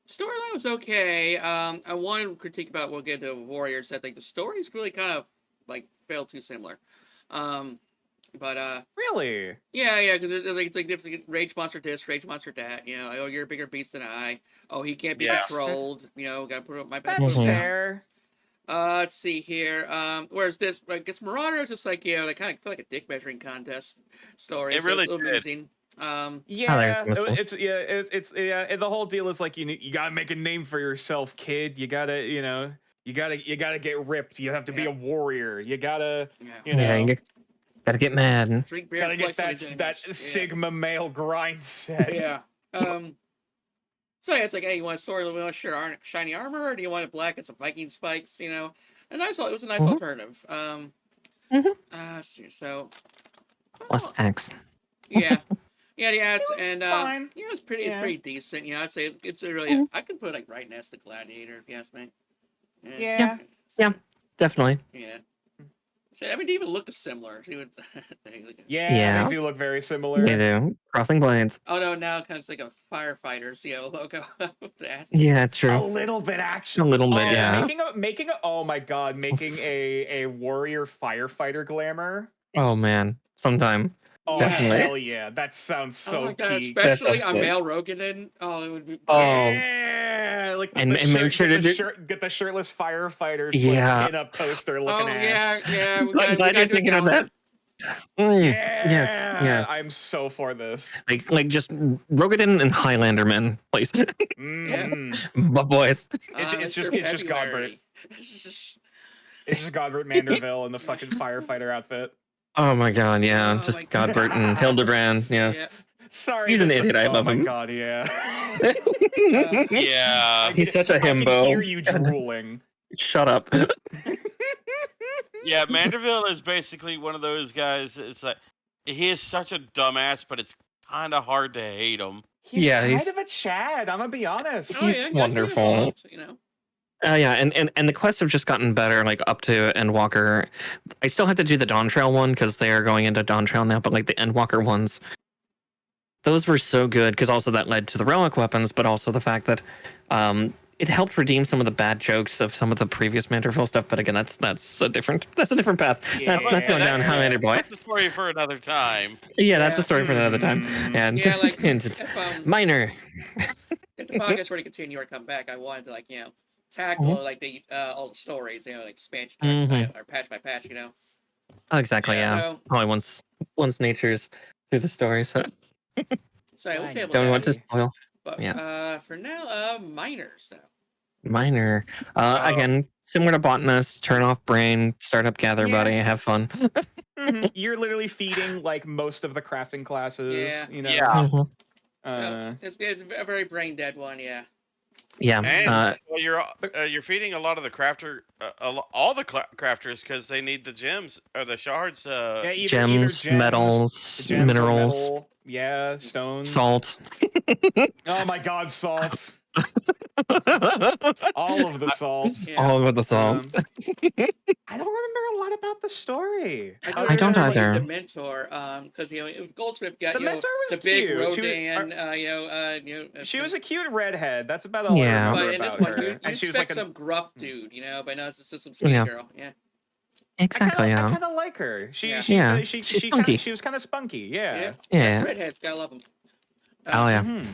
Storyline was okay. I one critique about we'll get to Warriors. I think the story's really kind of like felt too similar. But Really? yeah, because it's like different rage monster this, rage monster that. You know, oh, you're a bigger beast than I. Oh, he can't be Yeah. controlled. You know, gotta put up my That's Mhm. fair. Let's see here. Whereas this, I guess Marauder is just like, you know, they kind of feel like a dick measuring contest story. It so really it's a little did. amusing. Yeah, there's missiles. it's and the whole deal is like you gotta make a name for yourself, kid. You gotta you gotta get ripped. You have to be Yeah. a warrior. You gotta Yeah. Yeah, you gotta get mad. Drink beer gotta and get flex on his that enemies. Sigma male grind set. Yeah. So yeah, it's like, hey, you want a story? You want shiny armor, or do you want it black and some Viking spikes? You know, it was a nice Mhm. alternative. Mhm. Let's see, so Plus X. yeah. Yeah, the ads was and fine. yeah, it's pretty Yeah. decent. You know, I'd say it's a really Mhm. I could put like right next to Gladiator if you ask me. Yeah. Yeah. Definitely. Yeah. So, I mean, they even look similar. See what? Yeah, Yeah. they do look very similar. They do. Crossing blades. Oh no! Now it kind of like a firefighters, you know, logo. That's- Yeah, A true. little bit A actually. little bit, Oh, yeah. making a oh my god, making a warrior firefighter glamour. Oh man. Sometime. Oh Definitely. hell yeah, that sounds so oh my god! peak. Especially That's on sick. Male Rogan. Oh, it would be. Oh. Yeah, like And- and make sure to do- get the shirtless firefighter Yeah. like, pin-up poster looking Oh ass. yeah. We I'm gotta glad you're do a thinking of calendar. that. Yeah, Yes. I'm so for this. Like just Rogadin and Highlanderman, please. Mhm. But boys. It's just Mr. Godbert. February. It's just. It's just Godbert Manderville in the fucking firefighter outfit. Oh my god, yeah. Oh Just my God. Godbert and Hildebrand, yes. Yeah. Sorry, He's an Mr. idiot, I love Oh him. my god, yeah. Yeah. He's such a I can himbo. hear you drooling. Shut up. Yeah, Manderville is basically one of those guys. It's like he is such a dumbass, but it's kind of hard to hate him. He's Yeah, kind he's- of a Chad, I'm gonna be honest. Oh, He's yeah, guys be wonderful. involved, you know. Yeah, and the quests have just gotten better, like up to Endwalker. I still have to do the Dawn Trail one because they are going into Dawn Trail now, but like the Endwalker ones, those were so good because also that led to the relic weapons, but also the fact that it helped redeem some of the bad jokes of some of the previous Manderville stuff. But again, that's a different path. Yeah. That's going down Highlander boy. That's a story for another time. Yeah, that's Yeah. a story for another time. Mm. And Yeah, like tangents. if Minor. if the podcast were to continue or come back, I wanted to like tackle like the all the stories, like expansion or patch by patch, Oh, exactly. Yeah. So, Only once nature's through the story. So so we'll table don't that. want to spoil. But Yeah. for now, minors. So. Minor. Again, similar to botanist, turn off brain, start up gather Yeah. buddy, have fun. Mhm. You're literally feeding like most of the crafting classes. Yeah. You know. Yeah. So Uh, it's a very brain dead one, yeah. Yeah. And well, you're feeding a lot of the crafter, all the crafters because they need the gems or the shards. yeah, either gems, gems, metals, gems or minerals, metal, yeah, stones. salt. Oh my god, salt. All of the salts. Yeah. All of the salt. I I don't remember a lot about the story. I don't either. The mentor, because Goldsmith got The mentor was the big cute. Rodan, she was a cute redhead. That's about all I Yeah. remember But in about this one, her. you And she was expect like some gruff dude, but no, it's just some skinny girl. Yeah. Exactly. I kind of like her. She was kind of spunky. Yeah. Redheads, gotta love them. Oh yeah.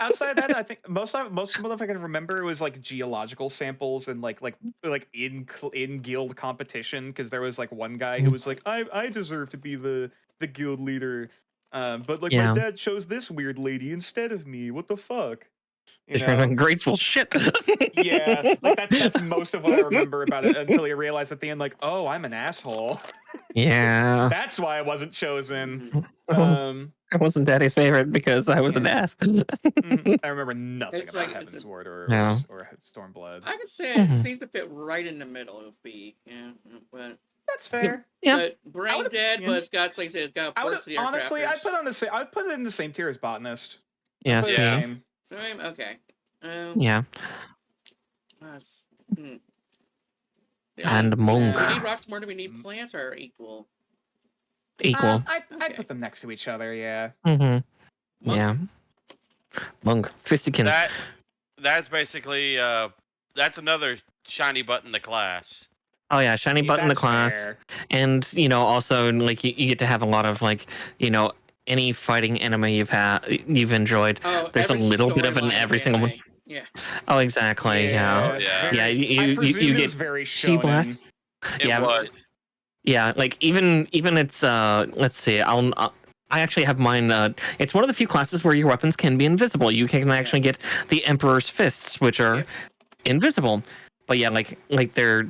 Outside of that, I think most of I can remember was like geological samples and like in guild competition, because there was like one guy who was like, I deserve to be the guild leader, but like my dad chose this weird lady instead of me. What the fuck? You're an ungrateful shit. Yeah, like that's most of what I remember about it, until you realize at the end, like, oh, I'm an asshole. Yeah. That's why I wasn't chosen. I wasn't Daddy's favorite because I was an ass. I remember nothing about Heaven's Ward or Stormblood. I could say it seems to fit right in the middle of B. Yeah, but that's fair. Yeah, but brain dead, but it's got, like I said, it's got parts of the honestly, I'd put it in the same tier as Botanist. Yeah, same. Okay. Yeah. And Monk. Do we need rocks more? Do we need plants, or equal? Equal. I'd put them next to each other. Yeah. Monk. Yeah. Monk. Fistikins. That's basically that's another shiny button to class. Oh yeah, shiny button to class. Fair. And also like you get to have a lot of like any fighting anime you've enjoyed. There's a little bit of an every single one. Yeah. Oh exactly. Yeah. You get very Chi Blast. It was. Yeah, like even it's let's see, I actually have mine. It's one of the few classes where your weapons can be invisible. You can actually get the Emperor's Fists, which are invisible. But yeah, like they're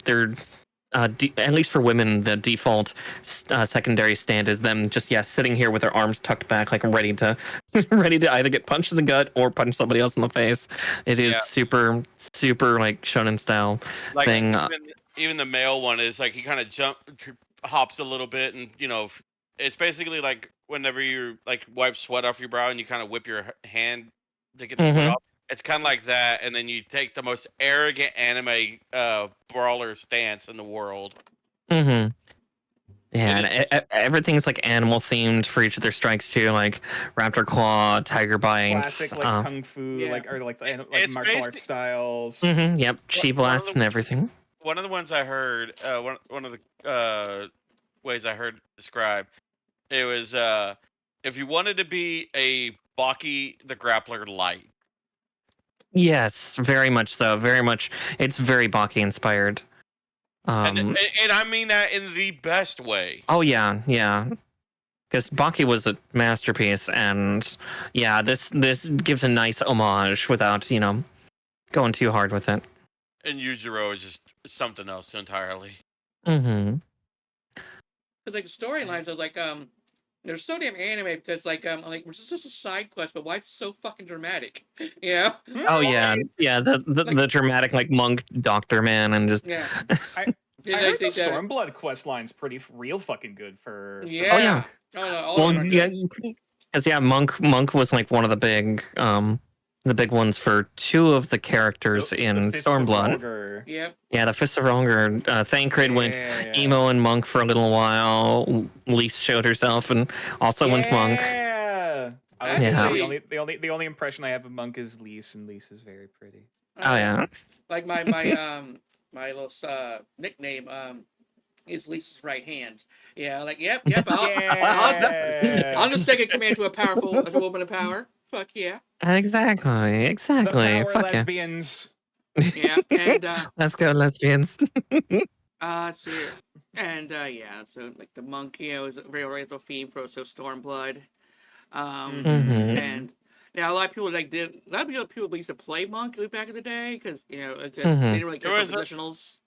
at least for women, the default secondary stand is them just sitting here with their arms tucked back, like ready to either get punched in the gut or punch somebody else in the face. It is super like shonen style thing. Even the male one is like he kind of hops a little bit, and it's basically like whenever you like wipe sweat off your brow and you kind of whip your hand to get the sweat off. It's kind of like that, and then you take the most arrogant anime brawler stance in the world. Yeah, and everything's like animal themed for each of their strikes too, like raptor claw, tiger bites, classic like kung fu, like martial arts styles. Yep, Chi blasts and everything. One of the ones I heard, one of the ways I heard described, it was if you wanted to be a Baki the Grappler light. Yes, very much so. Very much. It's very Baki inspired. And I mean that in the best way. Oh yeah. Because Baki was a masterpiece, and this gives a nice homage without going too hard with it. And Yujiro is just something else entirely. Because like the storylines, I was like, they're so damn anime because like which is just a side quest, but why it's so fucking dramatic? Oh yeah. The dramatic like monk doctor man and just I heard the Stormblood quest line's pretty real fucking good for. Yeah. Because Monk was like one of the big ones for two of the characters in Stormblood. Yeah, the Fists of Vulgar. Thancred went emo and Monk for a little while. Lise showed herself and also went Monk. The only impression I have of Monk is Lise, and Lise is very pretty. Oh yeah. Like my little nickname is Lisa's right hand. Yeah, like yep. I'm the second command to a powerful woman of power. Fuck yeah. Exactly. The power Fuck lesbians. Yeah, and let's go lesbians. Let's see. And so like the monk, is a very oriental theme for Stormblood. And a lot of people people used to play monk back in the day because they didn't really care for positionals.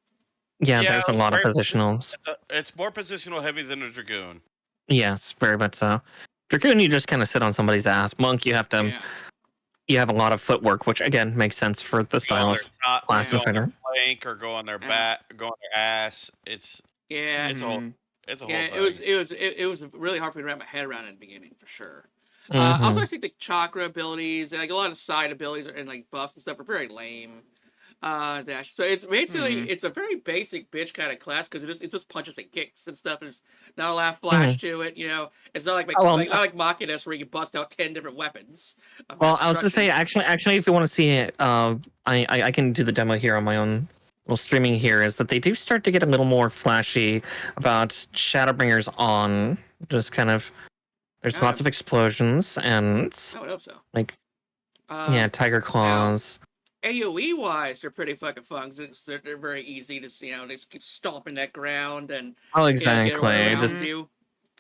Yeah, there's a lot of positionals. It's more positional heavy than a dragoon. Yes, very much so. Dragoon, you just kind of sit on somebody's ass. Monk, you have to. You have a lot of footwork, which again makes sense for the style of class and fighter. Flank or go on their back, go on their ass. It's a whole thing. It was really hard for me to wrap my head around in the beginning for sure. Also, I think the chakra abilities and like a lot of side abilities and like buffs and stuff are very lame. dash. So it's basically Hmm. it's a very basic bitch kind of class because it just punches and kicks and stuff. And there's not a lot of flash to it. You know, it's not like Oh, well, not like Machinus where you can bust out 10 different weapons of well, mass I was gonna say destruction. actually, if you want to see it, I can do the demo here on my own little streaming here. Is that they do start to get a little more flashy about Shadowbringers on just kind of. There's lots of explosions and I would hope so. like yeah, tiger Now, claws. AOE wise, they're pretty fucking fun. They're very easy to see. You know, they just keep stomping that ground and Oh, you know, get everyone exactly. around Just you.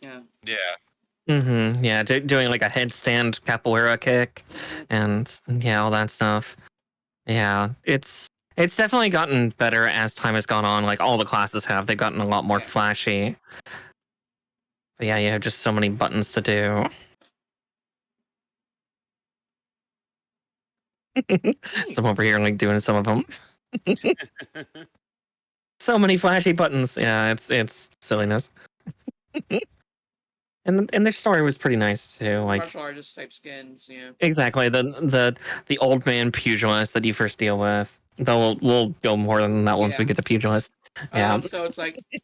Yeah. Yeah. yeah, doing like a headstand capoeira kick, and yeah, all that stuff. Yeah, it's definitely gotten better as time has gone on. Like all the classes have, they've gotten a lot more Yeah. flashy. But yeah, you have just so many buttons to do. So I'm over here like doing some of them. So many flashy buttons. Yeah, it's silliness. And their story was pretty nice too. Like Martial artist type skins, yeah. exactly the old man pugilist that you first deal with. Though we'll go more than that once we get to pugilist. Yeah. So it's like the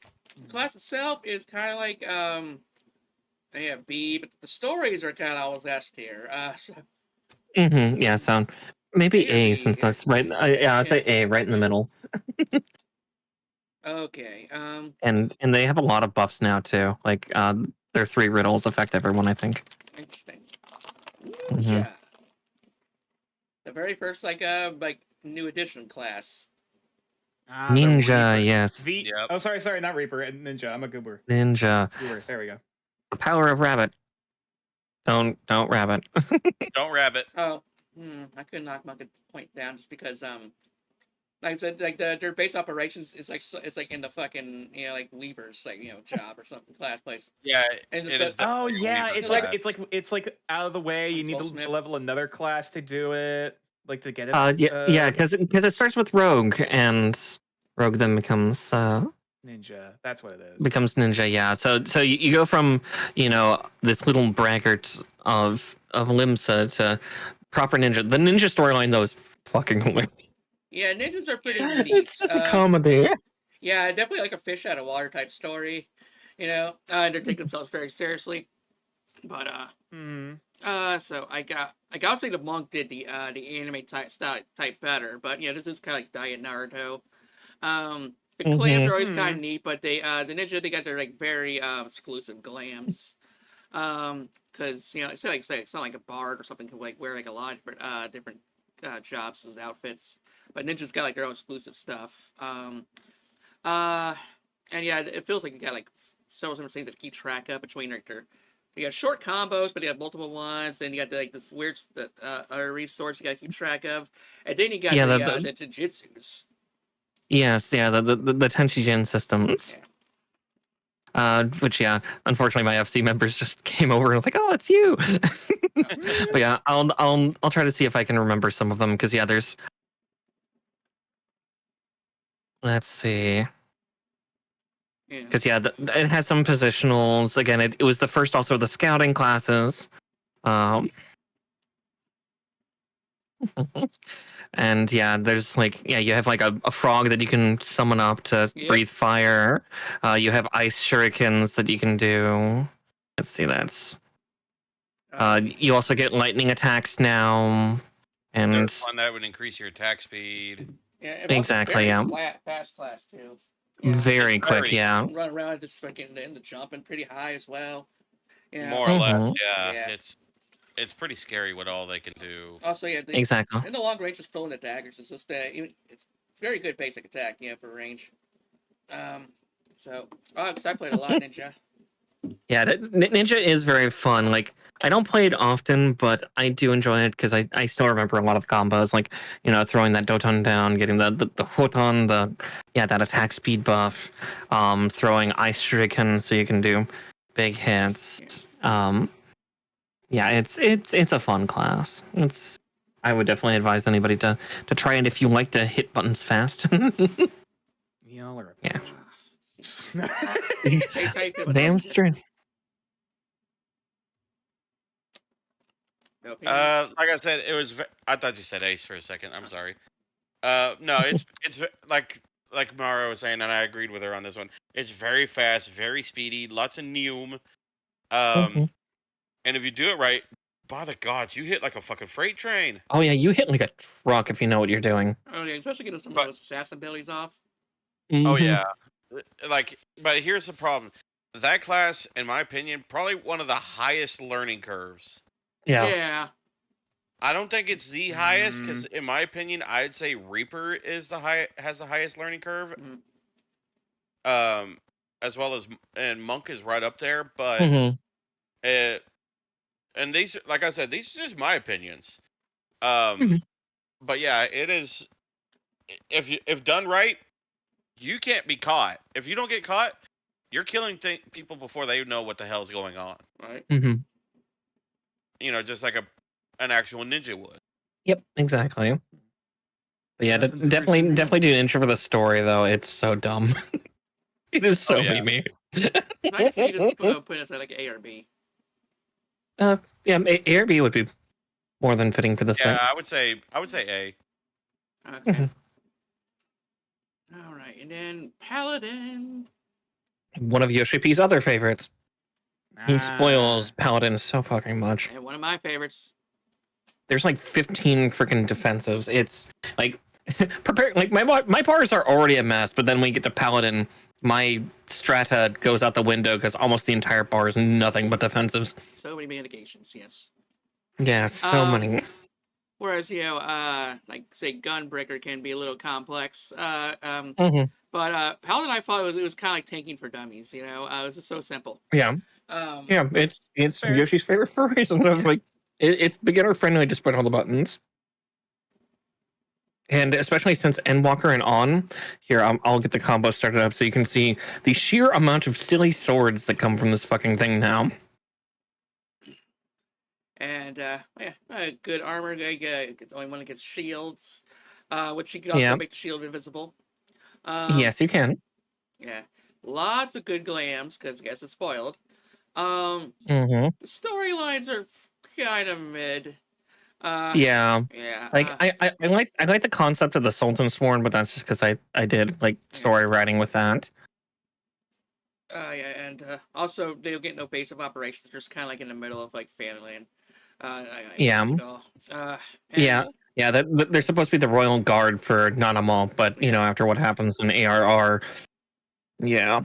class itself is kind of like yeah, B, but the stories are kind of always S tier. So, Yeah. So maybe A since that's right. Yeah, I'd say A right in the middle. Okay. And they have a lot of buffs now too. Like their 3 riddles affect everyone, I think. Interesting. Mm-hmm. Yeah. The very first like new edition class. Ninja, yes. Yep. Oh, sorry, not Reaper. Ninja. I'm a goober. Ninja. Goober. There we go. The power of rabbit. Don't rabbit. Don't rabbit. Oh, I couldn't knock my good point down just because like I said, like their base operations is like it's like in the fucking like Weaver's like job or something class place. Yeah, And it is. Oh definitely yeah, Weaver it's like out of the way. You need to level another class to do it, like to get it. Yeah, because it starts with Rogue, and Rogue then becomes Ninja. That's what it is. Becomes Ninja, yeah. So you go from this little braggart of Limsa to proper ninja. The ninja storyline though is fucking hilarious. Yeah, ninjas are pretty neat. It's just a comedy. Yeah, definitely like a fish out of water type story. They're taking themselves very seriously. But so I got say the monk did the anime type better, but this is kind of like Diet Naruto. The clams are always kind of neat, but they the ninja they got their like very exclusive glams. Because it's not like a bard or something can like wear like a lot of different jobs as outfits, but ninjas got like their own exclusive stuff. And yeah, it feels like you got like several different things that keep track of between like you got short combos, but you have multiple ones. Then you got like this weird other resource you got to keep track of, and then you got the jujitsus. Yes, yeah, the Tenshi-Jin systems. Yeah. Which unfortunately my FC members just came over and was like, oh, it's you. But yeah, I'll try to see if I can remember some of them because there's. Let's see. Because it has some positionals. Again, it was the first also of the scouting classes. And there's like you have like a frog that you can summon up to breathe fire. You have ice shurikens that you can do. Let's see, that's you also get lightning attacks now, and there's one that would increase your attack speed. Yeah, exactly. Fast class too. Very quick. Run around just fucking and the jumping pretty high as well. Yeah. More or less. Yeah. It's pretty scary what all they can do. Also, exactly. In the long range, just throwing the daggers. It's just it's very good basic attack. For range. So because I played a lot of Ninja. Yeah, Ninja is very fun. Like I don't play it often, but I do enjoy it because I still remember a lot of combos. Like throwing that Doton down, getting the Hoton, that attack speed buff, throwing ice shuriken so you can do big hits. It's a fun class. I would definitely advise anybody to try it if you like to hit buttons fast. Y'all are damn straight. Like I said, I thought you said Ace for a second. I'm sorry. No, it's like Mara was saying, and I agreed with her on this one. It's very fast, very speedy, lots of neum. Mhm. And if you do it right, by the gods, you hit like a fucking freight train. Oh yeah, you hit like a truck if you know what you're doing. Oh yeah, especially getting some of But those assassin abilities off. oh Mhm. yeah, but here's the problem. That class, in my opinion, probably one of the highest learning curves. Yeah. Yeah. I don't think it's the highest because, in my opinion, I'd say Reaper has the highest learning curve. As well as and Monk is right up there, but Mhm. and these, like I said, these are just my opinions. Mhm. But yeah, it is. If done right, you can't be caught. If you don't get caught, you're killing people before they know what the hell's going on. Right. Mhm. You know, just like an actual ninja would. Yep, exactly. But yeah, Nothing to definitely persevere. do an intro for the story though. It's so dumb. It is so yeah. meme. I just see this put us at like A or B. Yeah, A or B would be more than fitting for this Yeah, thing. I would say A. Okay. Mhm. All right, and then Paladin. One of Yoshi P's other favorites. He spoils Ah. Paladin so fucking much. And one of my favorites. There's like 15 freaking defensives. It's like prepare like my bars are already a mess, but then when we get to Paladin, my strata goes out the window because almost the entire bar is nothing but defensives. So many mitigations, yes. Yeah, so many. Whereas, like say Gunbreaker can be a little complex. Mhm. But Paladin, I thought it was kind of like tanking for dummies. It was just so simple. Yeah, yeah. It's Fair. Yoshi's favorite for a reason. Like it's beginner friendly, just put all the buttons. And especially since Endwalker and On, here I'll get the combo started up so you can see the sheer amount of silly swords that come from this fucking thing now. And good armor. It's the only one that gets shields, which you can also make the shield invisible. Yes, you can. Yeah, lots of good glams because I guess it's spoiled. Mhm. The storylines are kind of mid. Yeah. Yeah. Like I like the concept of the Sultan Sworn, but that's just because I did like story writing with that. Yeah, and also they don't get no base of operations. They're just kind of like in the middle of like Fanland. Yeah. Yeah. They're supposed to be the royal guard for Nanamal, but you know after what happens in ARR, yeah.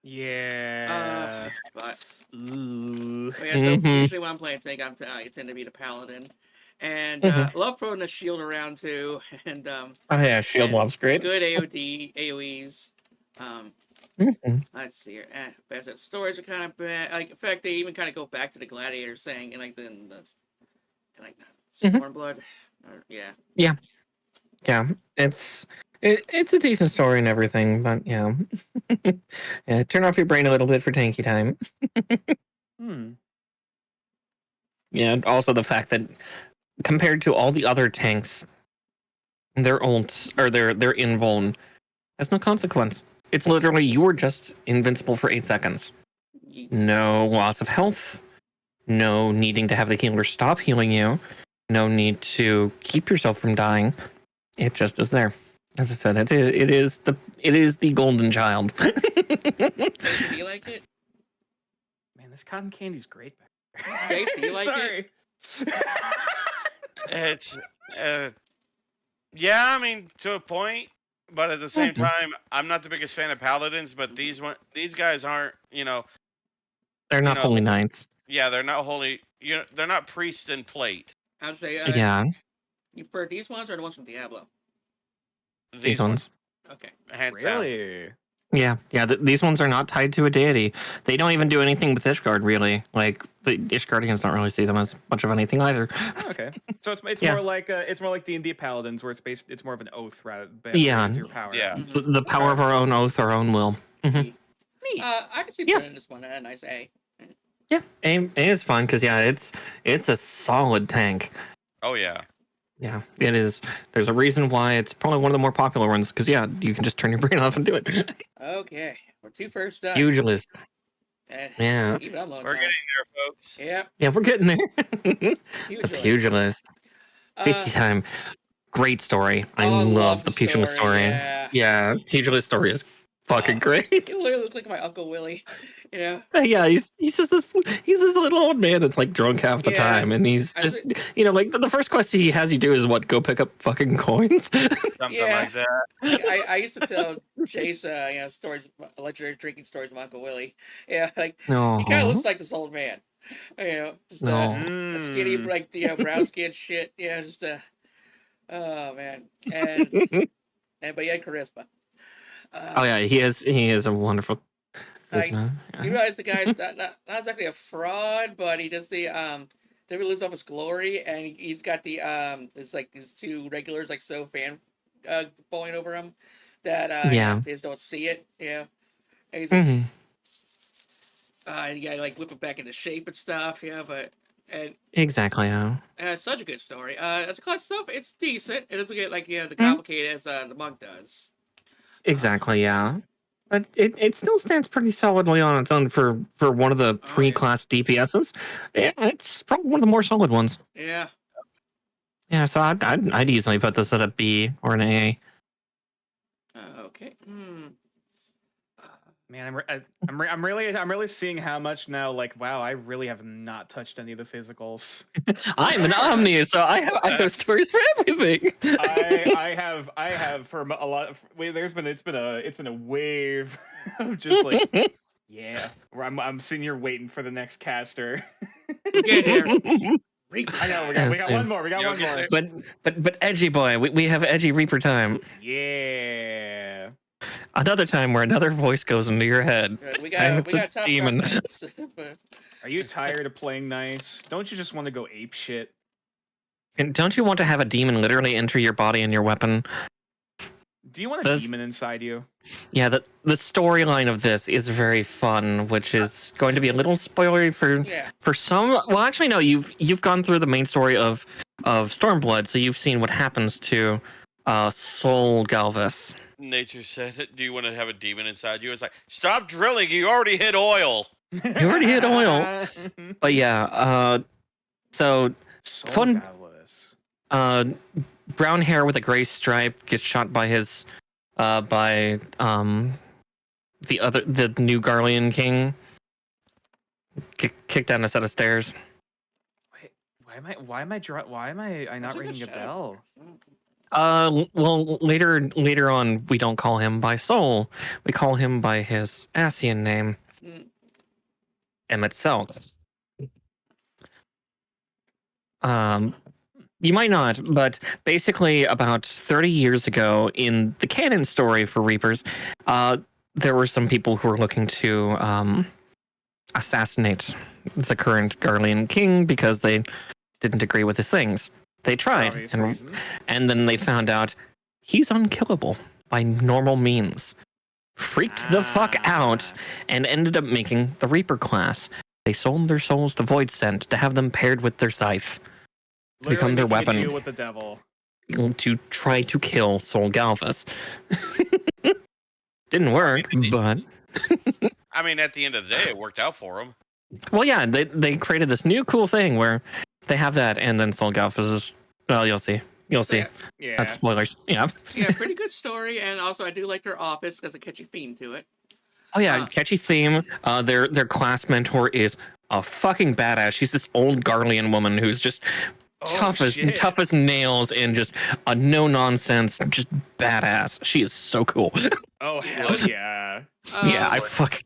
Yeah. But Ooh. yeah, so usually when I'm playing tank, I tend to be the paladin, and love throwing the shield around too, and oh yeah, shield lob's great. Good AOEs. Let's see here. But I said stories are kind of bad. Like in fact, they even kind of go back to the gladiators saying in like the Stormblood. Yeah. It's a decent story and everything, but yeah. Yeah, turn off your brain a little bit for tanky time. Yeah, and also the fact that compared to all the other tanks, their ults or their invuln has no consequence. It's literally you're just invincible for 8 seconds. No loss of health. No needing to have the healer stop healing you. No need to keep yourself from dying. It just is there. As I said, it is the golden child. Do you like it? Man, this cotton candy's great. Chase, do you like it? It's yeah, I mean to a point, but at the same time, I'm not the biggest fan of paladins. But these guys aren't, they're not holy knights. Yeah, they're not holy. They're not priests in plate. I would say you prefer these ones or the ones from Diablo? These ones. Okay. Hands really? down. Yeah. These ones are not tied to a deity. They don't even do anything with Ishgard, really. Like the Ishgardians don't really see them as much of anything either. Oh, okay, so it's more like D&D paladins, where it's more of an oath rather than your power. Yeah. The power of our own oath, our own will. Neat. I can see putting this one at a nice A. Yeah, A is fun because it's a solid tank. Oh yeah. Yeah, it is. There's a reason why it's probably one of the more popular ones because you can just turn your brain off and do it. Okay, we're 2 first up. Pugilist. Yeah. We're getting there, folks. Yep. Yeah, we're getting there. The Pugilist. 50 time. great story. I Oh, I love the Pugilist story. Yeah, Pugilist story is fucking great. He literally looked like my Uncle Willie. You know? Yeah, he's just this little old man that's like drunk half the time, and he's just like the first quest he has you do is what, go pick up fucking coins. Something like that. I used to tell Chase stories, legendary drinking stories of Uncle Willie. Yeah, like he kind of looks like this old man. Just a skinny, like brown skin shit. Yeah, just oh man, but he had charisma. Oh yeah, he is a wonderful. You realize the guy's not exactly a fraud, but he does never lives off his glory, and he's got the it's like these two regulars like so fan bowling over him that they just don't see it. And he's like, you gotta like whip it back into shape and stuff. Exactly. Yeah. It's such a good story. As a class stuff, it's decent. It doesn't get like the complicated as the monk does. Exactly. Yeah. But it still stands pretty solidly on its own for one of the pre-class DPSs. Yeah, it's probably one of the more solid ones. Yeah. Yeah, so I'd easily put this at a B or an A. Okay. Man, I'm really seeing how much now. Like, wow, I really have not touched any of the physicals. I'm an Omni, so I have stories for everything. I have for a lot. It's been a wave of just like where I'm sitting here waiting for the next caster. Get here. I know we got one more. We got one more. But edgy boy, we have edgy Reaper time. Yeah. Another time where another voice goes into your head. We got a demon. Are you tired of playing nice? Don't you just want to go ape shit? And don't you want to have a demon literally enter your body and your weapon? Do you want a demon inside you? Yeah, the storyline of this is very fun, which is going to be a little spoilery for some. Well, actually, no. You've gone through the main story of Stormblood, so you've seen what happens to Sol Galvus. Nature said, "Do you want to have a demon inside you?" It's like, stop drilling. You already hit oil. You already hit oil. But yeah, so Sol fun. Galvus. Brown hair with a gray stripe gets shot by his by the new Garlean king. Kicked down a set of stairs. Wait, why am I not ringing a bell? Well, later on, we don't call him by Sol. We call him by his Ascian name, Emmett Selk. You might not, but basically about 30 years ago, in the canon story for Reapers, there were some people who were looking to assassinate the current Garlean king because they didn't agree with his things. They tried, and then they found out he's unkillable by normal means. Freaked the fuck out, and ended up making the Reaper class. They sold their souls to Void Scent to have them paired with their scythe. Become their weapon. Deal with the devil. To try to kill Sol Galvus. Didn't work, but... I mean, at the end of the day, it worked out for them. Well, yeah, they created this new cool thing where they have that, and then Sol Galvus is... Well, you'll see. You'll see. Yeah. That's spoilers. Yeah. Yeah, pretty good story, and also I do like their office because a catchy theme to it. Oh yeah, catchy theme. Their class mentor is a fucking badass. She's this old Garlean woman who's just tough as nails and just a no nonsense, just badass. She is so cool. Oh hell yeah. Yeah, I fucking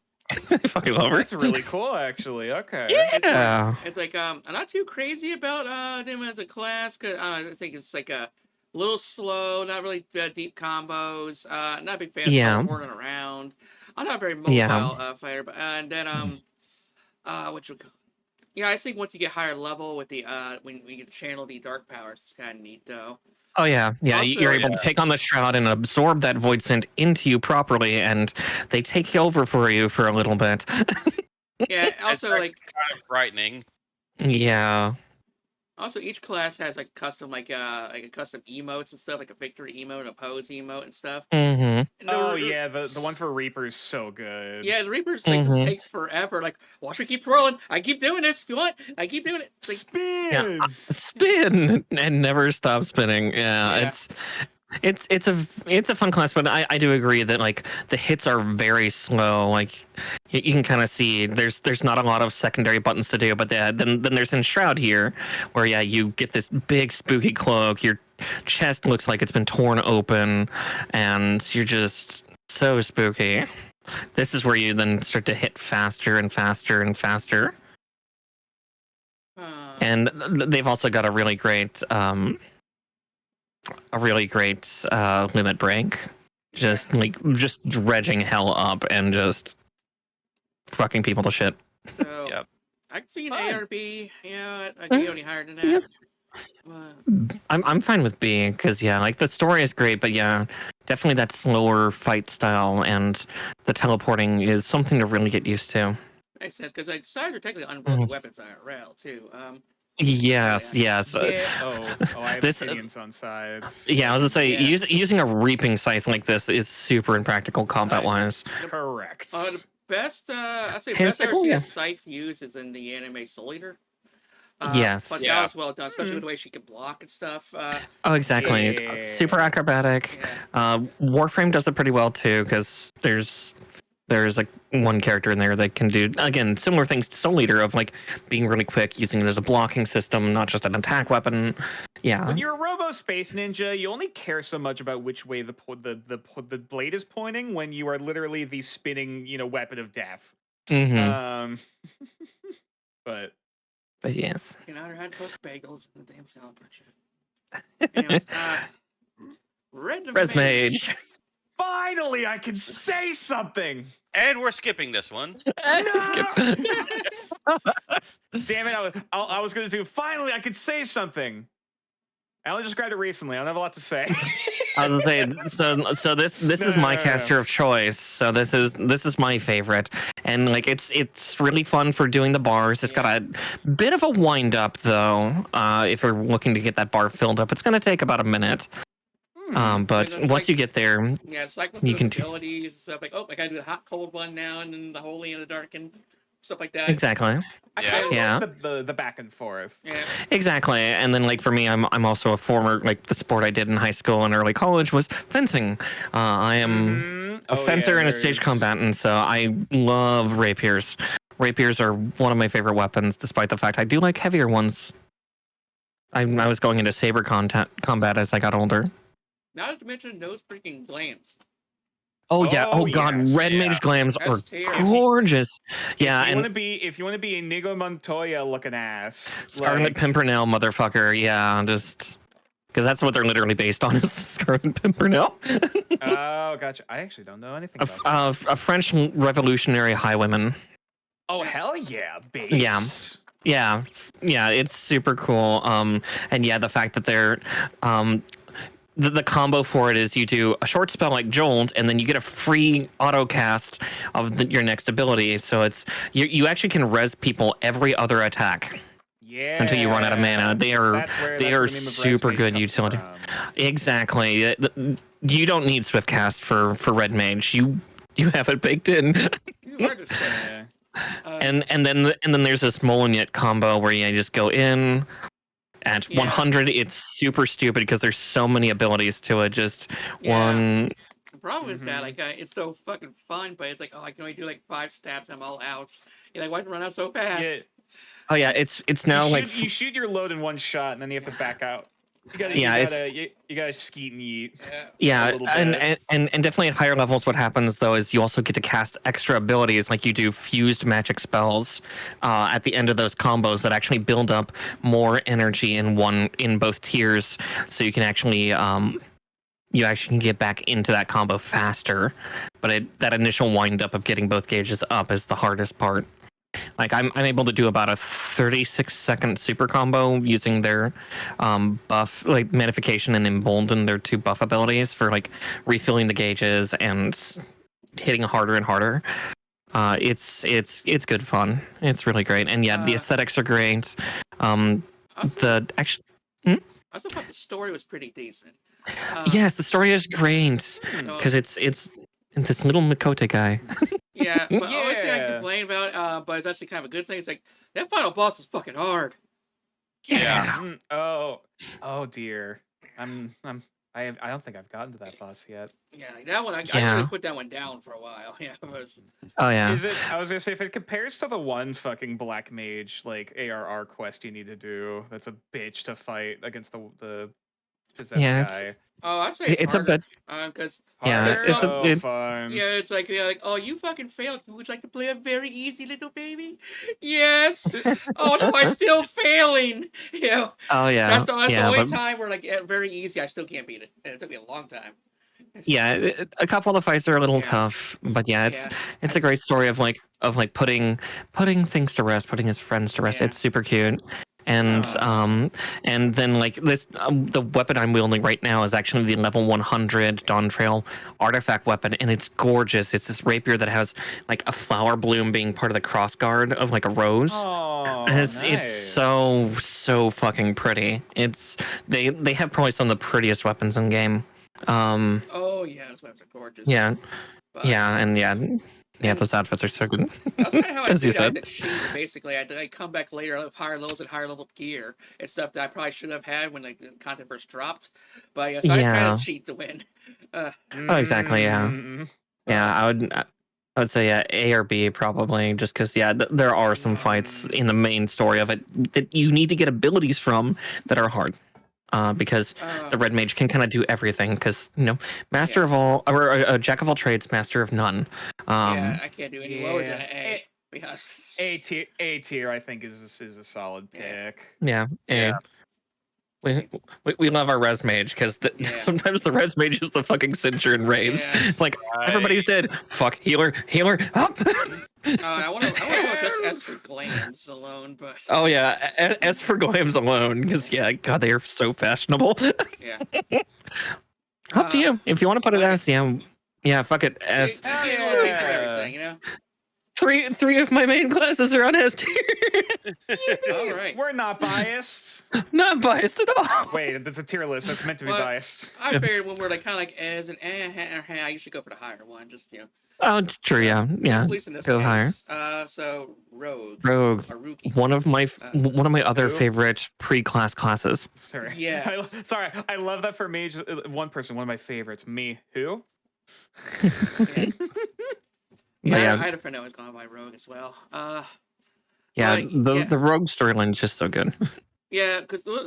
love her. That's really cool, actually. Okay. Yeah. It's like I'm not too crazy about them as a class because I think it's like a little slow, not really deep combos. Not a big fan of teleporting around. I'm not a very mobile fighter, but and then I think once you get higher level with the when you channel the dark powers, it's kind of neat though. Oh yeah, also, you're able to take on the shroud and absorb that void scent into you properly, and they take over for you for a little bit. Yeah, also like kind of frightening. Yeah. Also, each class has like custom like a custom emotes and stuff, like a victory emote, and a pose emote and stuff. Mm-hmm. And Oh yeah, the one for Reaper's so good. Yeah, the Reaper's like this takes forever. Like, watch me keep twirling. I keep doing this. If you want, I keep doing it. It's like, Spin. Spin and never stop spinning. Yeah. It's a fun class, but I do agree that like the hits are very slow. Like you can kind of see there's not a lot of secondary buttons to do, but then there's Enshroud here, where you get this big spooky cloak. Your chest looks like it's been torn open, and you're just so spooky. This is where you then start to hit faster and faster and faster. And they've also got a really great limit break, just dredging hell up and just fucking people to shit. So Yep. I can see an A or B. I can go any higher than that. I'm fine with B because like the story is great, but definitely that slower fight style and the teleporting is something to really get used to. Makes sense because like sides are technically unbroken weapons IRL too. Yes. Yeah. I have opinions on sides. Yeah, I was gonna say using a reaping scythe like this is super impractical combat wise. Correct. The best, I'd say best I've ever seen a scythe used is in the anime Soul Eater. Yes. But that was well done, especially with the way she can block and stuff. Exactly. Yeah. Super acrobatic. Warframe does it pretty well too, because there's like one character in there that can do again similar things to Soul Eater of like being really quick, using it as a blocking system, not just an attack weapon. Yeah. When you're a Robo Space Ninja, you only care so much about which way the blade is pointing when you are literally the spinning, weapon of death. Mm-hmm. But yes. You know, I had toast bagels and the damn salad bar shit. Anyways, Red Mage. Finally, I can say something. And we're skipping this one. No! Damn it! I was gonna do. Finally, I could say something. I only just grabbed it recently. I don't have a lot to say. I was gonna say, so this is my caster of choice. So this is my favorite, and like it's really fun for doing the bars. It's got a bit of a wind up though. If you're looking to get that bar filled up, it's gonna take about a minute. But once you get there, it's like you can abilities and stuff like, I gotta do the hot cold one now, and then the holy and the dark and stuff like that. Exactly. The back and forth. Yeah. Exactly. And then like for me, I'm also a former, like the sport I did in high school and early college was fencing. I am a fencer and a stage combatant, so I love rapiers. Rapiers are one of my favorite weapons, despite the fact I do like heavier ones. I was going into saber combat as I got older. Not to mention those freaking glams. Oh yeah! Oh god! Yes. Red Mage glams are gorgeous. Yeah, if you want to be a Inigo Montoya looking ass, Scarlet Pimpernel, motherfucker. Yeah, just because that's what they're literally based on is the Scarlet Pimpernel. Oh, gotcha. I actually don't know anything about a French revolutionary highwayman. Oh hell yeah! Based. Yeah. It's super cool. And the fact that they're the combo for it is you do a short spell like Jolt, and then you get a free auto cast of your next ability. So it's you actually can res people every other attack. Yeah. Until you run out of mana. They are super good utility. Exactly. You don't need Swift Cast for Red Mage. You have it baked in. And then there's this Molinet combo where you just go in. At 100, it's super stupid because there's so many abilities to it. Just one. The problem is that it's so fucking fun, but it's like, I can only do like 5 stabs. I'm all out. You're like, why does it run out so fast? Yeah. Oh yeah, it's now you shoot your load in one shot and then you have to back out. You gotta skeet and yeet. Yeah, and definitely at higher levels, what happens though is you also get to cast extra abilities, like you do fused magic spells at the end of those combos that actually build up more energy in both tiers, so you can actually you actually can get back into that combo faster. But that initial wind up of getting both gauges up is the hardest part. Like I'm able to do about a 36-second super combo using their buff, like Magnification and Embolden, their 2 buff abilities for like refilling the gauges and hitting harder and harder. It's good fun. It's really great, and the aesthetics are great. I also thought the story was pretty decent. Yes, the story is great because it's this little Makoto guy. Yeah, but honestly, I complain about but it's actually kind of a good thing. It's like that final boss is fucking hard. Yeah. Oh dear. I don't think I've gotten to that boss yet. Yeah, like that one. I really put that one down for a while. Yeah, it was. Oh yeah. Is it? I was gonna say if it compares to the one fucking black mage like ARR quest you need to do, that's a bitch to fight against the possessed guy. Oh, I'd say it's harder. A bit. Because fun. Yeah, it's like oh, you fucking failed. Would you like to play a very easy little baby? Yes. Oh no, I'm still failing. You know. Oh yeah. That's the only time where like very easy, I still can't beat it. And it took me a long time. Yeah, a couple of the fights are a little tough, but it's a great story of putting things to rest, putting his friends to rest. It's super cute. And and then like this the weapon I'm wielding right now is actually the level 100 Dawn Trail artifact weapon, and it's gorgeous. It's this rapier that has like a flower bloom being part of the cross guard of like a rose. And it's so fucking pretty. It's they have probably some of the prettiest weapons in game. Oh yeah, those weapons are gorgeous. Yeah. Those outfits are so good. That's kind of how I did it. I had to cheat, basically. I'd come back later with higher levels and higher level gear and stuff that I probably should have had when the content first dropped. But I kind of cheat to win. Exactly. Yeah. Yeah, I would say A or B probably, just because there are some fights in the main story of it that you need to get abilities from that are hard. Because the red mage can kind of do everything. Because master of all, or jack of all trades, master of none. I can't do any lower than an A. A tier, I think is a solid pick. Yeah. We love our res mage because sometimes the res mage is the fucking cincher and raids. It's like everybody's dead. Fuck healer up. I want to just S for glams alone, but S for glams alone because God, they are so fashionable. Up to you if you want to put it S. Fuck it S. It takes away everything, you know. Three of my main classes are on S tier. All right. We're not biased. Not biased at all. Wait, that's a tier list. That's meant to be biased. I figured when we're like kind of like as and I usually go for the higher one. Just Oh, true. Yeah. At least in this go case. higher. So Rogue. Or Rookie. One of my other favorite pre-class classes. Sorry. Yes. Sorry. I love that for me. One person. One of my favorites. Me. Who? I had a friend that was going by Rogue as well. The Rogue storyline is just so good. Yeah, because one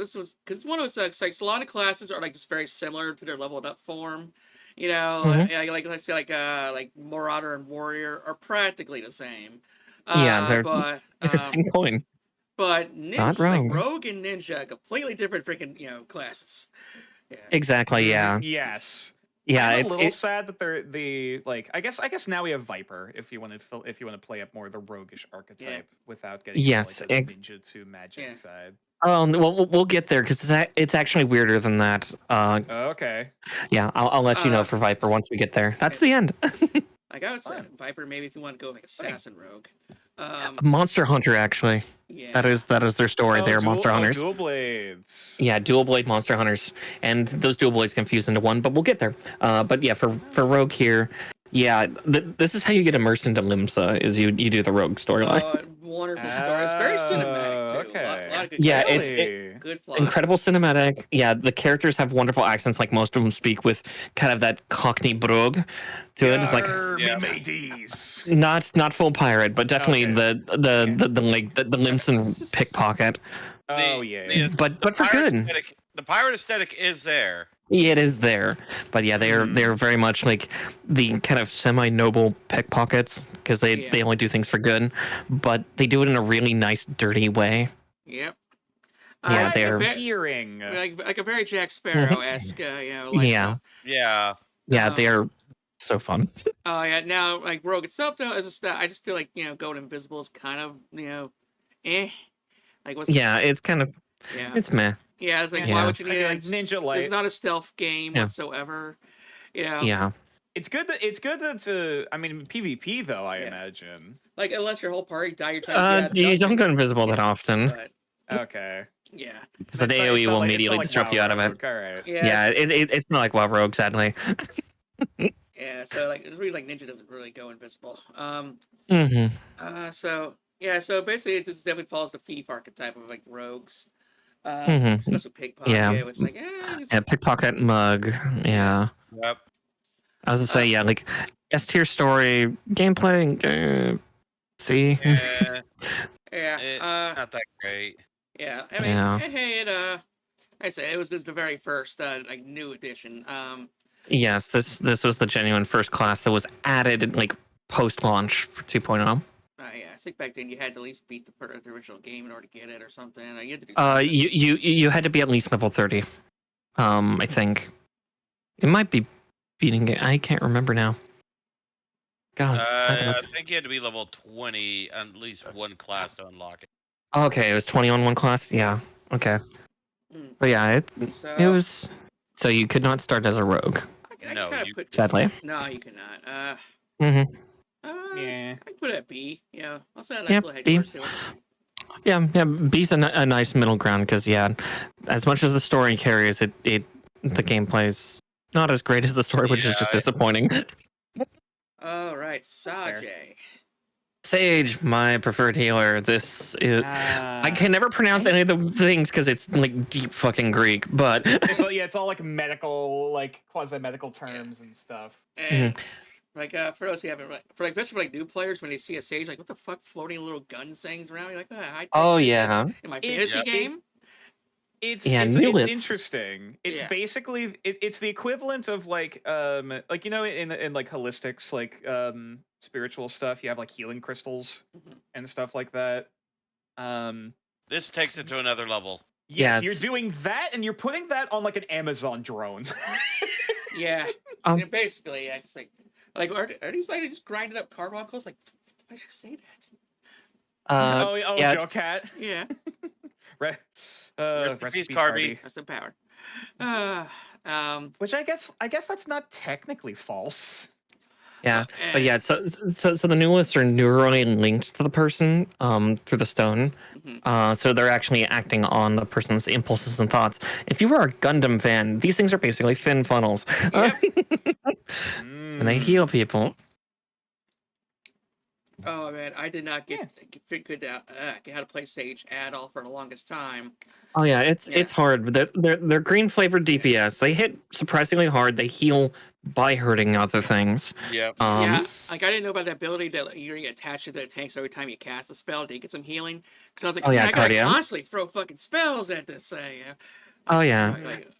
of those like a lot of classes are like just very similar to their leveled up form. You know, like let's say like Marauder and Warrior are practically the same. They're the same coin. But Ninja, Not Rogue. like Rogue and Ninja, completely different freaking classes. Yeah. Exactly. Yeah. Yes. Yeah, I'm a little sad that they're I guess now we have Viper if you want to play up more the roguish archetype without getting the ninjutsu magic side. Well, we'll get there because it's actually weirder than that. Okay. Yeah, I'll let you know for Viper once we get there. That's the end. Like I would say Viper, maybe if you want to go like Assassin Rogue. Monster Hunter, actually. Yeah. That is their story. They're Monster Hunters. Dual blades. Yeah, dual blade Monster Hunters, and those dual blades confuse into one. But we'll get there. But yeah, for Rogue here, this is how you get immersed into Limsa. Is you do the Rogue storyline. Wonderful story. It's very cinematic too. Okay. A lot of good it's good plot. Incredible cinematic. Yeah, the characters have wonderful accents. Like most of them speak with kind of that Cockney brogue to it. It's like not full pirate, but definitely the Limson pickpocket. But for good. The pirate aesthetic is there. Yeah, it is there, but they're very much like the kind of semi-noble pickpockets because they only do things for good, but they do it in a really nice, dirty way. Yep. Yeah, they're hearing like a very Jack Sparrow-esque, they're so fun. Now like Rogue itself though, I just feel like going invisible is kind of like what's it's kind of it's meh. Yeah, it's like why would you need Ninja Light? It's not a stealth game whatsoever. Yeah. It's good that I mean PvP though, I imagine. Like unless your whole party die, you're trying to you don't go invisible that often. But, okay. Yeah. Because the AoE will immediately disrupt you out of it. All right. Yeah, it's not like WoW Rogue, sadly. Yeah, so like it's really like Ninja doesn't really go invisible. So basically it just definitely follows the thief archetype of like rogues. Especially pickpocket, which like pickpocket, mug, yeah. Yep. I was gonna say, yeah, like S tier story, gameplay, see. Yeah. Not that great. Yeah, I mean, and hey, I'd say it was just the very first like new edition. Yes, this was the genuine first class that was added like post launch for 2.0. Yeah, I think back then you had to at least beat the original game in order to get it or something. You had to do something. You had to be at least level 30. I think it might be beating it. I can't remember now. God, I think you had to be level 20 on at least one class to unlock it. Okay, it was 20 on one class. Yeah. Okay. But yeah, it was. So you could not start as a rogue. No, sadly. No, you could not. Yeah. I put it at B. Yeah, I'll say a nice little headquarters to it. Yeah, B's a nice middle ground because as much as the story carries it, the gameplay's not as great as the story, which is just disappointing. All right, Sajay. Sage, my preferred healer. This is I can never pronounce any of the things because it's like deep fucking Greek, but it's all like medical, like quasi-medical terms and stuff. And like for those who haven't, especially for like new players, when they see a Sage, like what the fuck, floating little gun sayings around, you're like, in my fantasy game. It's interesting. It's basically it's the equivalent of like in like holistics, like spiritual stuff. You have like healing crystals and stuff like that. This takes it to another level. Yes, you're doing that, and you're putting that on like an Amazon drone. Yeah, basically, it's like are these like just grinded up carbuncles? Like, why should you say that? Joe Cat. Yeah. Right. Rest in peace, Carby. Rest in power. Which I guess that's not technically false. Yeah, but yeah, so the new lists are neurally linked to the person through the stone. So they're actually acting on the person's impulses and thoughts. If you are a Gundam fan, these things are basically fin funnels. Yep. And they heal people. Oh man, I did not figured out how to play Sage at all for the longest time. Oh yeah, it's hard. They're green flavored DPS. They hit surprisingly hard. They heal by hurting other things. Yep. Like I didn't know about the ability that you're attached to the tanks every time you cast a spell to get some healing. Because I was like, I gotta constantly throw fucking spells at this thing. Oh yeah,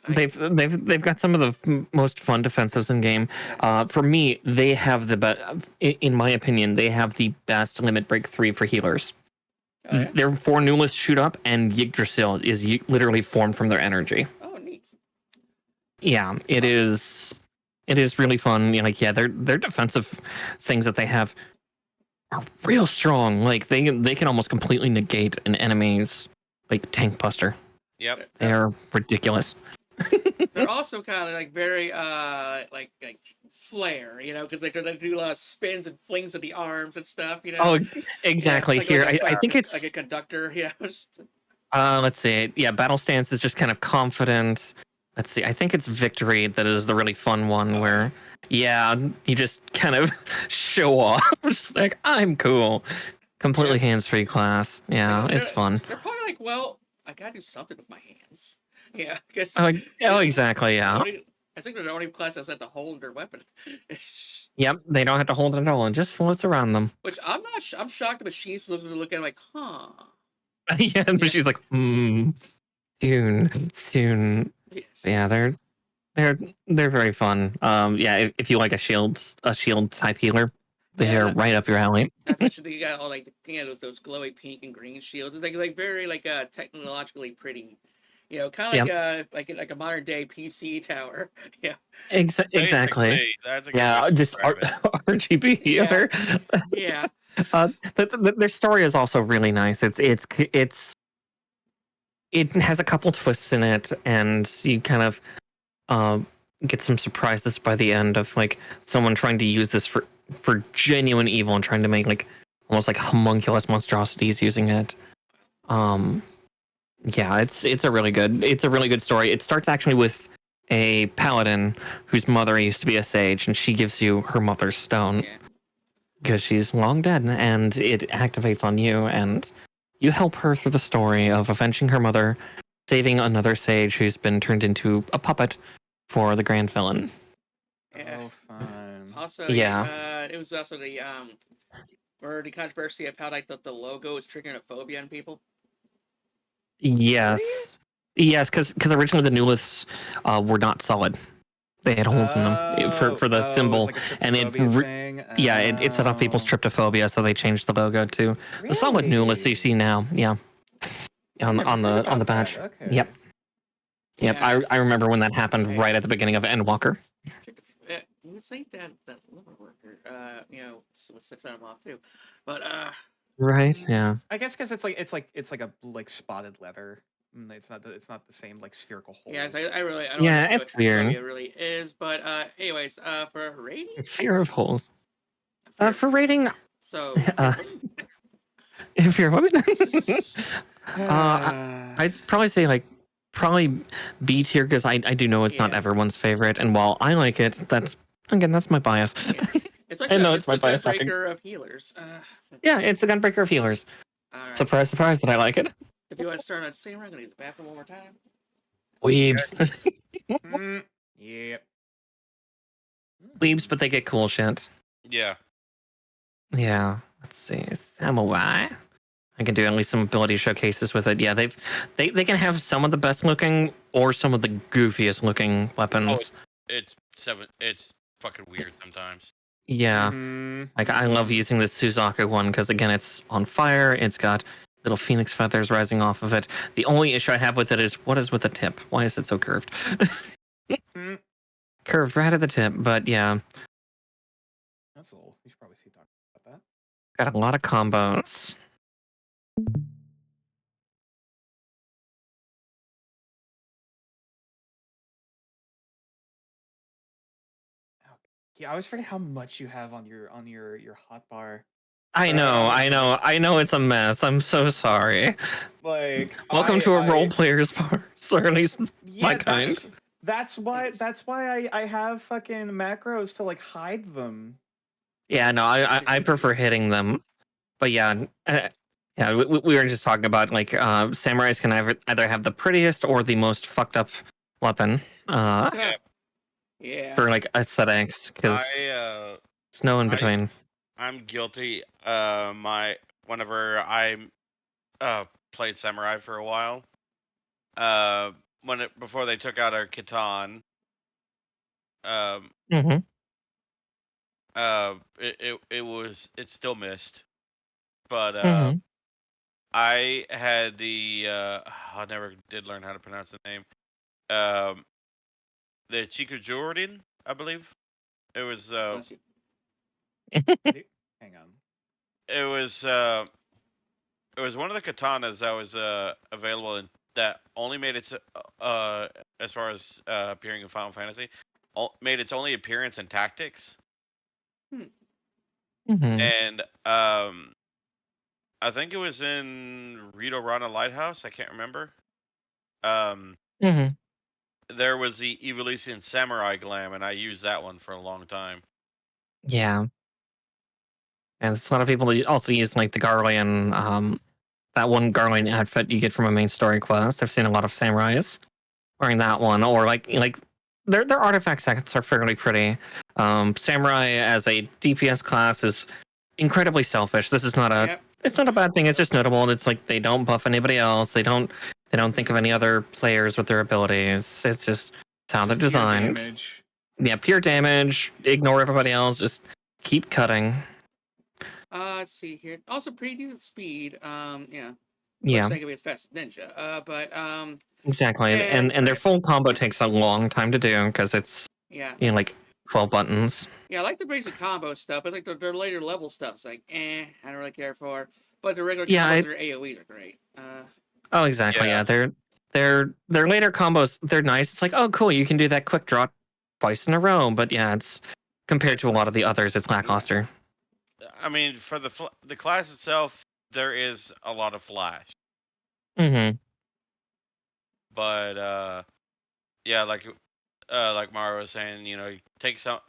they've got some of the most fun defensives in game. For me, they have the best. In my opinion, they have the best limit break 3 for healers. Oh, yeah? Their 4 Newlist shoot up, and Yggdrasil is literally formed from their energy. Oh, neat. Yeah, it is. It is really fun. Their defensive things that they have are real strong. Like they can almost completely negate an enemy's like tank buster. Yep. They're ridiculous. They're also kind of like very like flare, because they do a lot of spins and flings of the arms and stuff, Oh, exactly. I think it's like a conductor. Yeah. Let's see. Yeah, battle stance is just kind of confident. Let's see. I think it's victory that is the really fun one where, you just kind of show off. Just like, I'm cool. Completely hands-free class. Yeah, it's fun. They're probably like, well, I gotta do something with my hands. Yeah, because exactly. Yeah. I think they're the only class that's had to hold their weapon. Yep, they don't have to hold it at all, and just floats around them. Which I'm not. I'm shocked the machine looks at it like, huh. Yeah, the machine's like, soon. Yes. Yeah, they're very fun. If you like a shield type healer, they're right up your alley. Not to mention you got all like those glowy pink and green shields. It's like very technologically pretty. Kind of like a modern day PC tower. Yeah. Exactly. That's a just RGB healer. Yeah. Their story is also really nice. It has a couple twists in it, and you kind of get some surprises by the end of like someone trying to use this for genuine evil and trying to make like almost like homunculus monstrosities using it. Yeah, it's a really good story. It starts actually with a paladin whose mother used to be a sage, and she gives you her mother's stone Yeah. because she's long dead, and it activates on you, and you help her through the story of avenging her mother, saving another sage who's been turned into a puppet for the grand villain. Yeah. Oh, fun. Also, Yeah. it was also the controversy of how like the logo is triggering a phobia in people. Yes. Yes, because originally the Newliths were not solid. They had holes in them for the symbol, it's like a and tryptophobia thing. it set off people's tryptophobia, so they changed the logo to the solid Newliths you see now. Yeah, I never on heard the about badge. that. Okay. Yep. Yeah. I remember when that happened Right. right at the beginning of Endwalker. You would think that lumber worker, was 6 out of off too, but Right. Yeah. I guess because it's like a spotted leather. It's not the same like spherical holes. yeah, I don't Yeah, understand it's what weird. phobia really is, but anyways, for rating, Fear of holes. Fear- For rating, so fear what? I'd probably say like probably B tier because I do know it's not Yeah. everyone's favorite, and while I like it, that's my bias. Yeah. It's like I know it's it's my the bias topic. gunbreaker of healers. Yeah, it's the gunbreaker of healers. All right. Surprise, surprise that I like it. If you want to start on Samurai, I'm gonna use the bathroom one more time. Weebs. Yep. Weebs, but they get cool shit. Yeah. Yeah. Let's see. Samurai. I can do at least some ability showcases with it. Yeah, they can have some of the best looking or some of the goofiest looking weapons. It's fucking weird sometimes. Yeah. Like I love using the Suzaku one because again it's on fire, it's got little phoenix feathers rising off of it. The only issue I have with it is what is with the tip? Why is it so curved? Curved right at the tip, but yeah. That's a little. You should probably see talk about that. Got a lot of combos. Yeah, I always forget how much you have on your hotbar. I know it's a mess. I'm so sorry. Like Welcome to a role player's bar, or at least my kind. That's why I have fucking macros to like hide them. Yeah, no, I prefer hitting them, but yeah, yeah, we were just talking about like samurais can either have the prettiest or the most fucked up weapon. Yeah. For like aesthetics, because it's no in between. I'm guilty. Whenever I played samurai for a while, before they took out our Catan, it still missed, but I had the I never did learn how to pronounce the name. The Chikujourin, I believe. It was hang on. It was one of the katanas that was available and that only made its as far as appearing in Final Fantasy, made its only appearance in Tactics. And I think it was in Rito Rana Lighthouse. I can't remember. There was the Evolution Samurai Glam, and I used that one for a long time. Yeah. And a lot of people also use like the Garlean, that one Garlean outfit you get from a main story quest. I've seen a lot of samurais wearing that one, or like their artifact sets are fairly pretty. Samurai as a DPS class is incredibly selfish. This is not it's not a bad thing. It's just notable, and it's like they don't buff anybody else. They don't think of any other players with their abilities. It's just how they're designed. Pure damage. Yeah, pure damage. Ignore everybody else. Just keep cutting. Let's see here. Also, pretty decent speed. Yeah. Yeah. Not gonna be as fast as Ninja. But Exactly, and their full combo takes a long time to do because it's like 12 buttons. Yeah, I like the basic combo stuff. But like their later level stuff's like, I don't really care for. But the regular combos and their AOE's are great. Oh, exactly. Yeah, their later combos, they're nice. It's like, oh, cool, you can do that quick draw twice in a row. But yeah, it's compared to a lot of the others, it's lackluster. I mean, for the class itself, there is a lot of flash. but yeah, like Mario was saying, take a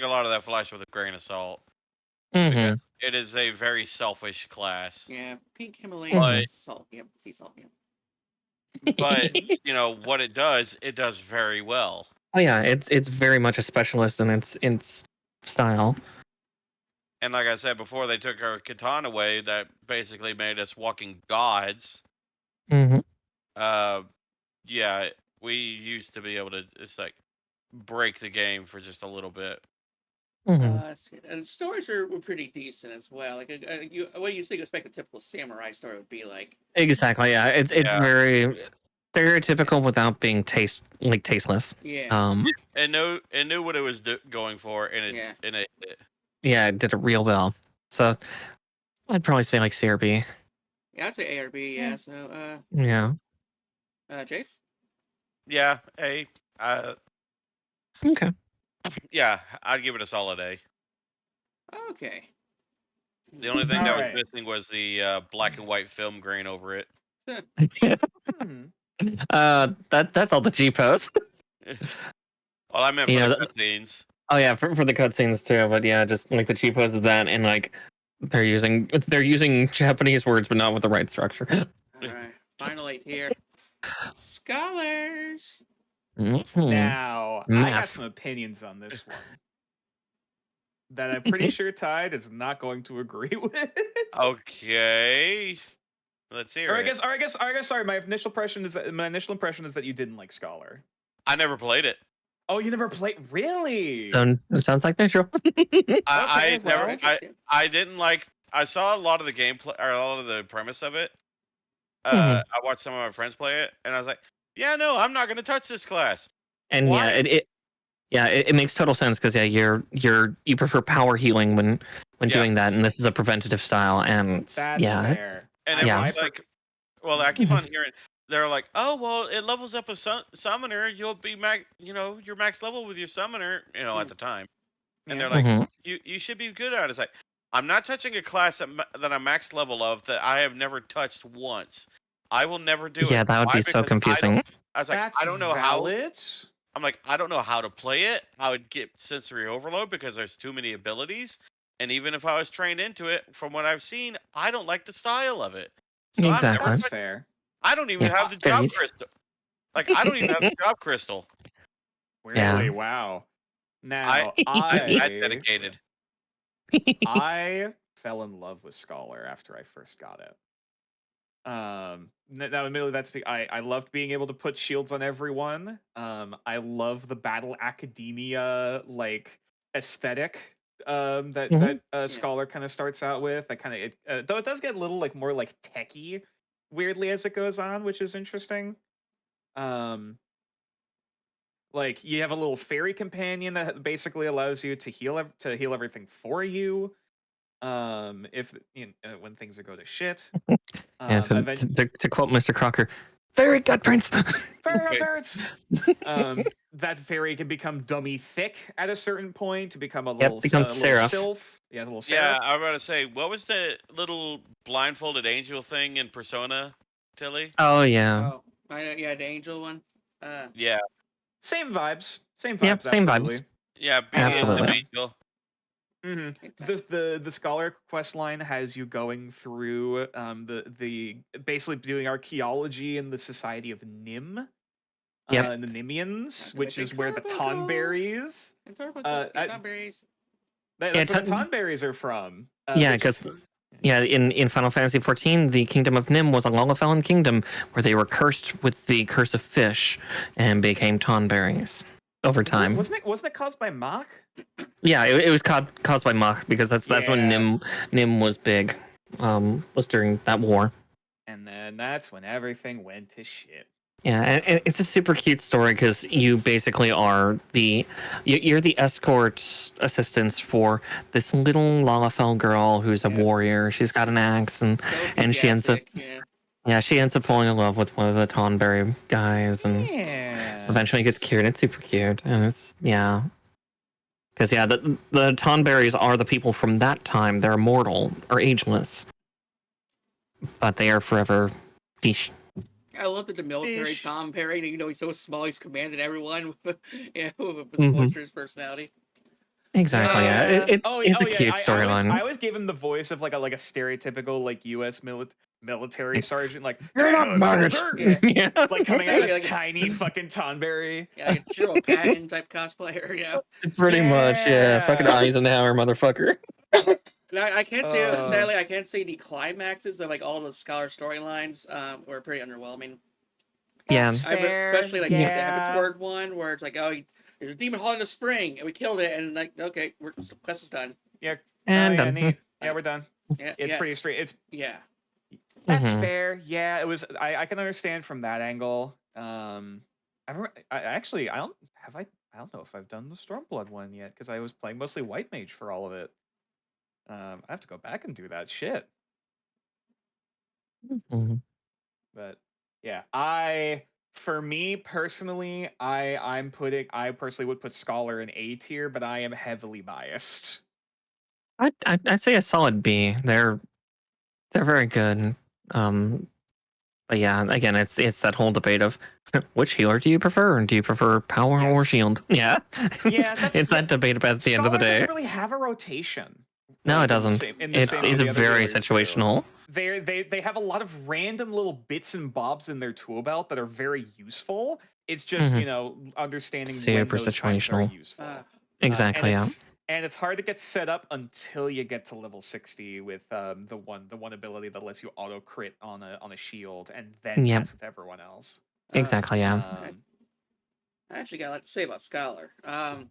lot of that flash with a grain of salt because it is a very selfish class. Yeah, pink Himalayan salt. Yep, sea salt. Yep. But what it does very well. Oh yeah, it's very much a specialist in its style. And like I said before, they took our katana away. That basically made us walking gods. Mm-hmm. Yeah, we used to be able to just like break the game for just a little bit. And stories were pretty decent as well. Like, what do you think expect a typical samurai story would be like? Exactly. Yeah, it's very stereotypical without being tasteless. Yeah. It knew what it was going for, and it hit it. Yeah, it did it real well. So I'd probably say like C or B. Yeah, I'd say A or B. Yeah. So yeah. Jace. Yeah, A. Okay. Yeah, I'd give it a solid A. Okay. The only thing that was missing was the black and white film grain over it. That's all the G-pose. Well, I meant for the cutscenes. Oh yeah, for the cutscenes too. But yeah, just like the G-pose of that, and like they're using Japanese words, but not with the right structure. All right, final 8 here. Scholars. Now, I got some opinions on this one that I'm pretty sure Tide is not going to agree with. Okay. Let's hear it. I guess. Sorry, my initial impression is that you didn't like Scholar. I never played it. Oh, you never played? Really? It sounds like neutral. I didn't like. I saw a lot of the gameplay or a lot of the premise of it. I watched some of my friends play it, and I was like, "Yeah, no, I'm not going to touch this class." And why? it makes total sense because you prefer power healing when doing that, and this is a preventative style, and that's fair. And everyone's like, well, I keep on hearing they're like, oh well, it levels up a summoner. You'll be your max level with your summoner, at the time, and they're like, you should be good at it. It's like, I'm not touching a class that I'm max level of that I have never touched once. I will never do it. Yeah, that would be so confusing. I was like, I don't know how. I'm like, I don't know how to play it. I would get sensory overload because there's too many abilities. And even if I was trained into it, from what I've seen, I don't like the style of it. So exactly. That's fair. I don't even have the job crystal. Like, I don't even have the job crystal. Really? Yeah. Wow. Now, I dedicated. I fell in love with Scholar after I first got it. Now, admittedly, that's I loved being able to put shields on everyone. I love the Battle Academia aesthetic that Scholar kind of starts out with. Though it does get a little more techie, weirdly, as it goes on, which is interesting. You have a little fairy companion that basically allows you to heal everything for you. If when things go to shit. To quote Mr. Crocker, "Fairy gut prince." Fairy gut that fairy can become dummy thick at a certain point to become a little seraph. Sylph. Yeah, a little seraph. Yeah, I was about to say, what was the little blindfolded angel thing in Persona, Tilly? Oh yeah. Oh, yeah, the angel one. Yeah. Same vibes. Yep, same vibes. Yeah, absolutely. Angel. The Scholar quest line has you going through the basically doing archaeology in the Society of Nim, and the Nimians, which is where the Tonberries. Tonberries. That's where the Tonberries are from. Because in Final Fantasy XIV, the Kingdom of Nim was a Lollifellan kingdom where they were cursed with the curse of fish and became Tonberries over time. Wasn't it caused by Mach? Yeah, it was caused by Mach because that's when Nim was big. Was during that war. And then that's when everything went to shit. Yeah, and it's a super cute story because you basically are you're the escort assistants for this little Lalafell girl who's a warrior. She's got an axe and she ends up she ends up falling in love with one of the Tonberry guys and eventually gets cured. It's super cute and it's because the Tonberries are the people from that time. They're immortal or ageless, but they are forever fish. I loved the military Tom Perry. You know, he's so small, he's commanding everyone with, with his boisterous personality. Exactly. Yeah. It's a cute storyline. I always gave him the voice of like a stereotypical like U.S. military sergeant, like You're not soldier! Yeah. Like coming out of this tiny fucking Tonberry. Yeah, like a General Patton type cosplayer. Yeah. Pretty much. Yeah. Fucking Eisenhower, motherfucker. I can't say sadly, I can't say the climaxes of like all the Scholar storylines were pretty underwhelming. Yeah. Especially like the Heaven's Word one, where it's like, oh, there's a demon hall in the spring, and we killed it, and like, okay, quest is done. Yeah. And neat. Yeah, we're done. Yeah, it's pretty straight. That's fair. Yeah, it was. I can understand from that angle. I don't know if I've done the Stormblood one yet because I was playing mostly White Mage for all of it. I have to go back and do that shit. But yeah, for me personally, I personally would put Scholar in A tier, but I am heavily biased. I'd say a solid B. They're very good. But yeah, again, it's that whole debate of which healer do you prefer? Do you prefer power or shield? Yeah, it's that debate about at the end of the day. Doesn't really have a rotation. No, it doesn't. It's very situational. They have a lot of random little bits and bobs in their tool belt that are very useful. It's just understanding super when those situational. Are useful. Exactly. And it's hard to get set up until you get to level 60 with the one ability that lets you auto crit on a shield and then pass it to everyone else. Exactly. I actually got a lot to say about Scholar. I'm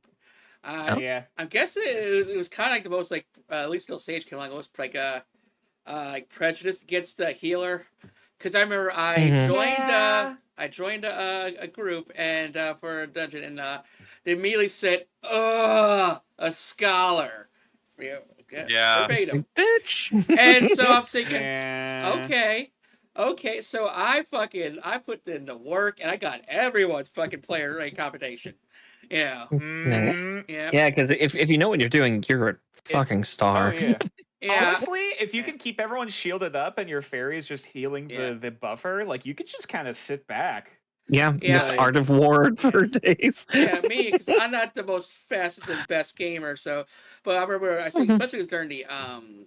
guessing it was kind of like the most at least till Sage came along, most like prejudice against the healer. Because I remember I joined a group and for a dungeon, and they immediately said, "Ugh, a Scholar." Verbatim. Bitch. And so I'm thinking, okay, so I put in the work and I got everyone's fucking player rank competition. Yeah. Yeah, because if you know what you're doing, you're a fucking star. Honestly, if you can keep everyone shielded up and your fairy is just healing the buffer, like you could just kind of sit back. Just Art of War for days. Me, because I'm not the most fastest and best gamer, so. But I remember, especially during the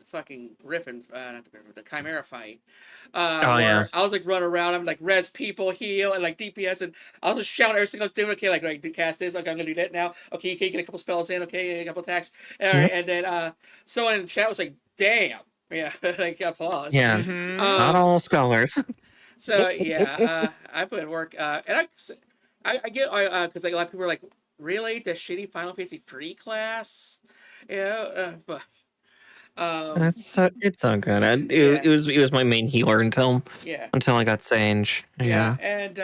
fucking Griffin, not the Griffin, the Chimera fight. I was like running around, I'm like res people, heal, and like DPS, and I was just shouting everything I was doing. Okay, like do cast this. Okay, I'm gonna do that now. Okay, you can get a couple spells in. Okay, a couple attacks. All right, and then someone in the chat was like, "Damn." Yeah, like applause. Yeah, not all scholars. So I put in work, and I get because like a lot of people are like, really the shitty Final Fantasy free class, but it's so good. It was my main healer until I got Sage. And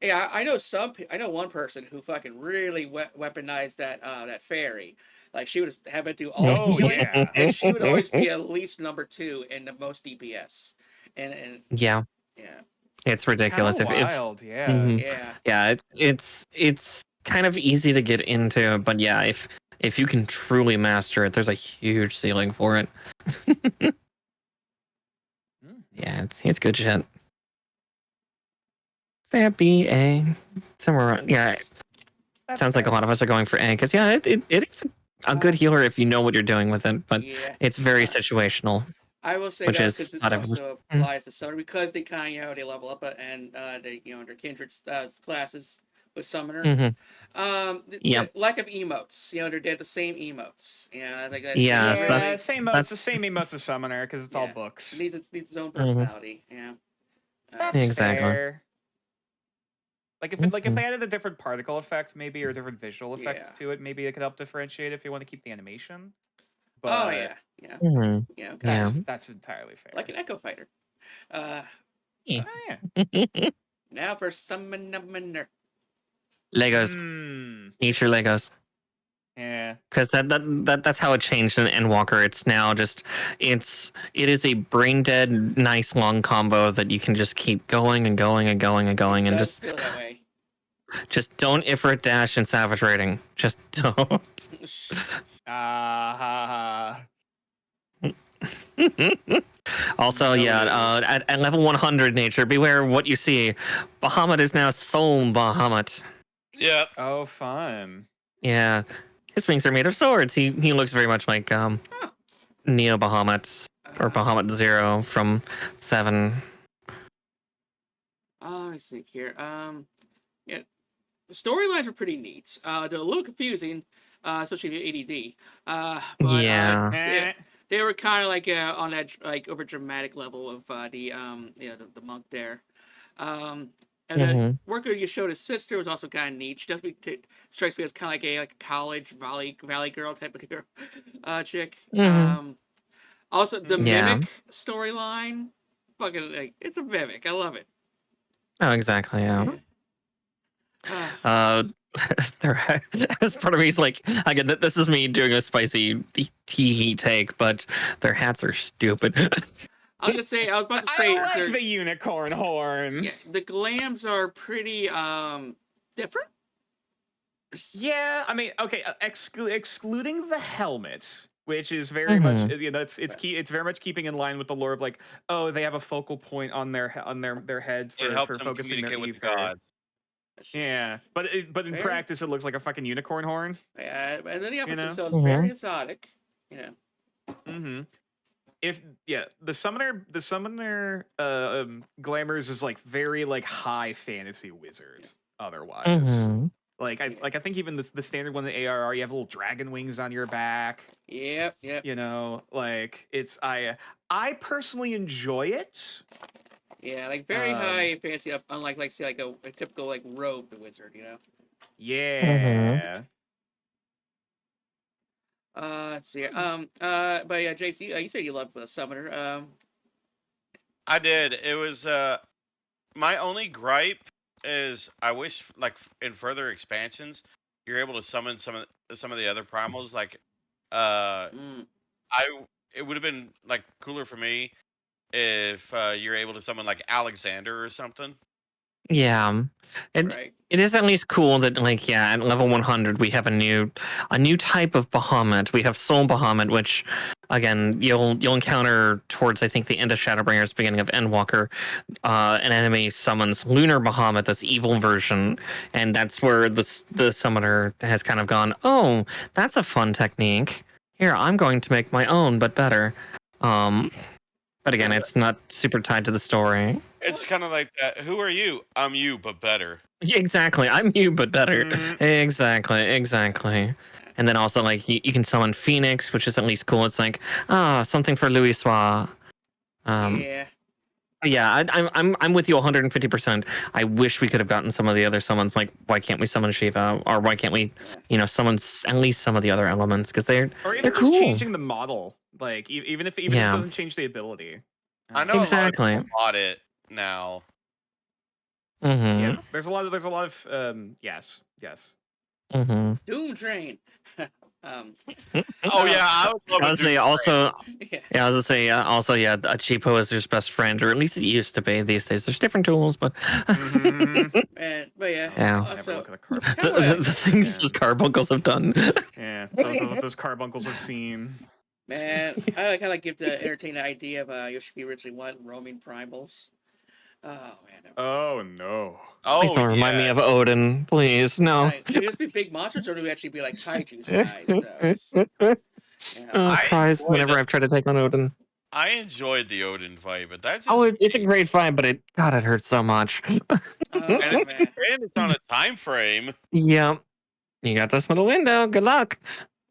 I know one person who fucking really weaponized that fairy. Like she would have it do all healing, and she would always be at least number 2 in the most DPS, and it's ridiculous. It's wild, It's kind of easy to get into, but if you can truly master it, there's a huge ceiling for it. It's good shit. Say a B, A, somewhere around. Sounds like a lot of us are going for A, because it is a good healer if you know what you're doing with it, but it's very situational. I will say that because this also applies to Summoner, because they kind of they level up and they under kindred classes with Summoner. The lack of emotes, they're the same emotes. Same emotes. The same emotes as Summoner because it's all books. It needs its own personality. That's fair. Like if they added a different particle effect, maybe, or a different visual effect to it, maybe it could help differentiate if you want to keep the animation. But, that's entirely fair. Like an Echo Fighter. Now for Summoner. Legos. Eat your Legos. Yeah. Because that's how it changed in Endwalker. It's now it is a brain dead, nice long combo that you can just keep going and going and going and going and just feel that way. Just don't Ifrit dash and Savage rating. Just don't. Also, at level 100 nature, beware of what you see. Bahamut is now Soul Bahamut. Yep. Oh, fun. Yeah. His wings are made of swords. He looks very much like Neo Bahamut or Bahamut Zero from 7. Let me think here. Yeah, the storylines are pretty neat. They're a little confusing, especially the ADD. But Yeah. they were kind of like on that like over dramatic level of the monk there. And the worker you showed his sister was also kind of neat. She does strikes me as kind of like a college valley girl type of girl, chick. Also the mimic storyline, fucking like it's a mimic. I love it. Oh, exactly. Yeah. As part of me is like, again, this is me doing a spicy tea take, but their hats are stupid. I was about to say I like the unicorn horn. Yeah, the glams are pretty different. Yeah, I mean, okay, excluding the helmet, which is very much it's very much keeping in line with the lore of like, oh, they have a focal point on their head for focusing their with the ether. gods. Yeah, but in practice, it looks like a fucking unicorn horn. Yeah, and then the efforts themselves very exotic. If the summoner glamours is like very like high fantasy wizard. Otherwise, like I think even the standard one, the ARR, you have little dragon wings on your back. Yep. You know, like it's I personally enjoy it. Yeah, like very high fantasy, unlike like say like a typical like robed wizard, you know. Yeah. Let's see. But yeah, JC, you said you loved the summoner. I did. It was my only gripe is I wish like in further expansions you're able to summon some of the other primals. Like it would have been like cooler for me if you're able to summon like Alexander or something. Yeah. It is at least cool that like at level 100 we have a new type of Bahamut. We have Soul Bahamut, which again you'll encounter towards I think the end of Shadowbringers, beginning of Endwalker. An enemy summons Lunar Bahamut, this evil version, and that's where the summoner has kind of gone, oh, that's a fun technique. Here, I'm going to make my own, but better. But again, it's not super tied to the story. It's kind of like that. Who are you? I'm you, but better. Exactly. I'm you, but better. Exactly. And then also, like, you can summon Phoenix, which is at least cool. It's like, something for Louis Soir. Yeah, I'm with you 150%. I wish we could have gotten some of the other summons. Like, why can't we summon Shiva, or why can't we, summon at least some of the other elements? Because they're just cool. Changing the model, like even if it doesn't change the ability. I know exactly. A lot of people bought it now. Yeah, there's a lot of yes. Doom Train. Oh yeah, I would love I was also a cheapo is your best friend, or at least it used to be. These days, there's different tools, but but yeah. Also, the things those carbuncles have done. Yeah, those carbuncles have seen. Man, I kind of give the entertaining idea of Yoshiki originally wanted roaming primals. Oh man. Oh no. Please don't remind me of Odin, please. No. Could it just be big monsters, or do we actually be like kaiju sized? Cries whenever I've tried to take on Odin. I enjoyed the Odin fight, but that's it's a great fight, but it hurts so much. And it's on a time frame. Yeah. You got this little window. Good luck.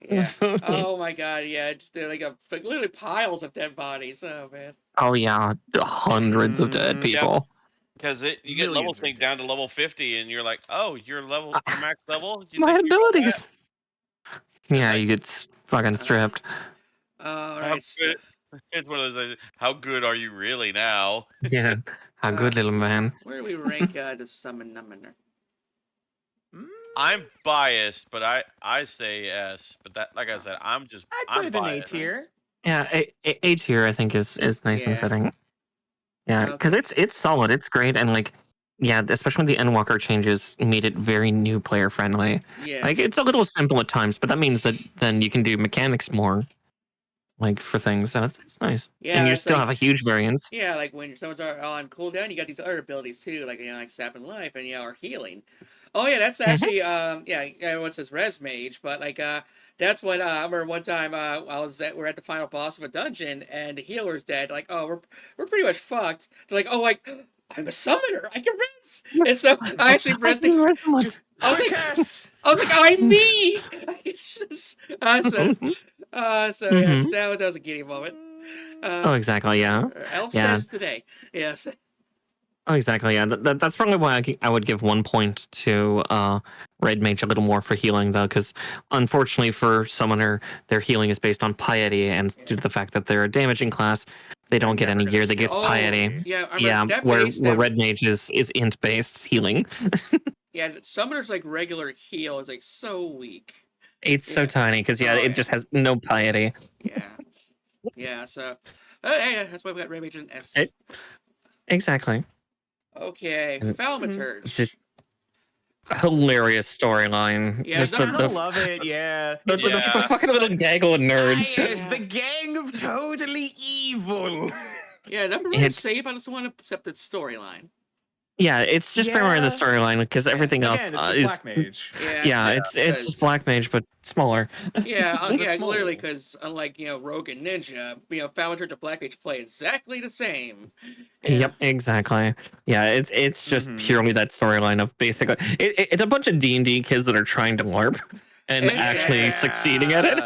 Yeah. Oh my god. Yeah. Just like literally piles of dead bodies. Oh man. Oh yeah, hundreds of dead people. Because you get level sync down to level 50, and you're like, oh, your max level. My abilities. Yeah, you get fucking stripped. All right. It's one of those. How good are you really now? Yeah. How good, little man. Where do we rank the summon number? I'm biased, but I say S. But that, like I said, I'm put it in A tier. Yeah, A tier I think is nice and fitting. Yeah, because it's solid, it's great, and like, yeah, especially when the Endwalker changes made it very new player friendly. Yeah, like it's a little simple at times, but that means that then you can do mechanics more. like for things, so it's nice. Yeah, And you it's still like have a huge variance. yeah, like when someone's on cooldown, you got these other abilities too, like like sapping life and or healing. Oh yeah, that's actually yeah, everyone says res mage, but like that's when I remember one time we're at the final boss of a dungeon and the healer's dead. Like, oh, we're pretty much fucked. They're like, oh, like I'm a summoner, I can res. And so I actually res the. I was like, oh, I'm me. So yeah, that was a giddy moment. Oh, exactly. Yeah. Elf Yeah. says today. Yes. Oh, exactly. Yeah. That's probably why I would give 1 point to Red Mage a little more for healing, though, because unfortunately for Summoner, their healing is based on piety, and due to the fact that they're a damaging class, they don't get any gear that gives piety. Yeah, I Yeah, that where base that, Red Mage is int based healing. yeah, Summoner's like regular heal is like so weak. It's so tiny because it just has no piety. Yeah. So hey, that's why we got Red Mage and S. Exactly. Okay, Thaumaturge. Hilarious storyline. Yeah, I love it. Yeah, the fucking little gaggle of nerds. Yes, the gang of totally evil. Yeah, nothing really to say about this one except its storyline. Yeah, it's just primarily the storyline because everything else it's just is Black Mage. it's just Black Mage but smaller. Yeah, literally because unlike Rogue and Ninja, Thaumaturge and Black Mage play exactly the same. Yep, exactly. Yeah, it's just purely that storyline of basically it's a bunch of D&D kids that are trying to LARP and actually succeeding at it.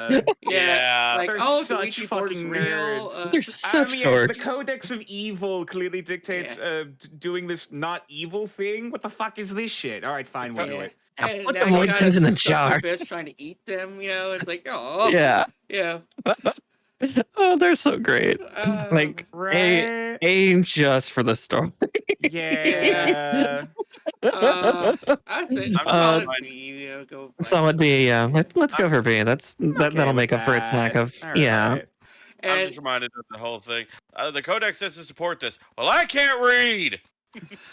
Like, they're such fucking nerds. They're such dorks. The Codex of Evil clearly dictates doing this not evil thing. What the fuck is this shit? All right, fine, we'll do it. And put now the you voids got into a the sucker jar. bitch trying to eat them. It's like, oh Yeah. Oh, they're so great. Like A just for the story. Yeah. I'd say solid B. Go. Solid B. Yeah. Let's go for B. That'll make up for its lack of I'm just reminded of the whole thing. The Codex says to support this. Well, I can't read.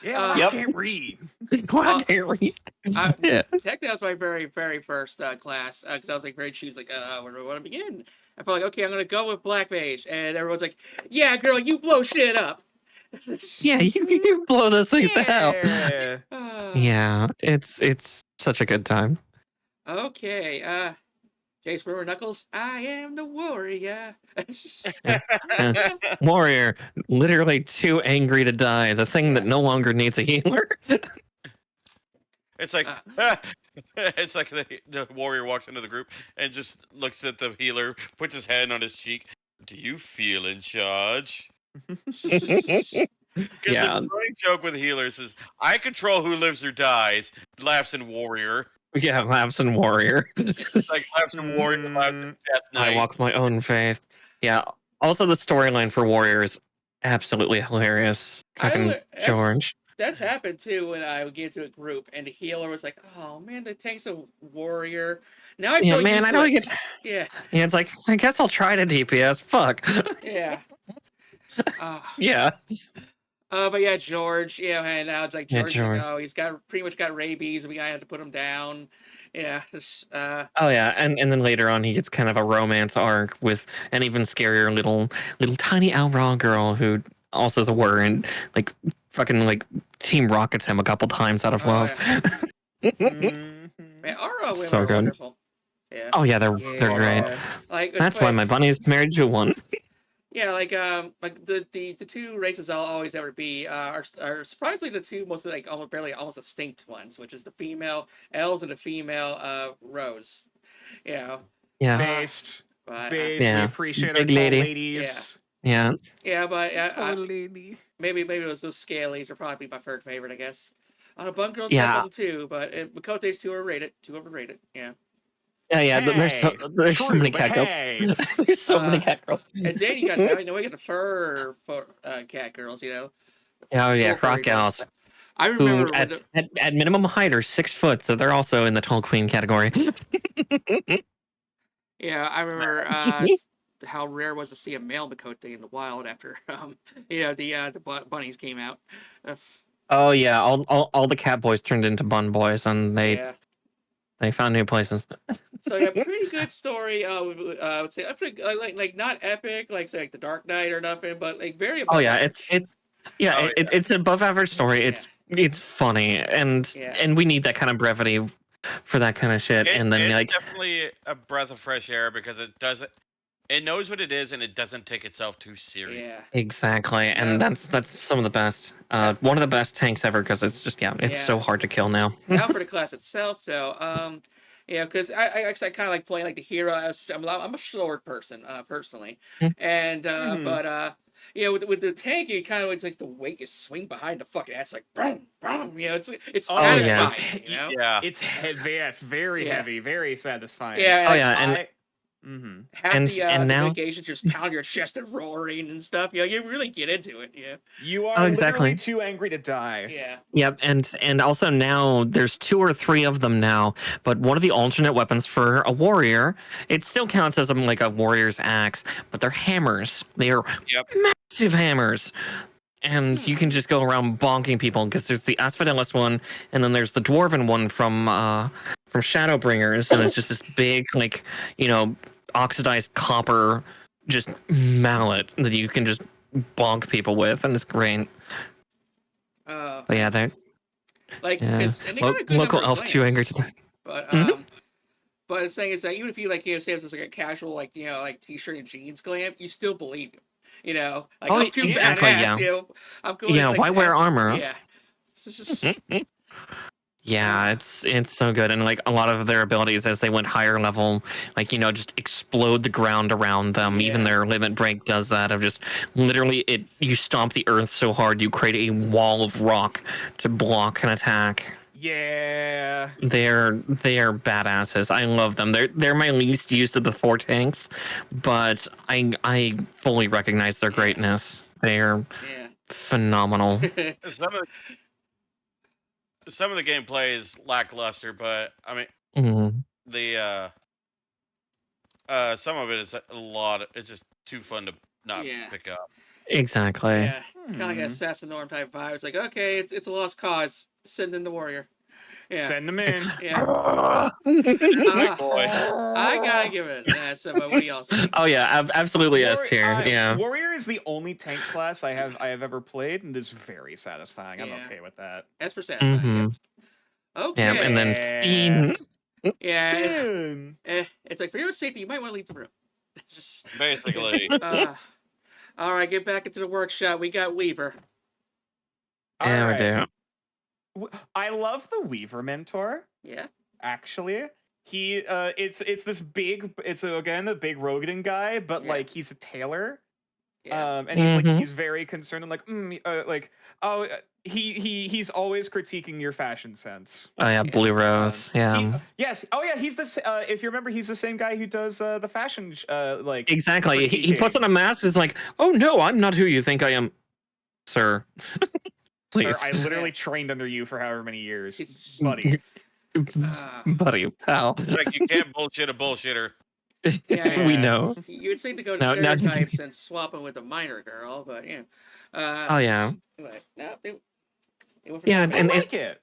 I can't read. I can't read. Technically, that was my very, very first class because I was like very choosy, like, where do I want to begin? I felt like, okay, I'm gonna go with Black Mage, and everyone's like, yeah, girl, you blow shit up. Yeah, you blow those things to hell. Yeah, it's such a good time. Okay, Jace Brewer Knuckles, I am the warrior. Warrior, literally too angry to die. The thing that no longer needs a healer. It's like it's like the warrior walks into the group and just looks at the healer, puts his hand on his cheek. Do you feel in charge? Because the running joke with healers is, I control who lives or dies. Laughs in warrior. Yeah, laughs in warrior. Like laughs in warrior, laughs in death knight. I walk my own faith. Yeah. Also, the storyline for warrior is absolutely hilarious. Fucking George. That's happened too when I would get into a group and the healer was like, "Oh man, the tank's a warrior." Now I feel useless. I don't get. Yeah, it's like I guess I'll try to DPS. Fuck. Yeah. Yeah. But yeah, George. And now it's like George. Like, he's pretty much got rabies, and we had to put him down. Yeah. Oh yeah, and then later on he gets kind of a romance arc with an even scarier little tiny Alra girl who also is a warrior and like fucking like team rockets him a couple times out of love. Man, Alra women are wonderful. Yeah. Oh yeah, they're great. Like that's why my bunny's married to one. Yeah, like the two races I'll always ever be are surprisingly the two most like almost distinct ones, which is the female elves and the female Rose. Yeah. Based. We appreciate our tall ladies. Yeah. Yeah, but maybe those scalies are probably my third favorite, I guess. Bun Girls got something too, but Makote's too overrated. Yeah. Yeah. There's so many cat girls. There's so many cat girls. And then we got the fur cat girls. Oh yeah, rock gals. I remember at minimum height are 6 foot, so they're also in the tall queen category. Yeah, I remember how rare it was to see a male Makote in the wild after the bunnies came out. Oh yeah, all the cat boys turned into bun boys, and they found new places. So yeah, pretty good story. I would say I think like not epic, like say like the Dark Knight or nothing, but like very above Oh yeah, average. it's an above average story. It's funny and we need that kind of brevity for that kind of shit. And then it's like definitely a breath of fresh air because it knows what it is and it doesn't take itself too serious. Yeah. exactly, and that's some of the best. One of the best tanks ever because it's just it's so hard to kill now. Now for the class itself, though, because I kind of like playing like the hero. I'm a sword person, personally, and but with the tank, you kind of like the weight you swing behind the fucking ass, like boom, boom. It's satisfying. It's very heavy, very satisfying. Yeah. Half and the now mitigations just pound your chest and roaring and stuff. You really get into it. Yeah. You are literally too angry to die. Yeah. Yep, and also now there's 2 or 3 of them now. But one of the alternate weapons for a warrior, it still counts as like a warrior's axe, but they're hammers. They are massive hammers. And you can just go around bonking people because there's the Asphodelis one, and then there's the Dwarven one from Shadowbringers, and it's just this big, like, oxidized copper just mallet that you can just bonk people with, and it's great. But yeah, they're and they got a good local number elf of too angry lanes, to die. But but it's saying is that even if you say it's just like a casual like t-shirt and jeans glam, you still believe him. I'm too badass. I'm going. Yeah, why wear armor? Yeah. Yeah, it's so good, and like a lot of their abilities as they went higher level, like just explode the ground around them. Even their limit break does that of just literally you stomp the earth so hard you create a wall of rock to block an attack. Yeah, they are badasses. I love them. They're my least used of the 4 tanks, but I fully recognize their greatness. They're phenomenal. Some of the gameplay is lackluster, but I mean, the some of it is a lot. It's just too fun to not pick up. Exactly. Yeah, kind of like an Assassin Norm type vibe. It's like, okay, it's a lost cause. Send in the warrior. Yeah. Send them in. Yeah. I gotta give it. Yeah. So, what do y'all think? Oh yeah, absolutely yes here. Yeah. Warrior is the only tank class I have ever played, and it's very satisfying. I'm okay with that. That's for satisfying. Okay. Yeah, and then Spin. Yeah. It's like for your safety, you might want to leave the room. Basically. All right, get back into the workshop. We got Weaver. Yeah, we do. I love the Weaver mentor. Yeah. Actually, he it's this big. It's again a big Rogan guy, but like he's a tailor. Yeah. And he's very concerned and he's always critiquing your fashion sense. Oh yeah, Blue Rose. He's the if you remember, he's the same guy who does the fashion exactly. He puts on a mask. It's like, oh no, I'm not who you think I am, sir. Please. Sir, I literally trained under you for however many years, buddy. Buddy, pal. Like you can't bullshit a bullshitter. Yeah. We know. You would say to go to stereotypes and swap him with a minor girl, but oh yeah. But, no, they went for and like it.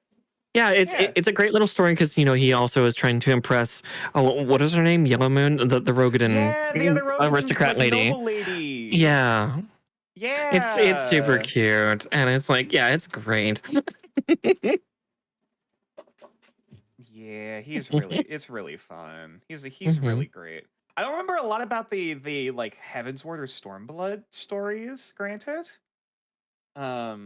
Yeah, it's a great little story because he also is trying to impress. Oh, what is her name? Yellow Moon, the Rogadan the other Rogadan, aristocrat lady. lady. Yeah. Yeah. It's super cute, and it's like, it's great. Yeah, it's really fun. He's really great. I don't remember a lot about the like Heavensward or Stormblood stories, granted. Yeah,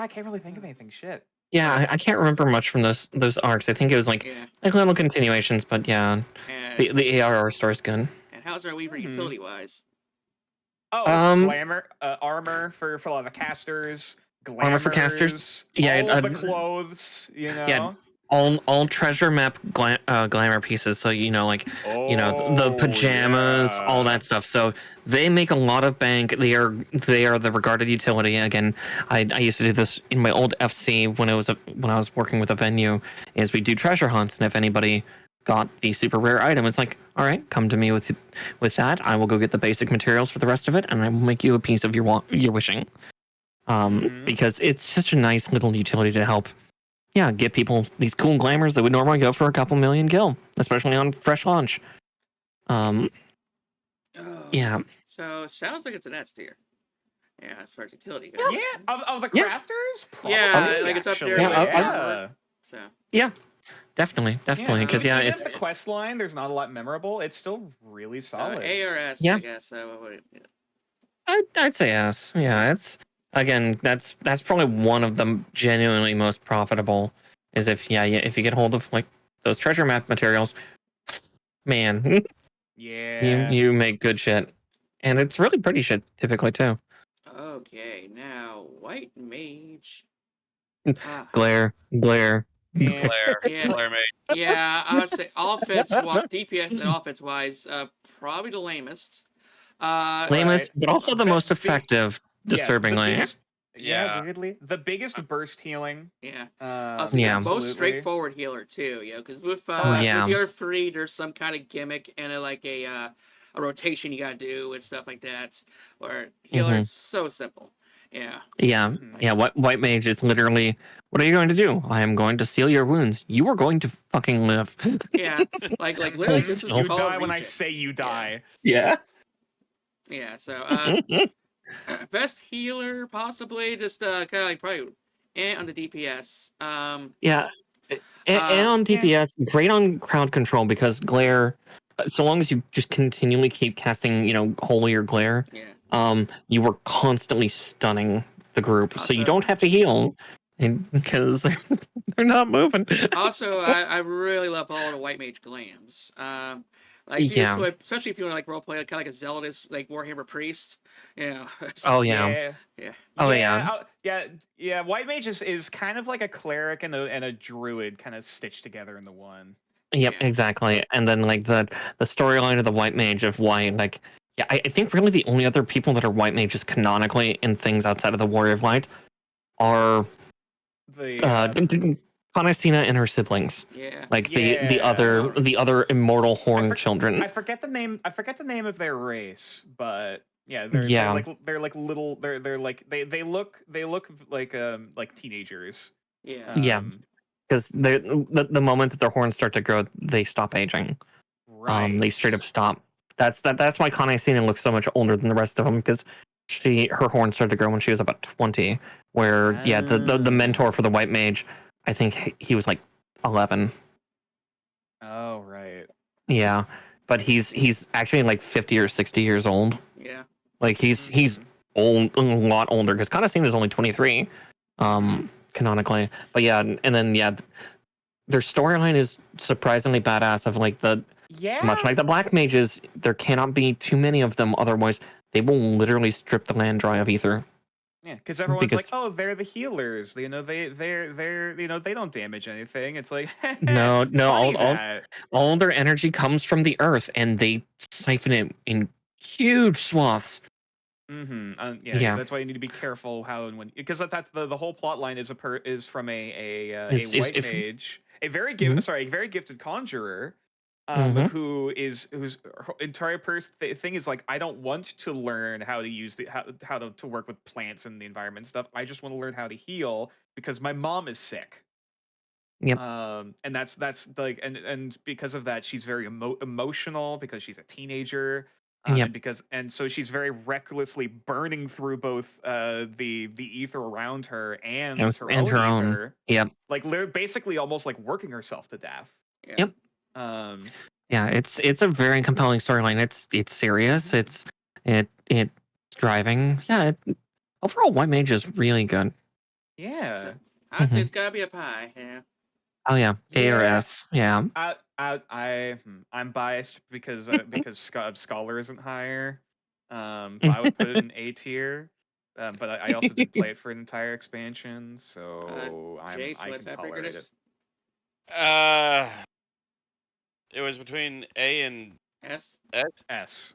I can't really think of anything. Shit. Yeah, I can't remember much from those arcs. I think it was like little continuations, but the ARR story's good. And how's our Weaver utility wise? Oh, glamour, armor for a lot of the casters, glamours, armor for casters. Yeah, all the clothes. Yeah, all treasure map glamour pieces. So the pajamas, all that stuff. So they make a lot of bank. They are the regarded utility. Again, I used to do this in my old FC when I was working with a venue. Is we do treasure hunts, and if anybody got the super rare item, it's like, all right, come to me with that. I will go get the basic materials for the rest of it, and I will make you a piece of your wishing. Because it's such a nice little utility to help yeah, get people these cool glamours that would normally go for a couple million gil, especially on fresh launch. Oh, Yeah. So sounds like it's an S tier. Yeah, as far as utility goes. Yeah, of the Yeah. crafters, probably, Yeah, like it's up there Yeah, with I- So Yeah, definitely, because even it's if the quest line there's not a lot memorable, it's still really solid. A or S, Yeah. I guess. I'd say S. Yeah, it's again that's probably one of the genuinely most profitable. Is if if you get hold of like those treasure map materials, man, Yeah. you make good shit, and it's really pretty shit typically too. Okay, now White Mage. Glare. Glare, Yeah. Glare mate. Yeah, I would say DPS and offense wise, probably the lamest. Lamest, but also the most effective, disturbingly. Yes, Yeah. weirdly, the biggest burst healing. Yeah. Yeah, The absolutely. most straightforward healer too, because with yeah. with your free, there's some kind of gimmick and a rotation you gotta do and stuff like that. Where healer so simple. Yeah. Yeah. Yeah. White mage is literally, what are you going to do? I am going to seal your wounds. You are going to fucking live. Yeah. Like literally, this is you called die when I regen. say you die. Yeah. Yeah. So best healer possibly just kind of like probably on the DPS. Yeah. And on DPS, great on crowd control because glare, so long as you just continually keep casting, holy or glare, you were constantly stunning the group. So you Also- don't have to heal because they're not moving. Also, I really love all the white mage glams. Yeah. Especially if you want to like roleplay kind of like a zealotous like Warhammer priest. Oh, yeah. Yeah. Oh, yeah. Yeah. White mage is kind of like a cleric and a druid kind of stitched together in the one. Yep, Yeah. exactly. And then like the storyline of the white mage of why like I think really the only other people that are white mages canonically in things outside of the Warrior of Light are Conacina and her siblings. Yeah. Like the other immortal horned children. I forget the name of their race, but yeah, they're like little they look like teenagers. Yeah. Because the moment that their horns start to grow, they stop aging. Right. They straight up stop. That's why Conacina looks so much older than the rest of them because her horns started to grow when she was about 20. Where the mentor for the white mage, I think he was like 11. Oh right. Yeah, but he's actually like 50 or 60 years old. Yeah. Like he's old, a lot older because Conacina is only 23, canonically. But yeah, and then their storyline is surprisingly badass. Of like much like the black mages, there cannot be too many of them, otherwise they will literally strip the land dry of ether. Yeah, because everyone's like, oh, they're the healers. They're they don't damage anything. It's like no, that. all their energy comes from the earth, and they siphon it in huge swaths. Yeah, that's why you need to be careful how and when, because that's the whole plot line is from a white mage, a very gifted conjurer. Whose entire thing is like, I don't want to learn how to use how to work with plants and the environment and stuff. I just want to learn how to heal because my mom is sick. Yep. And that's like, and because of that, she's very emotional because she's a teenager. And so she's very recklessly burning through both the ether around her and her own ether. Yep. Like basically almost like working herself to death. Yeah. Yep. Yeah, it's a very compelling storyline. It's serious. It's driving. Yeah, overall, White Mage is really good. Yeah. So, I'd say it's gotta be a pie. Yeah. Oh yeah, A or S. Yeah. I'm biased because Scholar isn't higher. But I would put it in A tier. But I also did play it for an entire expansion, so I can tolerate it. It was between A and S. S.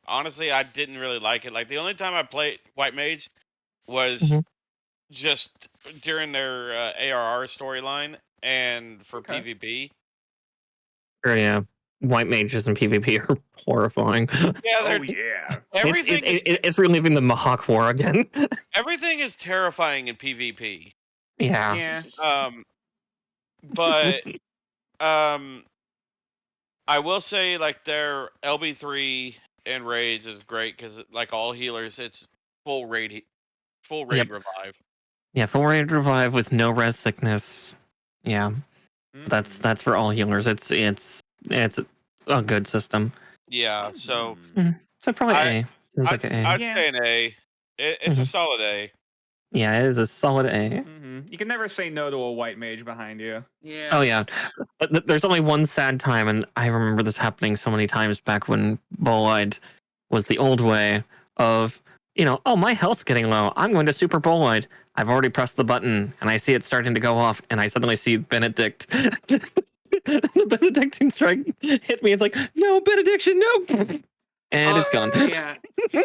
Honestly, I didn't really like it. Like the only time I played White Mage was just during their ARR storyline and for PvP. Sure, yeah. White mages and PvP are horrifying. Yeah, everything it's reliving the Mahawk War again. Everything is terrifying in PvP. Yeah. But I will say like their LB3 and raids is great because like all healers, it's full raid Yep. revive. Yeah, full raid revive with no res sickness. Yeah, that's for all healers. It's a good system. Yeah, so So probably A. Seems like an A. I'd say an A. It's a solid A. Yeah, it is a solid A. You can never say no to a white mage behind you. Yeah. Oh yeah, but there's only one sad time, and I remember this happening so many times back when Bolide was the old way of, oh, my health's getting low. I'm going to Super Bolide. I've already pressed the button, and I see it starting to go off, and I suddenly see Benedict. The Benedictine strike hit me. It's like, no, Benediction, no. And it's gone. Yeah.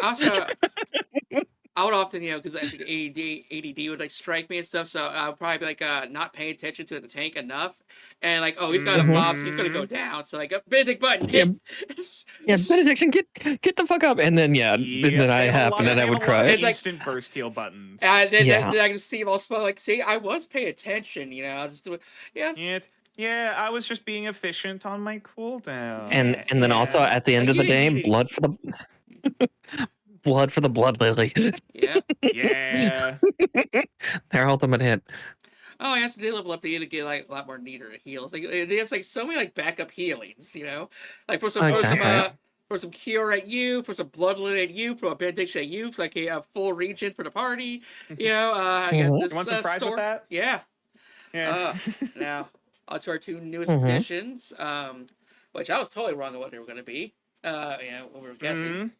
Also, I would often, because I think ADD would like strike me and stuff, so I would probably be like not paying attention to the tank enough, and like, oh, he's got a mob, so he's gonna go down. So like, Benedict button hit. Yeah, Benediction, get the fuck up, and then then I happen and I would cry. It's like instant burst heal buttons. Then I can see him all small, like, see, I was paying attention, I'll just do it. Yeah, I was just being efficient on my cooldown. And then also at the end of the day, blood for the blood lily. Yeah. Yeah. Their ultimate hit. Oh, yeah, so they level up, they get like a lot more neater heals. Like they have like so many like backup healings, like for some cure at you, for some blood lily at you, for a benediction at you, for like a full regen for the party. You want some fries with that? Yeah. Now on to our two newest additions, which I was totally wrong on what they were going to be. What we were guessing.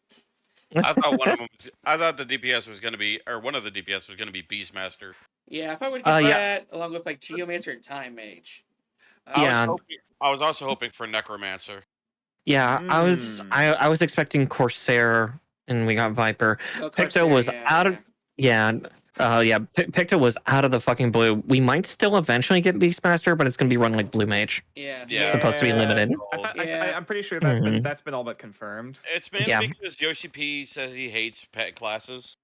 I thought one of them. I thought the DPS was going to be, or one of the DPS was going to be Beastmaster. Yeah, if I would get that along with like Geomancer and Time Mage. I was also hoping for Necromancer. Yeah, I was expecting Corsair, and we got Viper. Picto was out of Picto was out of the fucking blue. We might still eventually get Beastmaster, but it's gonna be run like Blue Mage. It's supposed to be limited. I'm pretty sure that's been all but confirmed. It's been because Yoshi P says he hates pet classes.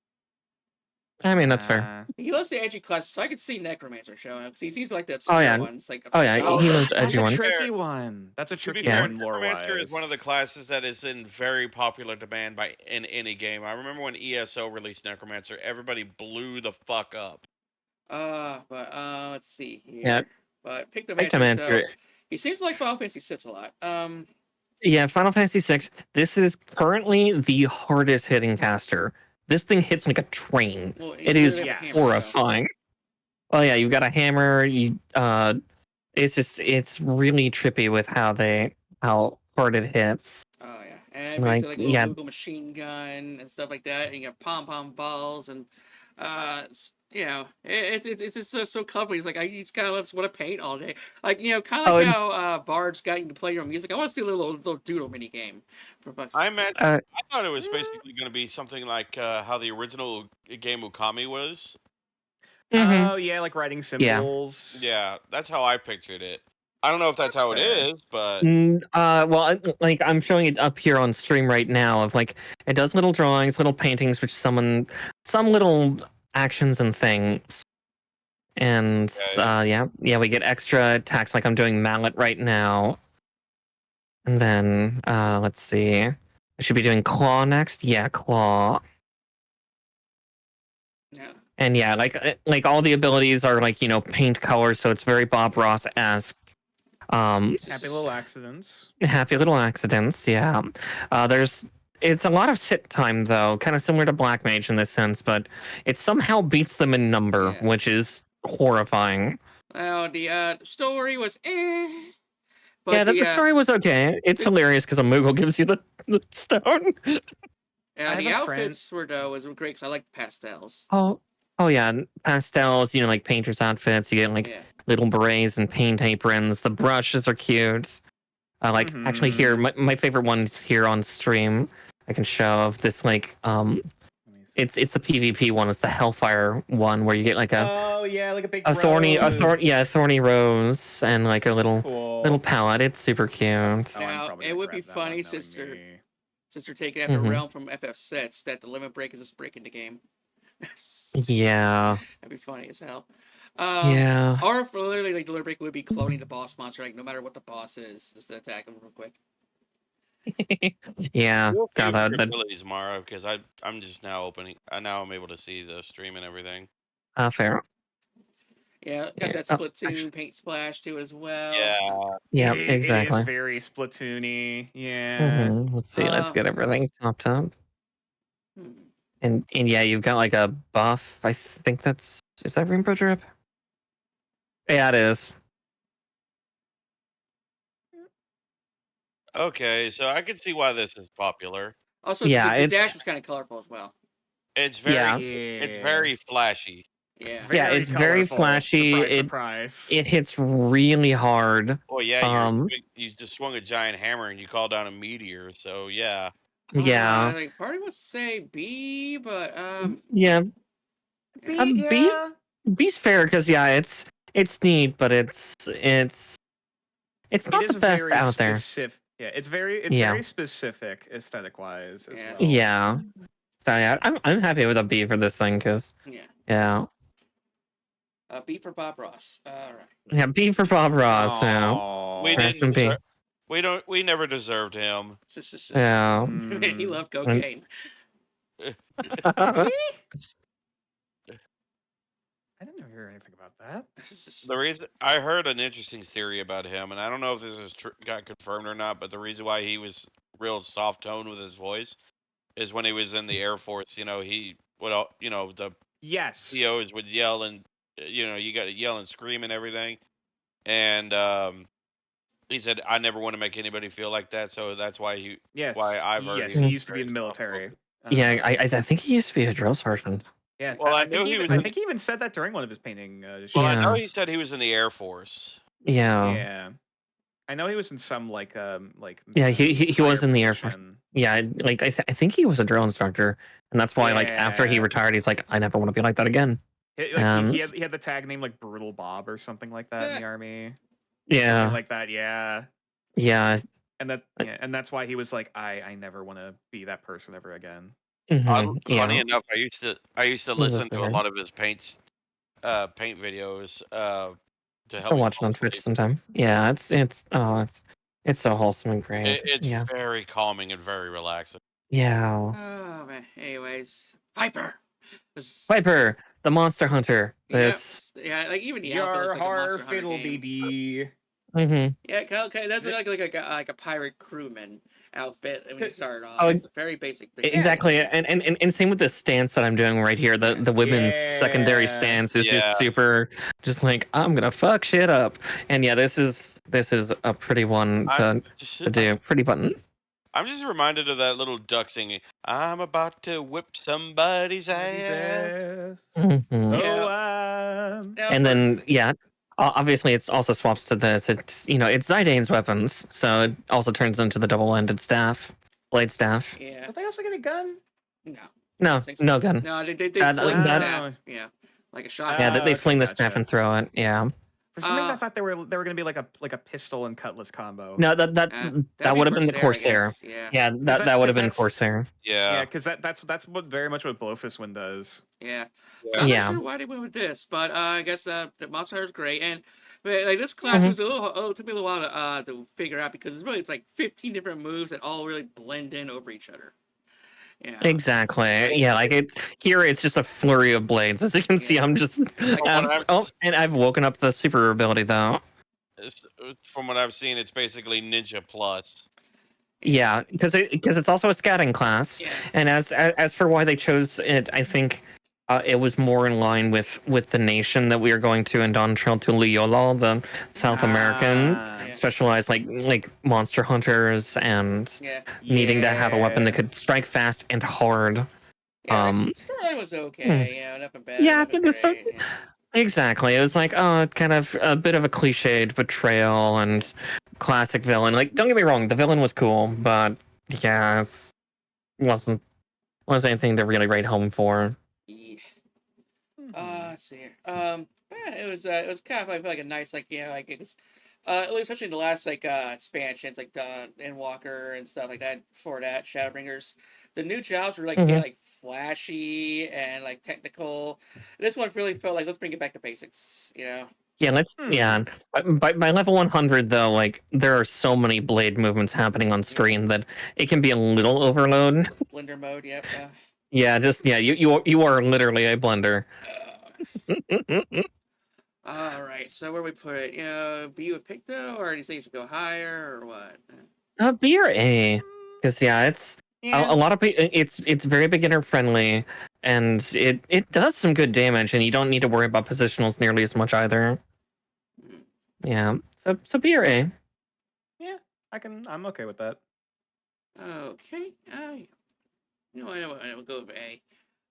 I mean, that's fair. He loves the edgy classes, so I could see Necromancer showing up. Because he's like the obscure ones. Like, he loves edgy ones. That's a tricky one. That's a tricky one. Necromancer is one of the classes that is in very popular demand in any game. I remember when ESO released Necromancer, everybody blew the fuck up. But let's see here. Yeah. But Pictomancer, he seems like Final Fantasy 6 a lot. Yeah, Final Fantasy 6. This is currently the hardest hitting caster. This thing hits like a train. Well, it is horrifying. Well, yeah, you've got a hammer. It's really trippy with how hard it hits. Oh yeah, and basically like Google machine gun and stuff like that. And you got pom balls and it's just so clever. He's like, he's kind of just want to paint all day. Like, kind of like how Bard's got you to play your music. I want to see a little doodle mini game. For fuck's sake. I thought it was basically going to be something like how the original game Okami was. Oh yeah, like writing symbols. Yeah, that's how I pictured it. I don't know if that's how it is, but well, like I'm showing it up here on stream right now. Of like, it does little drawings, little paintings, which summon some little actions and things. And we get extra attacks. Like I'm doing Mallet right now. And then let's see, I should be doing Claw next. Yeah, Claw. Yeah. And yeah, like all the abilities are like paint colors, so it's very Bob Ross-esque. Happy little accidents. Happy little accidents. Yeah. It's a lot of sit time though, kind of similar to Black Mage in this sense, but it somehow beats them in number, which is horrifying. Well, the story was But the story was okay. It's hilarious because a Moogle gives you the stone. The outfits were great because I like pastels. Oh yeah, pastels. Like painters' outfits. You get like little berets and paint aprons. The brushes are cute. Actually, here my favorite one's here on stream. I can show of this like it's the PvP one. It's the Hellfire one where you get like like a big thorny rose and like a little palette. It's super cute. Now it would be funny, sister taking after Realm from FF6 that the limit break is just breaking the game. Yeah, that'd be funny as hell. Yeah. Or for literally, like, deliberate would be cloning the boss monster, like, no matter what the boss is, just to attack him real quick. Yeah. Feel free God, for that abilities, Mara, because I'm just now opening. Now I'm able to see the stream and everything. fair. Yeah, got Yeah. that Oh, Splatoon actually, paint splash to it as well. Yeah. yeah, It is exactly. very Splatoony. Yeah. Let's see. Let's get everything topped up. Hmm. And yeah, you've got like a buff. I think is that Rainbow Drip? Yeah, it is. Okay, so I can see why this is popular. Also, Yeah, the it's dash is kind of colorful as well. It's yeah, it's very flashy. Yeah. yeah. Very It's very colorful. flashy. Surprise, surprise. It hits really hard. Oh yeah, Um, you just swung a giant hammer and you called down a meteor. So yeah. yeah, Like, part of me wants to say B, but yeah. B, B, yeah. B's fair because yeah, it's neat, but it's not It is the best very out there. specific. Yeah, it's very Yeah. very specific aesthetic wise as Yeah. well. Yeah. So yeah, I'm happy with a B for this thing because yeah. B for Bob Ross. All right. Yeah, B for Bob Ross. Yeah. Aw. We Rest didn't. in peace. We never deserved him. Yeah. He loved cocaine. Did he? I didn't hear anything about that. The reason I heard an interesting theory about him, and I don't know if this is got confirmed or not, but the reason why he was real soft toned with his voice is when he was in the Air Force. You know, he would the Yes. COs would yell and you got to yell and scream and everything, and he said I never want to make anybody feel like that, so that's why why I've heard Yes, he he was used to be in the very soft military. Yeah, I think he used to be a drill sergeant. Yeah. Well, I I knew think he was I in- think he even said that during one of his painting. Well, I know Yeah. he said he was in the Air Force. Yeah. Yeah. I know he was in some like Yeah, he was higher in the Air Force. position. Yeah, like I think he was a drill instructor, and that's why like after he Yeah. retired, he's like, I never want to be like that again. He had the tag name like Brutal Bob or something like that in the army. Yeah. Something like that. Yeah. Yeah. And that's why he was like, I never want to be that person ever again. Funny enough, I used to listen to a weird. lot of his paint videos to Still help me watching fall on Twitch asleep. sometime. Yeah, it's so wholesome and great. It's yeah. very calming and very relaxing. Yeah. Oh man. Anyways, Viper. Viper, the monster hunter. Yeah, like even the outfit looks like a monster hunter fiddle game. dee. Yeah, okay, that's like a pirate crewman outfit when you start off. Oh, very basic. Exactly, and same with the stance that I'm doing right here. The women's secondary stance is just super, just like I'm gonna fuck shit up. And yeah, this is a pretty one to do. Pretty button. I'm just reminded of that little duck singing. I'm about to whip somebody's ass. And then obviously it's also swaps to this. It's it's Zidane's weapons, so it also turns into the double-ended blade staff. Yeah. Did they also get a gun? No, no gun. No, they fling the staff. Yeah, like a shotgun. Yeah, they fling the staff and throw it. Yeah. For some reason, I thought they were going to be like a pistol and cutlass combo. No, that would have been the Corsair. Yeah, that would have been Corsair. Yeah, because that's very much what Blowfist does. Yeah. So I'm not sure why they went with this, but I guess the Monster Hunter is great, and like this class was took me a little while to figure out because it's like 15 different moves that all really blend in over each other. Yeah. Exactly. Yeah, like it's just a flurry of blades. As you can see, I'm just and I've woken up the super ability though. From what I've seen, it's basically Ninja Plus. Yeah, because it's also a scouting class. Yeah. And as for why they chose it, I think it was more in line with the nation that we are going to in TavernTilly, the South American specialized like monster hunters and needing to have a weapon that could strike fast and hard. Storyline was okay. Yeah, nothing bad. Yeah, nothing exactly. It was like kind of a bit of a cliched betrayal and classic villain. Like, don't get me wrong, the villain was cool, but yeah, it wasn't anything to really write home for. Yeah. Let's see here. Yeah, it was kind of I feel like a nice like like it was especially in the last like expansions like the Endwalker and stuff like that before that Shadowbringers, the new jobs were like Mm-hmm. getting like flashy and like technical. This one really felt like let's bring it back to basics, Yeah, yeah. By level 100 though, like there are so many blade movements happening on screen that it can be a little overload. Blender mode, yep. Yeah, you are literally a blender. All right, so where we put it, B with pick though, or do you think you should go higher or what? B or A, because yeah, it's Yeah. a lot of it's very beginner friendly, and it does some good damage, and you don't need to worry about positionals nearly as much either. Mm. Yeah, so B or A. Yeah, I'm okay with that. Okay, I will go with A.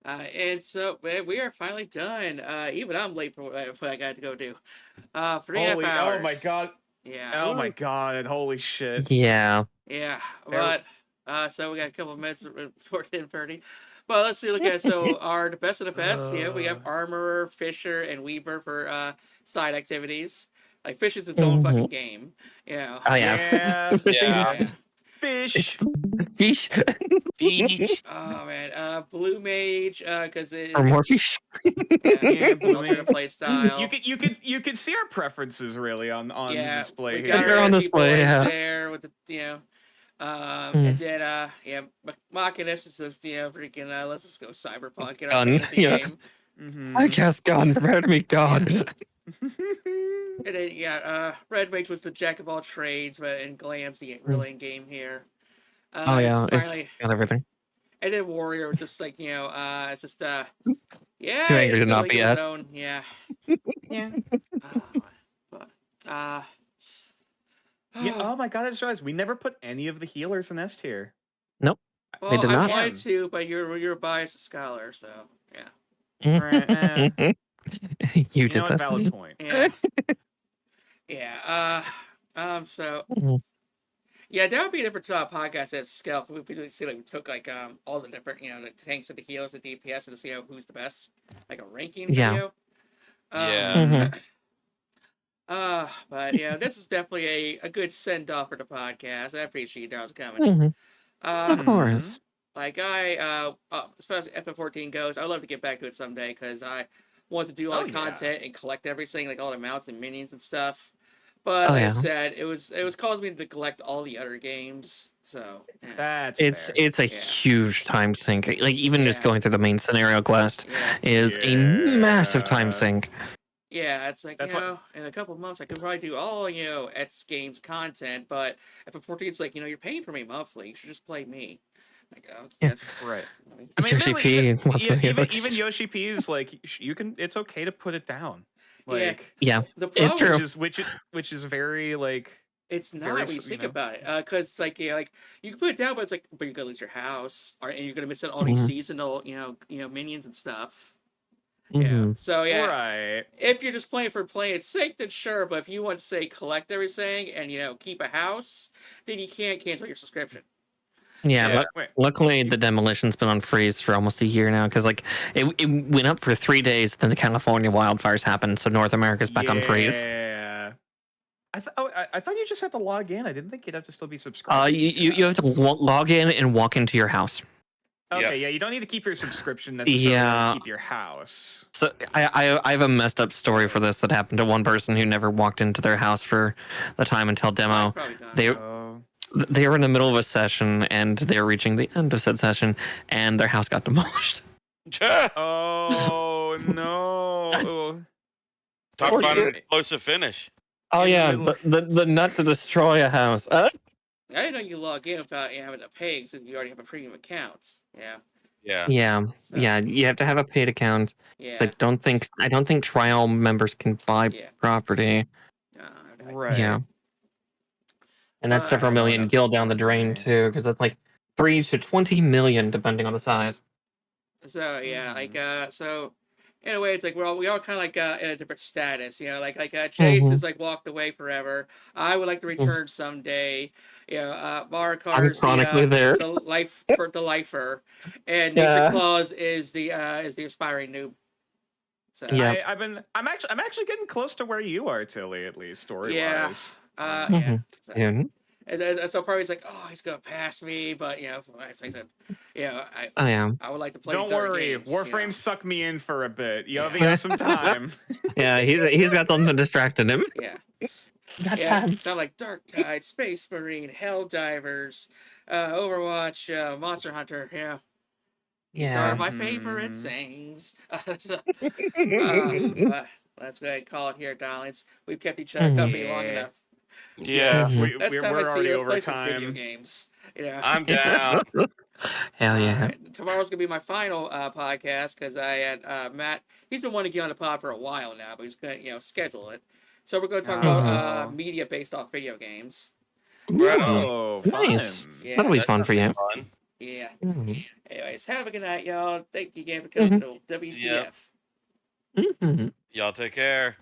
And so we are finally done. Even I'm late for what I got to go do. 3.5 hours. Oh my god. Yeah. Oh my god. Holy shit. Yeah. Yeah, There- but so we got a couple of minutes before 10:30. But let's see. Look at so the best of the best. Yeah, we have Armorer, Fisher, and Weaver for side activities. Like Fisher's its own fucking game. Oh yeah. Yeah. Fishing Yeah. is Fish. fish. Beach. Oh man, Blue Mage, because it Or more fish. Yeah, Blue alternate Mage. play style. You could see our preferences really on the display we here. got They're our on energy display, boys yeah. there with the and then Machinus is just freaking let's just go cyberpunk in our Done, fantasy yeah. game. Mhm. I just gone. Prepare to meet God. And then you got Red Mage was the jack of all trades, but in Glam's the really in game here. Oh yeah, finally, it's got everything. and then Warrior was just like it's just yeah, Too angry it's to a not league be of its asked. own, yeah. Yeah. But Yeah. Oh my god, I just realized we never put any of the healers in S tier. Nope. well, They did I not. wanted to, but you're a biased scholar, so yeah. You You did know what? that. Valid point. Yeah. Yeah. So Mhm. yeah, that would be a different podcast at scale. If we see like we took like all the different the tanks and the healers, the DPS, and to see who's the best, like a ranking Yeah. video. Yeah. Mhm. But this is definitely a good send off for the podcast. I appreciate you guys coming. Mhm. Uh, Of course. like as far as FF14 goes, I'd love to get back to it someday because I want to do all Oh, the yeah. content and collect everything, like all the mounts and minions and stuff. But Oh, like I yeah. said, it was causing me to neglect all the other games. So yeah. That's fair. It's a Yeah. huge time sink. Like even just Yeah. going through the main scenario quest Yeah. is a massive time Yeah. sink. Yeah, it's like, That's what- in a couple of months I could probably do all, X Games content, but FF14 it's like, you're paying for me monthly. You should just play me. Like, oh, yes. Right. I I mean, Yoshi really, P wants to hear it. even Yoshi P is like you can. It's okay to put it down. Like Yeah, The it's problem true. which is very like it's not very when you s- you think know. about it, because like like you can put it down, but it's like, but you're gonna lose your house, and you're gonna miss out on all these Mhm. seasonal, minions and stuff. Mhm. So yeah, right. if you're just playing for playing its sake, then sure. But if you want to say collect everything and keep a house, then you can't cancel your subscription. Yeah, Yeah. Wait. luckily the demolition's been on freeze for almost a year now because like it went up for 3 days, then the California wildfires happened, so North America's back on freeze. Yeah. I thought you just had to log in. I didn't think you'd have to still be subscribed. You have to log in and walk into your house. Okay, yeah, you don't need to keep your subscription necessarily. Yeah. Keep your house. So I have a messed up story for this that happened to one person who never walked into their house for the time until demo. That's probably gone. They Oh. they were in the middle of a session and they were reaching the end of said session and their house got demolished. Oh no. Talk Poor about an dude. explosive finish. Oh In the yeah, middle- the nut to destroy a house. I didn't know you log in without having to pay because you already have a premium account. Yeah. Yeah. Yeah, So, yeah, you have to have a paid account. Yeah. It's like I don't think trial members can buy Yeah. property. Right. Yeah, and that's But- several million That's gil down the drain okay. too, because that's like 3 to 20 million depending on the size. So yeah, like so in a way it's like we all kind of like in a different status, like Chase Mhm. is like walked away forever. I would like to return someday. Marikar's chronically there. the lifer, and Yeah. Nature Claus is the aspiring noob. So Yeah. I'm actually getting close to where you are, Tilly, at least story wise. yeah. So, Yeah. so probably it's like, oh, he's gonna pass me, but as I said, I am. I would like to play. Don't these other worry, games, Warframe sucked me in for a bit. You Yeah. have some time. Yeah, he's got something distracting him. Yeah. Got Yeah, time. sound like Dark Tide, Space Marine, Helldivers, Overwatch, Monster Hunter. Yeah, these are my favorite things. But let's go ahead and call it here, darlings. We've kept each other company long Yeah. enough. Yeah, Next time I we're see already you, let's over play some video time. games. I'm down. Hell yeah. Tomorrow's gonna be my final podcast because I had Matt. He's been wanting to get on the pod for a while now, but he's gonna schedule it. So we're gonna talk about media based off video games. Right on. Oh, Nice. fun. Yeah, That'll be fun for you. Fun. yeah. Mhm. Anyways, have a good night, y'all. Thank you again for coming to the WTF. Mhm. Y'all take care.